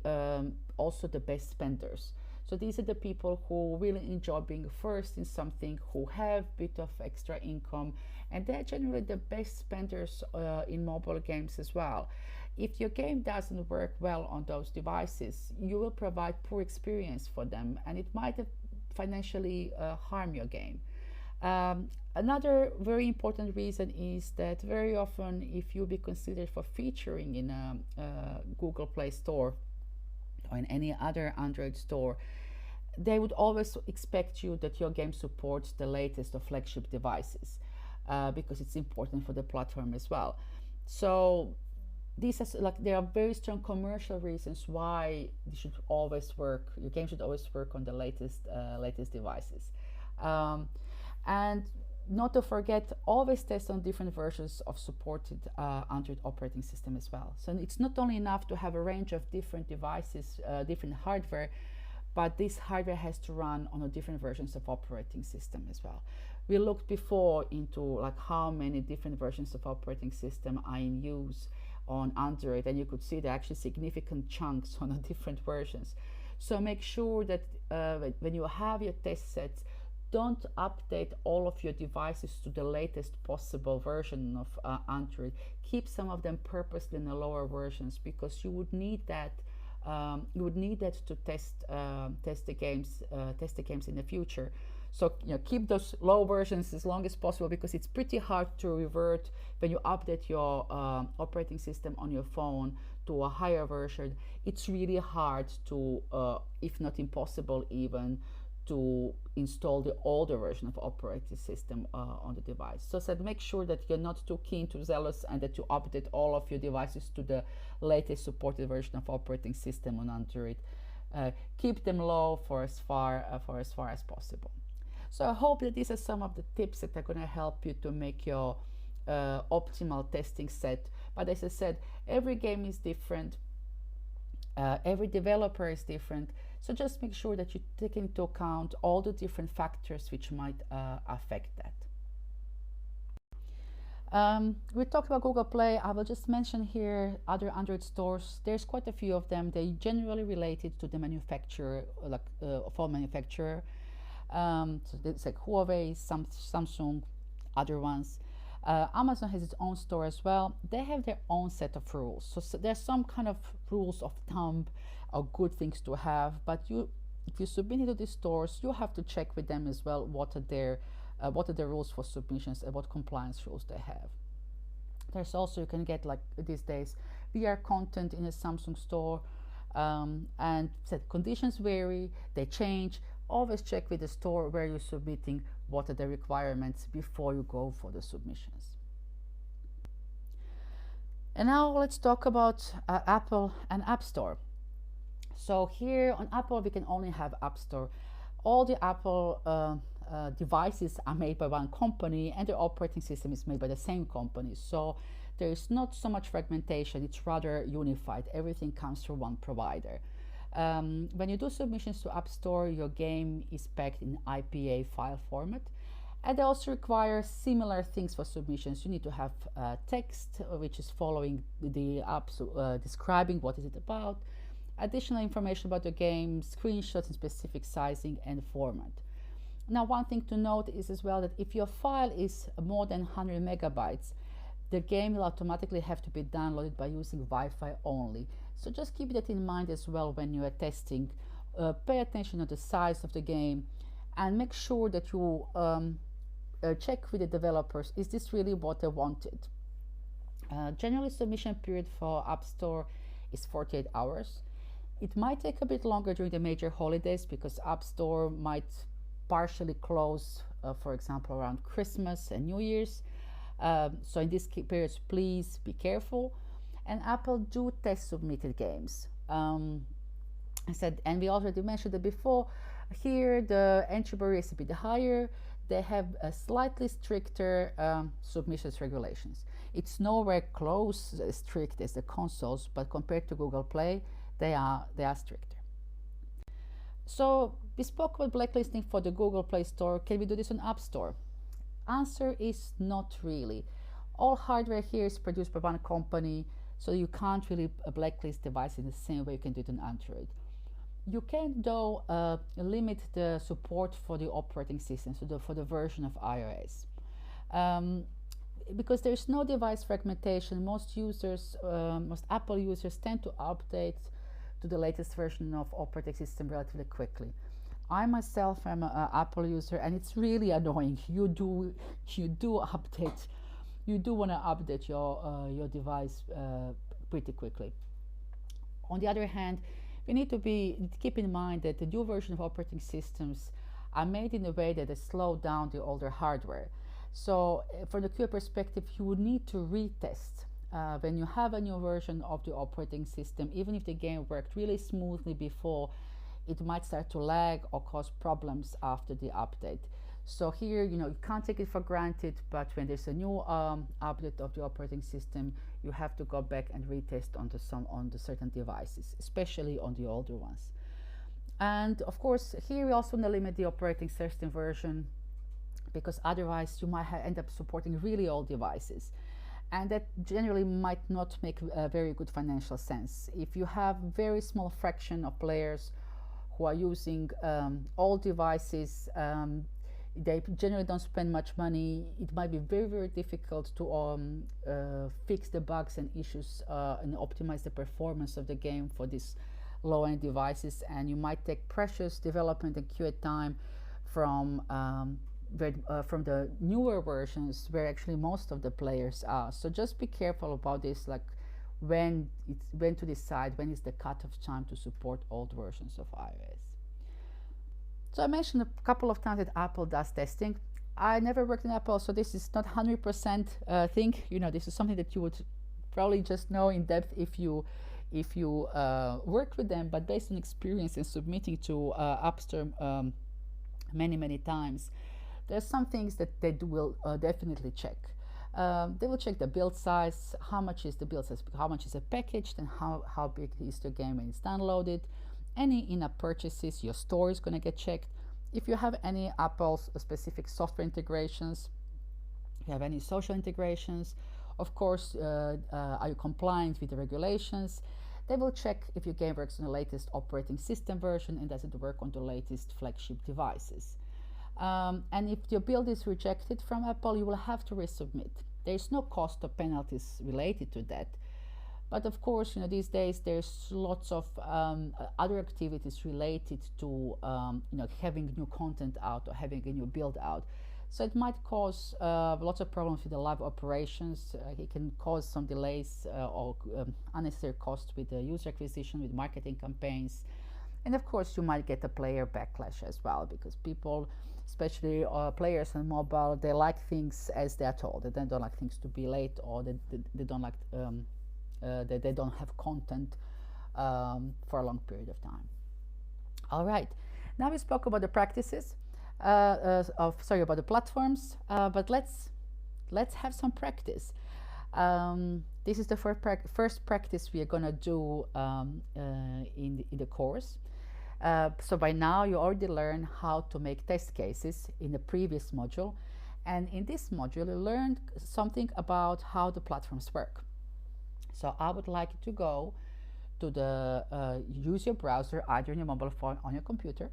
also the best spenders. So these are the people who really enjoy being first in something, who have a bit of extra income, and they're generally the best spenders in mobile games as well. If your game doesn't work well on those devices, you will provide poor experience for them, and it might financially harm your game. Another very important reason is that very often, if you be considered for featuring in a Google Play Store or in any other Android store, they would always expect you that your game supports the latest of flagship devices, because it's important for the platform as well. So These is like there are very strong commercial reasons why you should always work. Your game should always work on the latest devices, um, and not to forget, always test on different versions of supported Android operating system as well. So it's not only enough to have a range of different devices, different hardware, but this hardware has to run on a different versions of operating system as well. We looked before into like how many different versions of operating system are in use on Android, and you could see there are actually significant chunks on the different versions. So make sure that when you have your test sets, don't update all of your devices to the latest possible version of Android. Keep some of them purposely in the lower versions, because you would need that. You would need that to test the games in the future. So keep those low versions as long as possible, because it's pretty hard to revert when you update your operating system on your phone to a higher version. It's really hard to, if not impossible even, to install the older version of operating system on the device. So said, make sure that you're not too keen, too zealous, and that you update all of your devices to the latest supported version of operating system on Android. Keep them low for as far as possible. So I hope that these are some of the tips that are going to help you to make your optimal testing set. But as I said, every game is different. Every developer is different, so just make sure that you take into account all the different factors which might affect that. We talked about Google Play. I will just mention here other Android stores. There's quite a few of them. They generally related to the manufacturer, like phone manufacturer. So it's like Huawei, Samsung, other ones. Amazon has its own store as well. They have their own set of rules. So there's some kind of rules of thumb or good things to have, but if you submit it to these stores, you have to check with them as well what are their rules for submissions and what compliance rules they have. There's also, you can get, like these days, VR content in a Samsung store, and said conditions vary, they change. Always check with the store where you're submitting what are the requirements before you go for the submissions. And now let's talk about Apple and App Store. So here on Apple, we can only have App Store. All the Apple devices are made by one company, and their operating system is made by the same company. So there is not so much fragmentation, it's rather unified. Everything comes through one provider. When you do submissions to App Store, your game is packed in IPA file format, and they also require similar things for submissions. You need to have text which is following the app, describing what is it about, additional information about the game, screenshots and specific sizing and format. Now, one thing to note is as well that if your file is more than 100 megabytes, the game will automatically have to be downloaded by using Wi-Fi only. So just keep that in mind as well when you are testing. Pay attention to the size of the game, and make sure that you check with the developers, is this really what they wanted? Generally, submission period for App Store is 48 hours. It might take a bit longer during the major holidays because App Store might partially close, for example, around Christmas and New Year's. So in these periods, please be careful. And Apple do test submitted games. I said, and we already mentioned it before, here the entry barrier is a bit higher. They have a slightly stricter submissions regulations. It's nowhere close as strict as the consoles, but compared to Google Play, they are stricter. So we spoke about blacklisting for the Google Play Store. Can we do this on App Store? Answer is not really. All hardware here is produced by one company, so you can't really blacklist devices in the same way you can do it on Android. You can, though, limit the support for the operating system, so for the version of iOS. Because there's no device fragmentation, most Apple users tend to update to the latest version of operating system relatively quickly. I myself am an Apple user, and it's really annoying. You do update. You do want to update your device pretty quickly. On the other hand, we need to keep in mind that the new version of operating systems are made in a way that they slow down the older hardware. So from the QA perspective, you would need to retest when you have a new version of the operating system, even if the game worked really smoothly before, it might start to lag or cause problems after the update. So here, you can't take it for granted, but when there's a new update of the operating system, you have to go back and retest on the certain devices, especially on the older ones. And of course, here we also want to limit the operating system version, because otherwise you might end up supporting really old devices. And that generally might not make a very good financial sense. If you have very small fraction of players who are using old devices, they generally don't spend much money. It might be very, very difficult to fix the bugs and issues and optimize the performance of the game for these low-end devices, and you might take precious development and QA time from the newer versions where actually most of the players are. So just be careful about this, like when to decide when is the cutoff time to support old versions of iOS. So I mentioned a couple of times that Apple does testing. I never worked in Apple, so this is not 100% thing. This is something that you would probably just know in depth if you worked with them. But based on experience in submitting to App Store many times, there's some things that they will definitely check. They will check the build size, how much is the build size, how much is it packaged, and how big is the game when it's downloaded. Any in-app purchases, your store is going to get checked. If you have any Apple's specific software integrations, if you have any social integrations, of course, are you compliant with the regulations? They will check if your game works on the latest operating system version and does it work on the latest flagship devices. And if your build is rejected from Apple, you will have to resubmit. There is no cost or penalties related to that. But of course, these days there's lots of other activities related to having new content out or having a new build out. So it might cause lots of problems with the live operations. It can cause some delays or unnecessary costs with the user acquisition, with marketing campaigns. And of course, you might get a player backlash as well, because people, especially players on mobile, they like things as they are told. They don't like things to be late, or they don't like they don't have content for a long period of time. All right, now we spoke about the practices about the platforms, but let's have some practice. This is the first practice we are going to do in the course. So by now you already learned how to make test cases in the previous module, and in this module you learned something about how the platforms work. So I would like you to go to the use your browser either on your mobile phone or on your computer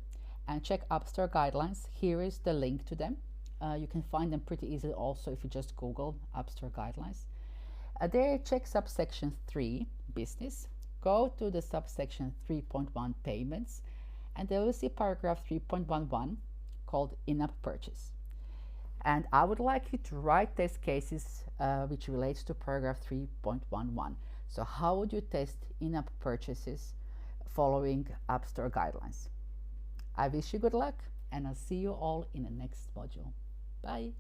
and check App Store guidelines. Here is the link to them. You can find them pretty easily also if you just Google App Store guidelines. There, check subsection 3, business. Go to the subsection 3.1, payments, and there will see paragraph 3.11 called in-app purchase. And I would like you to write test cases which relates to paragraph 3.11. So how would you test in-app purchases following App Store guidelines? I wish you good luck, and I'll see you all in the next module. Bye.